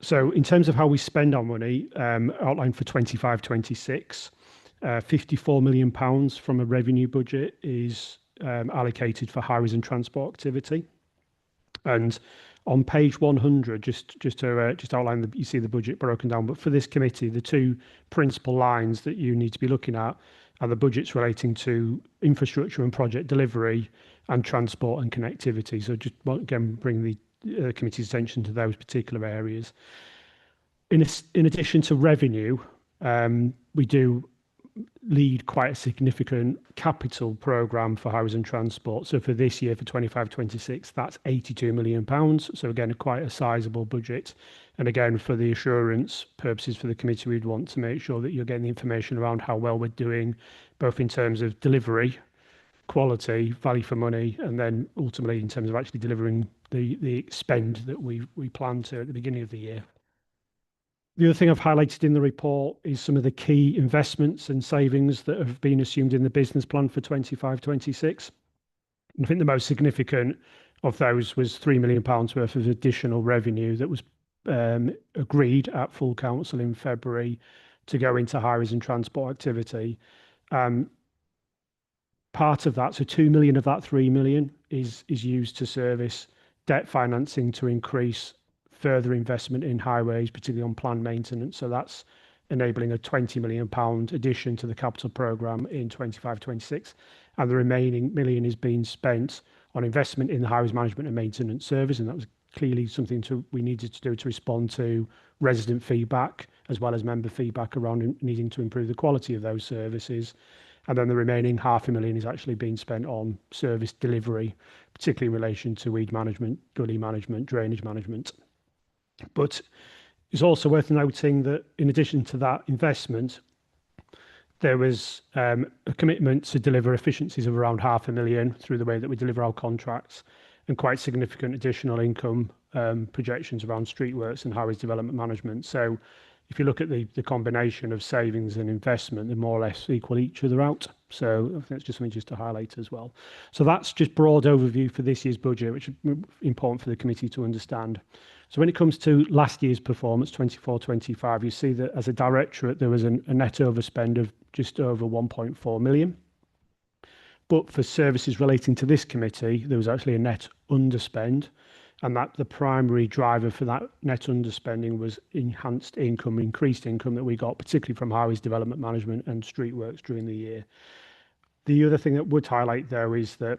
So in terms of how we spend our money, outlined for 25-26, £54 million from a revenue budget is allocated for highways and transport activity. And on page 100, just to outline, you see the budget broken down. But for this committee, the two principal lines that you need to be looking at are the budgets relating to infrastructure and project delivery and transport and connectivity. So just again, bring the committee's attention to those particular areas. In addition to revenue, we do lead quite a significant capital programme for highways and transport. So for this year, for 25-26, that's £82 million. So again, quite a sizable budget. And again, for the assurance purposes for the committee, we'd want to make sure that you're getting the information around how well we're doing, both in terms of delivery, quality, value for money, and then ultimately in terms of actually delivering the spend that we plan to at the beginning of the year. The other thing I've highlighted in the report is some of the key investments and savings that have been assumed in the business plan for 25-26. And I think the most significant of those was £3 million worth of additional revenue that was agreed at full council in February to go into highways and transport activity. Part of that, so 2 million of that 3 million is used to service debt financing to increase further investment in highways, particularly on planned maintenance. So that's enabling a £20 million addition to the capital programme in 25-26. And the remaining million is being spent on investment in the highways management and maintenance service. And that was clearly something we needed to do to respond to resident feedback, as well as member feedback around needing to improve the quality of those services. And then the remaining £500,000 is actually being spent on service delivery, particularly in relation to weed management, gully management, drainage management. But it's also worth noting that in addition to that investment, there was a commitment to deliver efficiencies of around £500,000 through the way that we deliver our contracts, and quite significant additional income projections around street works and highways development management. So if you look at the combination of savings and investment, they more or less equal each other out. So I think that's just something just to highlight as well. So that's just broad overview for this year's budget, which is important for the committee to understand. So when it comes to last year's performance, 24-25, you see that as a directorate, there was a net overspend of just over 1.4 million. But for services relating to this committee, there was actually a net underspend, and that the primary driver for that net underspending was enhanced income, increased income that we got, particularly from highways development management and street works during the year. The other thing that would highlight, though, is that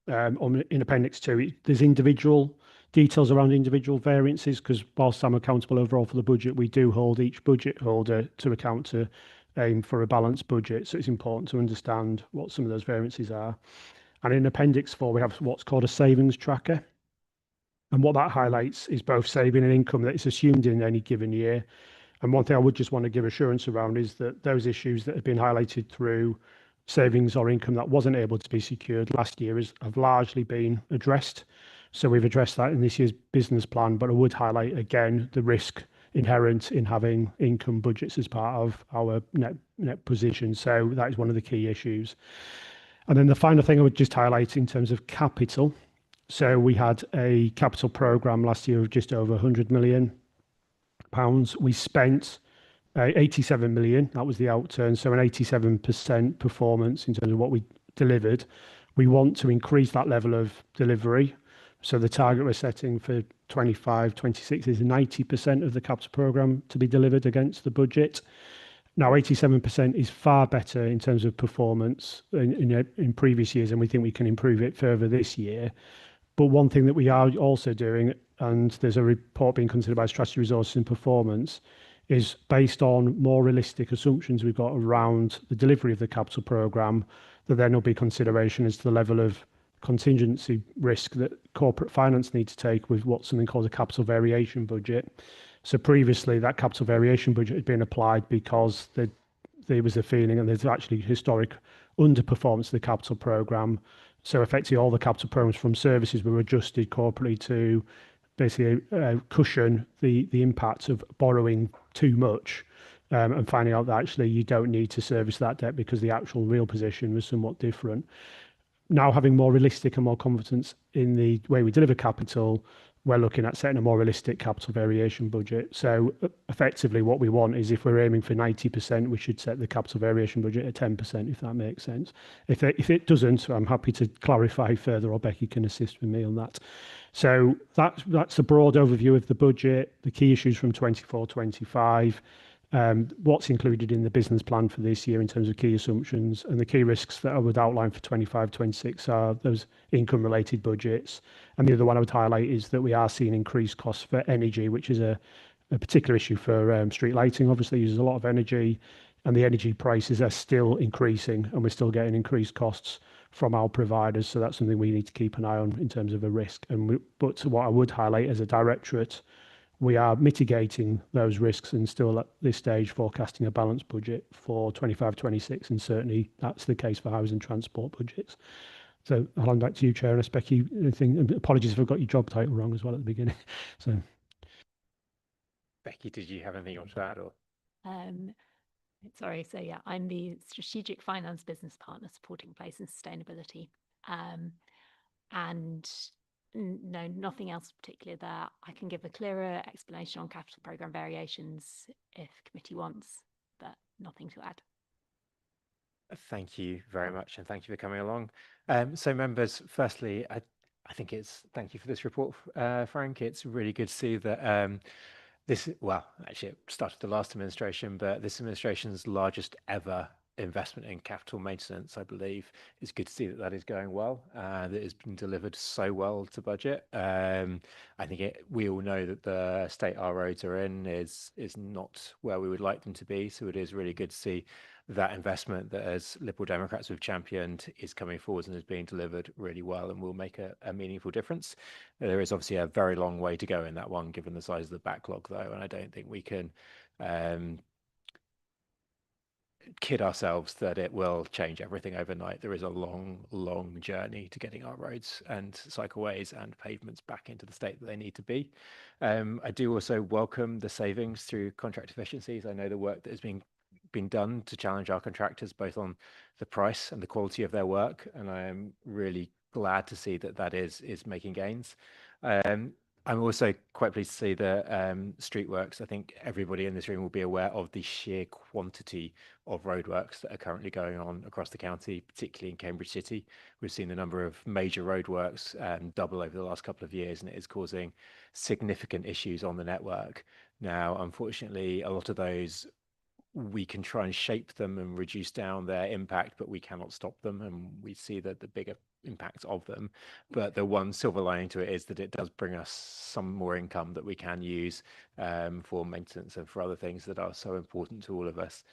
in Appendix 2, there's individual details around individual variances, because whilst I'm accountable overall for the budget, we do hold each budget holder to account to aim for a balanced budget. So it's important to understand what some of those variances are. And in Appendix 4, we have what's called a savings tracker. And what that highlights is both saving and income that is assumed in any given year. And one thing I would just want to give assurance around is that those issues that have been highlighted through savings or income that wasn't able to be secured last year have largely been addressed. So we've addressed that in this year's business plan, but I would highlight again the risk inherent in having income budgets as part of our net position. So that is one of the key issues. And then the final thing I would just highlight in terms of capital. So we had a capital programme last year of just over £100 million. We spent 87 million, that was the outturn, so an 87% performance in terms of what we delivered. We want to increase that level of delivery. So the target we're setting for 25-26 is 90% of the capital programme to be delivered against the budget. Now, 87% is far better in terms of performance in previous years, and we think we can improve it further this year. But one thing that we are also doing, and there's a report being considered by Strategy, Resources and Performance, is based on more realistic assumptions we've got around the delivery of the capital programme, that then will be consideration as to the level of contingency risk that corporate finance need to take with what's something called a capital variation budget. So previously that capital variation budget had been applied because there was a feeling, and there's actually historic underperformance of the capital programme. So effectively all the capital programmes from services were adjusted corporately to basically cushion the impact of borrowing too much and finding out that actually you don't need to service that debt because the actual real position was somewhat different. Now, having more realistic and more confidence in the way we deliver capital, we're looking at setting a more realistic capital variation budget. So effectively what we want is, if we're aiming for 90%, we should set the capital variation budget at 10%, if that makes sense. If it doesn't, I'm happy to clarify further, or Becky can assist with me on that. So that's a broad overview of the budget, the key issues from 24-25, what's included in the business plan for this year in terms of key assumptions, and the key risks that I would outline for 25-26 are those income related budgets. And the other one I would highlight is that we are seeing increased costs for energy, which is a particular issue for street lighting. Obviously uses a lot of energy, and the energy prices are still increasing, and we're still getting increased costs from our providers. So that's something we need to keep an eye on in terms of a risk. But what I would highlight as a directorate, we are mitigating those risks and still at this stage forecasting a balanced budget for 25-26, and certainly that's the case for housing and transport budgets. So I'll hand back to you, Chair, and Becky, anything, apologies if I've got your job title wrong as well at the beginning. So, Becky, did you have anything you want to add? Or? Sorry, so yeah, I'm the Strategic Finance Business Partner supporting place and sustainability. And no, nothing else particular there. I can give a clearer explanation on capital programme variations if committee wants, but nothing to add. Thank you very much, and thank you for coming along. So members, firstly, I think thank you for this report, Frank. It's really good to see that well, actually it started the last administration, but this administration's largest ever investment in capital maintenance, I believe. It's good to see that is going well, that it's been delivered so well to budget. I think we all know that the state our roads are in is not where we would like them to be, so it is really good to see that investment that, as Liberal Democrats have championed, is coming forward and is being delivered really well and will make a meaningful difference. There is obviously a very long way to go in that one, given the size of the backlog, though, and I don't think we can kid ourselves that it will change everything overnight. There is a long journey to getting our roads and cycleways and pavements back into the state that they need to be. I do also welcome the savings through contract efficiencies. I know the work that has been done to challenge our contractors both on the price and the quality of their work, and I am really glad to see that that is making gains. I'm also quite pleased to see that Streetworks, I think everybody in this room will be aware of the sheer quantity of roadworks that are currently going on across the county, particularly in Cambridge City. We've seen the number of major roadworks double over the last couple of years, and it is causing significant issues on the network. Now, unfortunately, a lot of those we can try and shape them and reduce down their impact, but we cannot stop them, and we see that the bigger impacts of them. But the one silver lining to it is that it does bring us some more income that we can use for maintenance and for other things that are so important to all of us.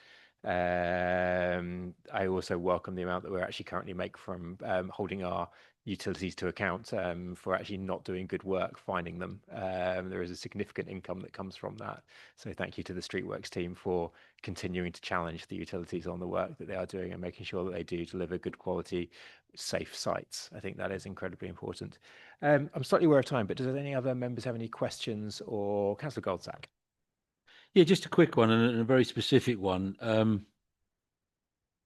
I also welcome the amount that we're actually currently make from holding our utilities to account for actually not doing good work, finding them. There is a significant income that comes from that. So thank you to the Streetworks team for continuing to challenge the utilities on the work that they are doing and making sure that they do deliver good quality, safe sites. I think that is incredibly important. I'm slightly aware of time, but does any other members have any questions? Or Councillor Goldsack? Yeah, just a quick one and a very specific one.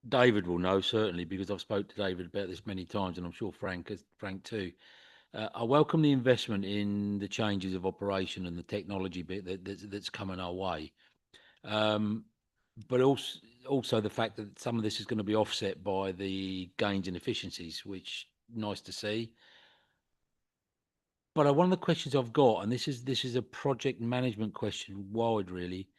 David will know certainly because I've spoke to David about this many times, and I'm sure Frank too. I welcome the investment in the changes of operation and the technology bit that's coming our way, but also the fact that some of this is going to be offset by the gains in efficiencies, which nice to see. But one of the questions I've got, and this is a project management question, wide really,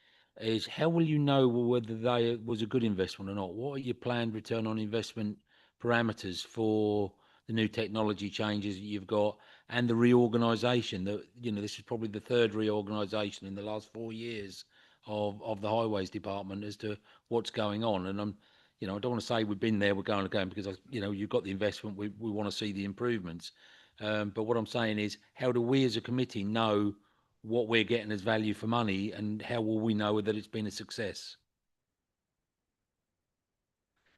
is how will you know whether they was a good investment or not? What are your planned return on investment parameters for the new technology changes that you've got and the reorganisation? That this is probably the third reorganisation in the last 4 years of the highways department as to what's going on. And I don't want to say we've been there, we're going again, because you've got the investment, we want to see the improvements. But what I'm saying is, how do we as a committee know what we're getting as value for money, and how will we know that it's been a success?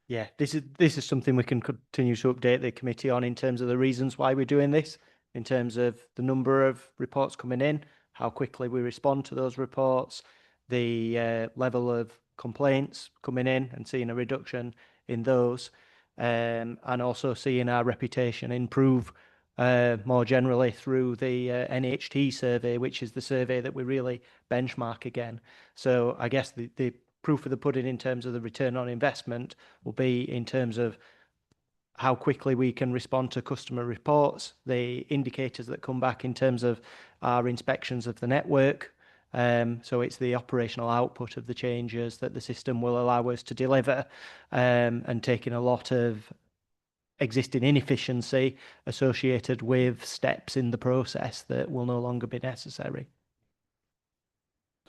Yeah, this is something we can continue to update the committee on in terms of the reasons why we're doing this, in terms of the number of reports coming in, how quickly we respond to those reports, the level of complaints coming in and seeing a reduction in those, and also seeing our reputation improve more generally through the NHT survey, which is the survey that we really benchmark again. So I guess the proof of the pudding in terms of the return on investment will be in terms of how quickly we can respond to customer reports, the indicators that come back in terms of our inspections of the network. So it's the operational output of the changes that the system will allow us to deliver, and taking a lot of existing inefficiency associated with steps in the process that will no longer be necessary.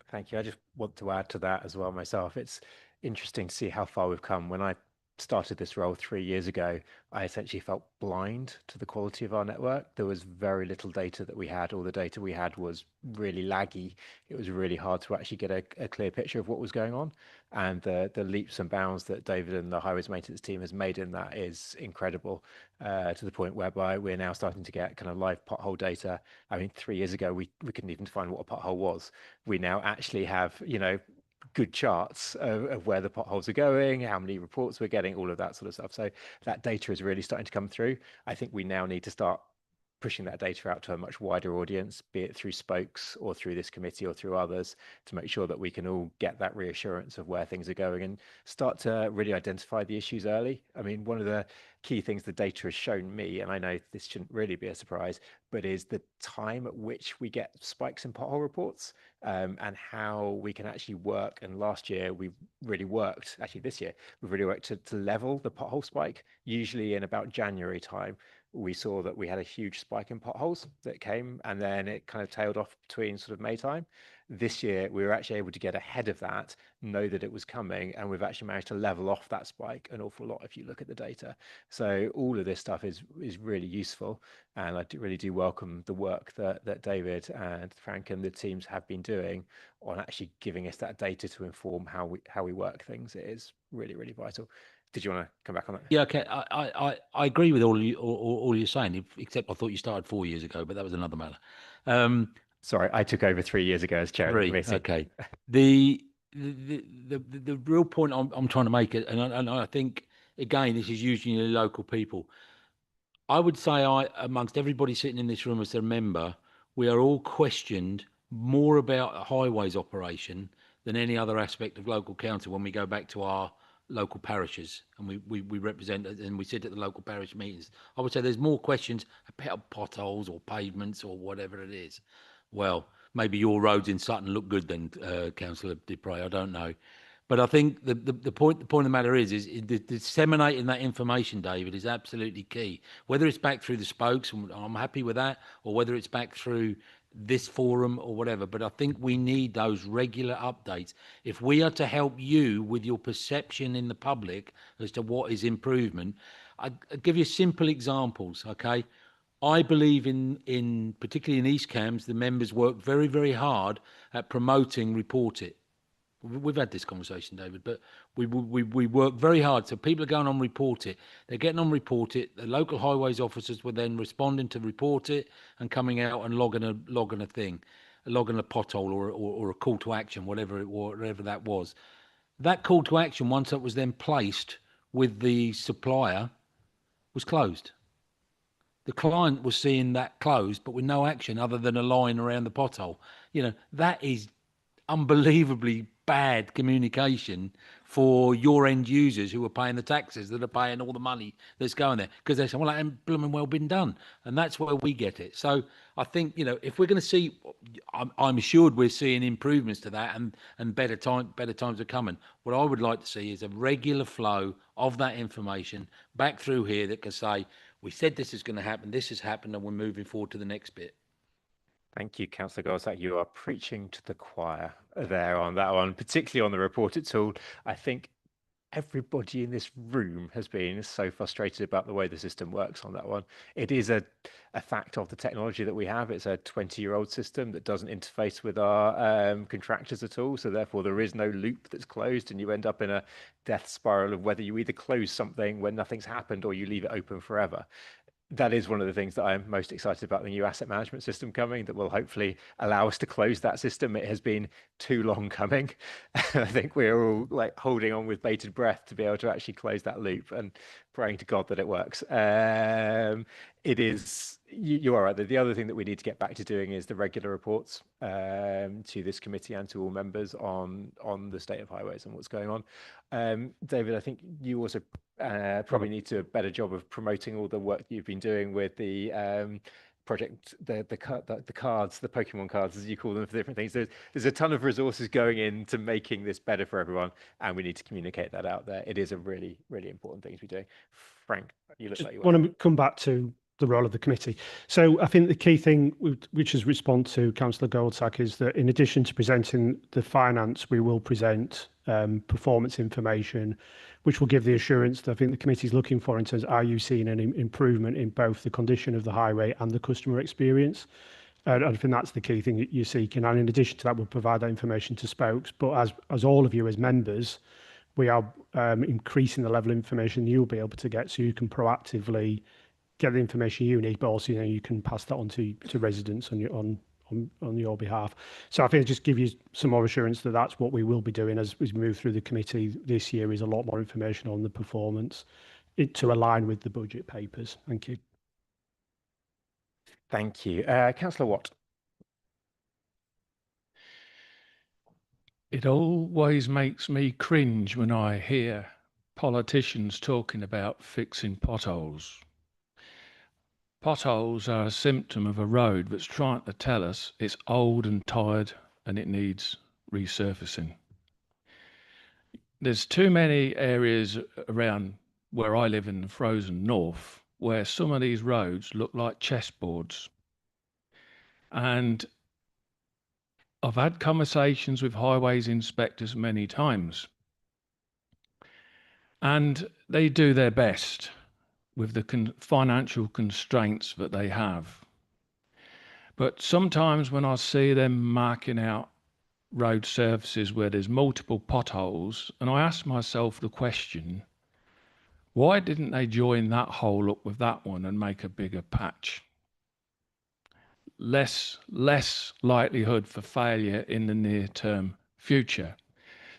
Thank you. I just want to add to that as well myself. It's interesting to see how far we've come. When I started this role 3 years ago, I essentially felt blind to the quality of our network. There was very little data that we had. All the data we had was really laggy. It was really hard to actually get a clear picture of what was going on. And the leaps and bounds that David and the highways maintenance team has made in that is incredible, to the point whereby we're now starting to get kind of live pothole data. I mean, 3 years ago, we couldn't even define what a pothole was. We now actually have, good charts of where the potholes are going, how many reports we're getting, all of that sort of stuff. So that data is really starting to come through. I think we now need to start pushing that data out to a much wider audience, be it through spokes or through this committee or through others, to make sure that we can all get that reassurance of where things are going and start to really identify the issues early. I mean, one of the key things the data has shown me, and I know this shouldn't really be a surprise, but is the time at which we get spikes in pothole reports, and how we can actually work. And last year we really worked, actually this year, we've really worked to level the pothole spike, usually in about January time. we saw that we had a huge spike in potholes that came, and then it kind of tailed off between sort of May time. This year, we were actually able to get ahead of that, know that it was coming, and we've actually managed to level off that spike an awful lot if you look at the data. So all of this stuff is really useful, and I really do welcome the work that David and Frank and the teams have been doing on actually giving us that data to inform how we work things. It is really vital. Did you want to come back on that? Yeah, okay. I agree with all you're saying, except I thought you started 4 years ago, but that was another matter. Sorry, I took over 3 years ago as chair of the committee. Okay. The real point I'm trying to make, and I think again this is usually local people. I would say amongst everybody sitting in this room as a member, we are all questioned more about a highways operation than any other aspect of local council when we go back to our local parishes and we represent and we sit at the local parish meetings. I would say there's more questions about potholes or pavements or whatever it is. Well, maybe your roads in Sutton look good then, Councillor Dupre, I don't know. But I think the point of the matter is disseminating that information, David, is absolutely key. Whether it's back through the spokes, and I'm happy with that, or whether it's back through this forum or whatever. But I think we need those regular updates. If we are to help you with your perception in the public as to what is improvement, I'll give you simple examples, okay? I believe in particularly in East Cams, the members work very hard at promoting Report It. We've had this conversation, David, but we work very hard. So people are going on Report It. They're getting on Report It. The local highways officers were then responding to Report It and coming out and logging a pothole or a call to action, whatever that was. That call to action, once it was then placed with the supplier, was closed. The client was seeing that closed, but with no action other than a line around the pothole. You know, that is unbelievably bad communication for your end users who are paying the taxes, that are paying all the money that's going there, because they say, well, that ain't blooming well been done. And that's where we get it. So I think, you know, if we're going to see, I'm assured we're seeing improvements to that and better times are coming. What I would like to see is a regular flow of that information back through here that can say, we said this is going to happen, this has happened, and we're moving forward to the next bit. Thank you, Councillor Goldsack. You are preaching to the choir there on that one, particularly on the Report It tool. I think everybody in this room has been so frustrated about the way the system works on that one. It is a fact of the technology that we have. It's a 20-year-old system that doesn't interface with our contractors at all. So therefore, there is no loop that's closed, and you end up in a death spiral of whether you either close something when nothing's happened or you leave it open forever. That is one of the things that I'm most excited about, the new asset management system coming that will hopefully allow us to close that system. It has been too long coming. I think we're all like holding on with bated breath to be able to actually close that loop and praying to God that it works. It is, you are right. The other thing that we need to get back to doing is the regular reports to this committee and to all members on the state of highways and what's going on. David, I think you also probably need to do a better job of promoting all the work that you've been doing with the project, the cards, the Pokemon cards, as you call them, for different things. There's a ton of resources going into making this better for everyone, and we need to communicate that out there. It is a really important thing to be doing. Frank, you look like you want to come back to the role of the committee. So I think the key thing, which is response to Councillor Goldsack, is that in addition to presenting the finance, we will present performance information, which will give the assurance that I think the committee is looking for in terms of, are you seeing an improvement in both the condition of the highway and the customer experience? And I think that's the key thing that you're seeking. And in addition to that, we'll provide that information to spokes. But as all of you as members, we are increasing the level of information you'll be able to get, so you can proactively get the information you need, but also, you know, you can pass that on to residents on your behalf. So I think just give you some more assurance that that's what we will be doing as we move through the committee this year, is a lot more information on the performance to align with the budget papers. Thank you. Thank you. Councillor Watt. It always makes me cringe when I hear politicians talking about fixing potholes. Potholes are a symptom of a road that's trying to tell us it's old and tired and it needs resurfacing. There's too many areas around where I live in the frozen north where some of these roads look like chessboards. And I've had conversations with highways inspectors many times, and they do their best with the financial constraints that they have. But sometimes when I see them marking out road surfaces where there's multiple potholes, and I ask myself the question, why didn't they join that hole up with that one and make a bigger patch? Less likelihood for failure in the near term future.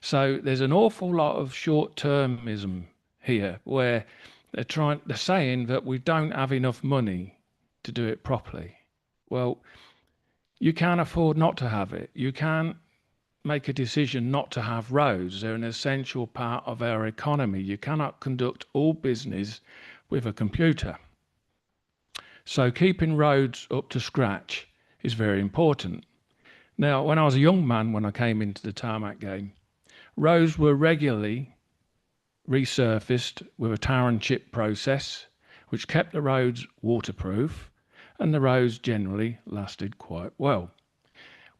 So there's an awful lot of short-termism here where they're saying that we don't have enough money to do it properly. Well, you can't afford not to have it. You can't make a decision not to have roads. They're an essential part of our economy. You cannot conduct all business with a computer. So keeping roads up to scratch is very important. Now, when I was a young man, when I came into the tarmac game, roads were regularly resurfaced with a tar and chip process, which kept the roads waterproof, and the roads generally lasted quite well.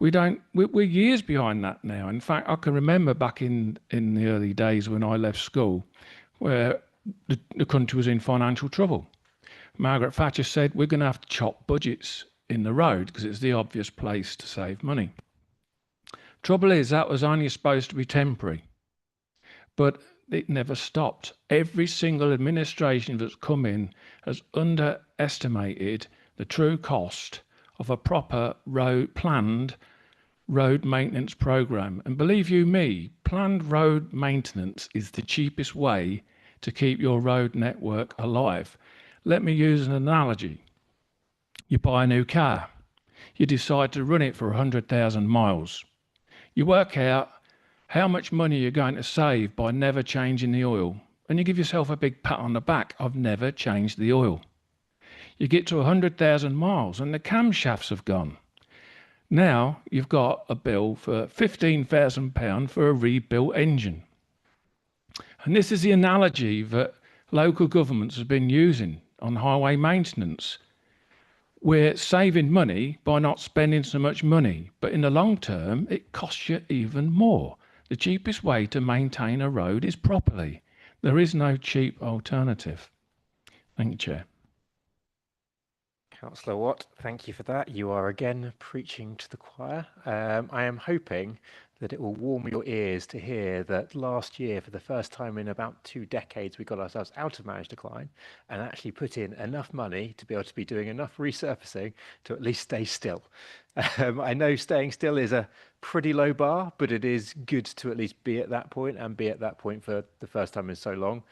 We're years behind that now. In fact, I can remember back in the early days when I left school, where the country was in financial trouble. Margaret Thatcher said, we're going to have to chop budgets in the road because it's the obvious place to save money. Trouble is, that was only supposed to be temporary, but it never stopped. Every single administration that's come in has underestimated the true cost of a proper planned road maintenance program. And believe you me, planned road maintenance is the cheapest way to keep your road network alive. Let me use an analogy. You buy a new car. You decide to run it for 100,000 miles. You work out how much money you're going to save by never changing the oil. And you give yourself a big pat on the back. I've never changed the oil. You get to 100,000 miles and the camshafts have gone. Now you've got a bill for £15,000 for a rebuilt engine. And this is the analogy that local governments have been using on highway maintenance. We're saving money by not spending so much money, but in the long term, it costs you even more. The cheapest way to maintain a road is properly. There is no cheap alternative. Thank you, Chair. Councillor Watt, thank you for that. You are again preaching to the choir. I am hoping that it will warm your ears to hear that last year, for the first time in about 2 decades, we got ourselves out of managed decline and actually put in enough money to be able to be doing enough resurfacing to at least stay still. I know staying still is a pretty low bar, but it is good to at least be at that point and be at that point for the first time in so long.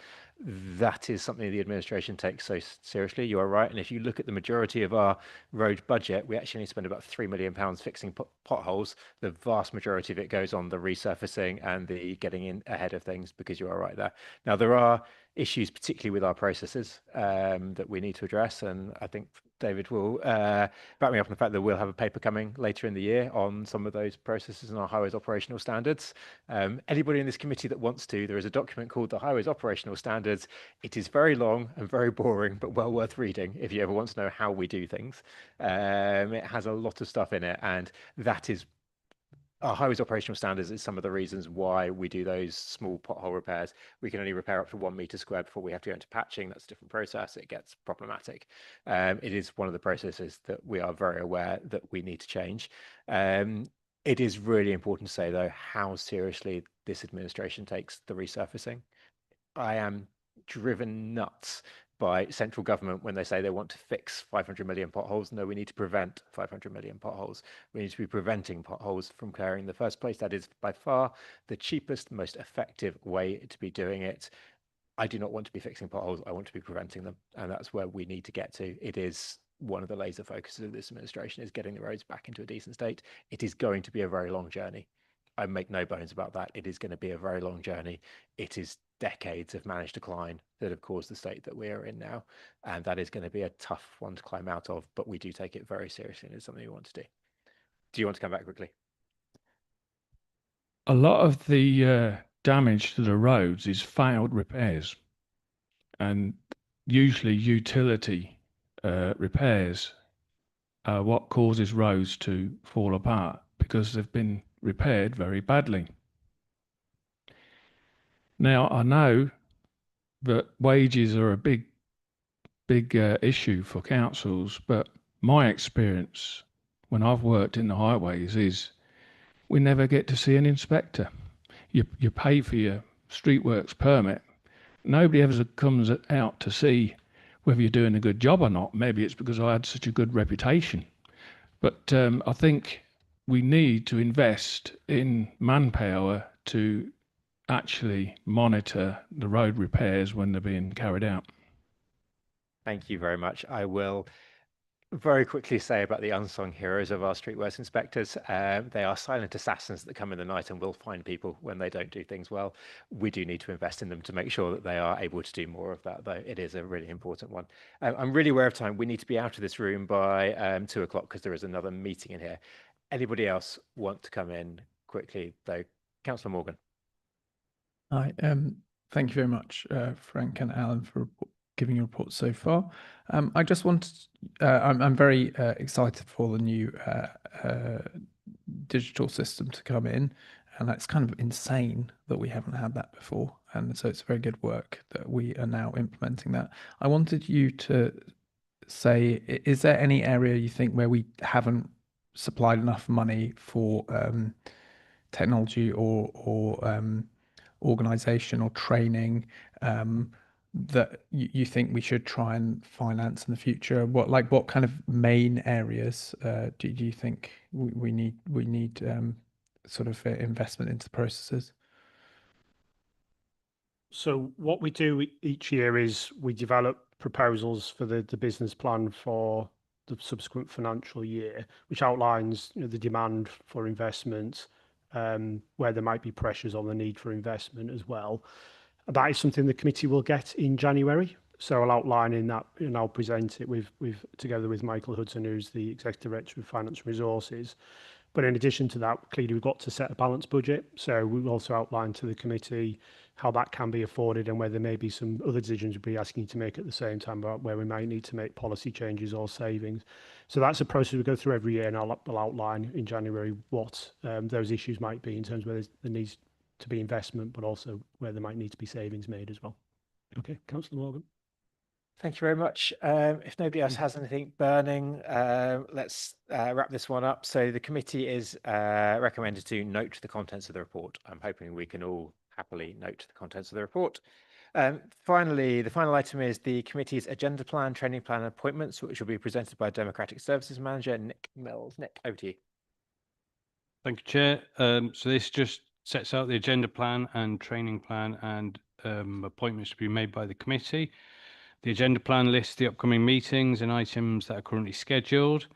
That is something the administration takes so seriously. You are right. And if you look at the majority of our road budget, we actually need to spend about £3 million fixing potholes. The vast majority of it goes on the resurfacing and the getting in ahead of things, because you are right there. Now, there are issues, particularly with our processes, that we need to address. And I think David will back me up on the fact that we'll have a paper coming later in the year on some of those processes and our highways operational standards. Anybody in this committee that wants to, there is a document called the Highways Operational Standards. It is very long and very boring, but well worth reading if you ever want to know how we do things. It has a lot of stuff in it, and that is our highways operational standards is some of the reasons why we do those small pothole repairs. We can only repair up to 1 metre squared before we have to go into patching. That's a different process. It gets problematic. It is one of the processes that we are very aware that we need to change. It is really important to say, though, how seriously this administration takes the resurfacing. I am driven nuts by central government when they say they want to fix 500 million potholes. No, we need to prevent 500 million potholes. We need to be preventing potholes from occurring in the first place. That is by far the cheapest, most effective way to be doing it. I do not want to be fixing potholes. I want to be preventing them. And that's where we need to get to. It is one of the laser focuses of this administration, is getting the roads back into a decent state. It is going to be a very long journey. I make no bones about that. It is going to be a very long journey. It is decades of managed decline that have caused the state that we are in now. And that is going to be a tough one to climb out of, but we do take it very seriously and it's something we want to do. Do you want to come back quickly? A lot of the damage to the roads is failed repairs. And usually utility repairs are what causes roads to fall apart because they've been repaired very badly. Now, I know that wages are a big issue for councils, but my experience when I've worked in the highways is we never get to see an inspector. You pay for your street works permit. Nobody ever comes out to see whether you're doing a good job or not. Maybe it's because I had such a good reputation. But I think we need to invest in manpower to actually monitor the road repairs when they're being carried out. Thank you very much. I will very quickly say about the unsung heroes of our streetworks inspectors. They are silent assassins that come in the night and will find people when they don't do things well. We do need to invest in them to make sure that they are able to do more of that, though it is a really important one. I'm really aware of time. We need to be out of this room by 2 o'clock because there is another meeting in here. Anybody else want to come in quickly, though? Councillor Morgan. Hi, thank you very much, Frank and Alan, for giving your report so far. I just wanted, I'm very excited for the new digital system to come in, and that's kind of insane that we haven't had that before. And so it's very good work that we are now implementing that. I wanted you to say, is there any area you think where we haven't supplied enough money for technology or organization or training that you think we should try and finance in the future? What kind of main areas do you think we need sort of investment into the processes? So what we do each year is we develop proposals for the business plan for the subsequent financial year, which outlines the demand for investment, where there might be pressures on the need for investment as well. That is something the committee will get in January. So I'll outline in that, and I'll present it together with Michael Hudson, who's the Executive Director of Finance and Resources. But in addition to that, clearly we've got to set a balanced budget. So we'll also outline to the committee how that can be afforded and where there may be some other decisions we'll be asking you to make at the same time about where we might need to make policy changes or savings. So that's a process we go through every year, and I'll outline in January what those issues might be in terms of where there needs to be investment, but also where there might need to be savings made as well. Okay, Councillor Morgan. Thank you very much. If nobody else has anything burning, let's wrap this one up. So the committee is recommended to note the contents of the report. I'm hoping we can all happily note the contents of the report. Finally, the final item is the committee's agenda plan, training plan, and appointments, which will be presented by Democratic Services Manager Nick Mills. Nick, over to you. Thank you, Chair. So this just sets out the agenda plan and training plan and appointments to be made by the committee. The agenda plan lists the upcoming meetings and items that are currently scheduled,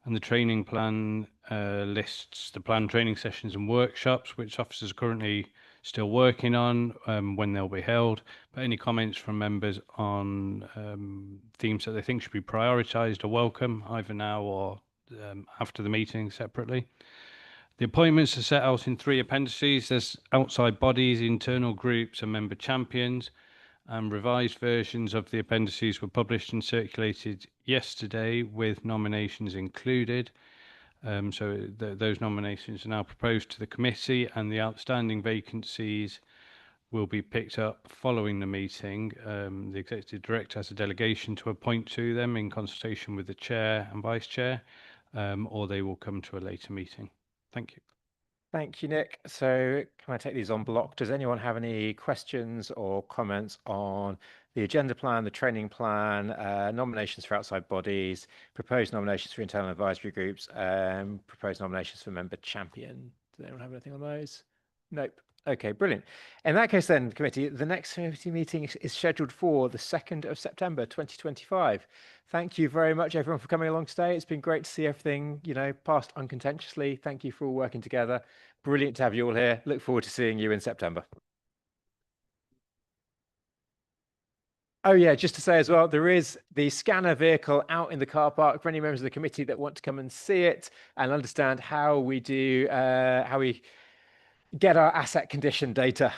and the training plan lists the planned training sessions and workshops which officers are currently still working on, when they'll be held. But any comments from members on themes that they think should be prioritised are welcome, either now or after the meeting separately. The appointments are set out in 3 appendices. There's outside bodies, internal groups, and member champions. Revised versions of the appendices were published and circulated yesterday with nominations included. So those nominations are now proposed to the committee, and the outstanding vacancies will be picked up following the meeting. The Executive Director has a delegation to appoint to them in consultation with the Chair and Vice Chair, or they will come to a later meeting. Thank you. Thank you, Nick. So can I take these on block? Does anyone have any questions or comments on the agenda plan, the training plan, nominations for outside bodies, proposed nominations for internal advisory groups, proposed nominations for member champion? Does anyone have anything on those? Nope. Okay, brilliant. In that case then, committee, the next committee meeting is scheduled for the 2nd of September 2025. Thank you very much, everyone, for coming along today. It's been great to see everything, passed uncontentiously. Thank you for all working together. Brilliant to have you all here. Look forward to seeing you in September. Oh yeah, just to say as well, there is the scanner vehicle out in the car park for any members of the committee that want to come and see it and understand how we do, how we get our asset condition data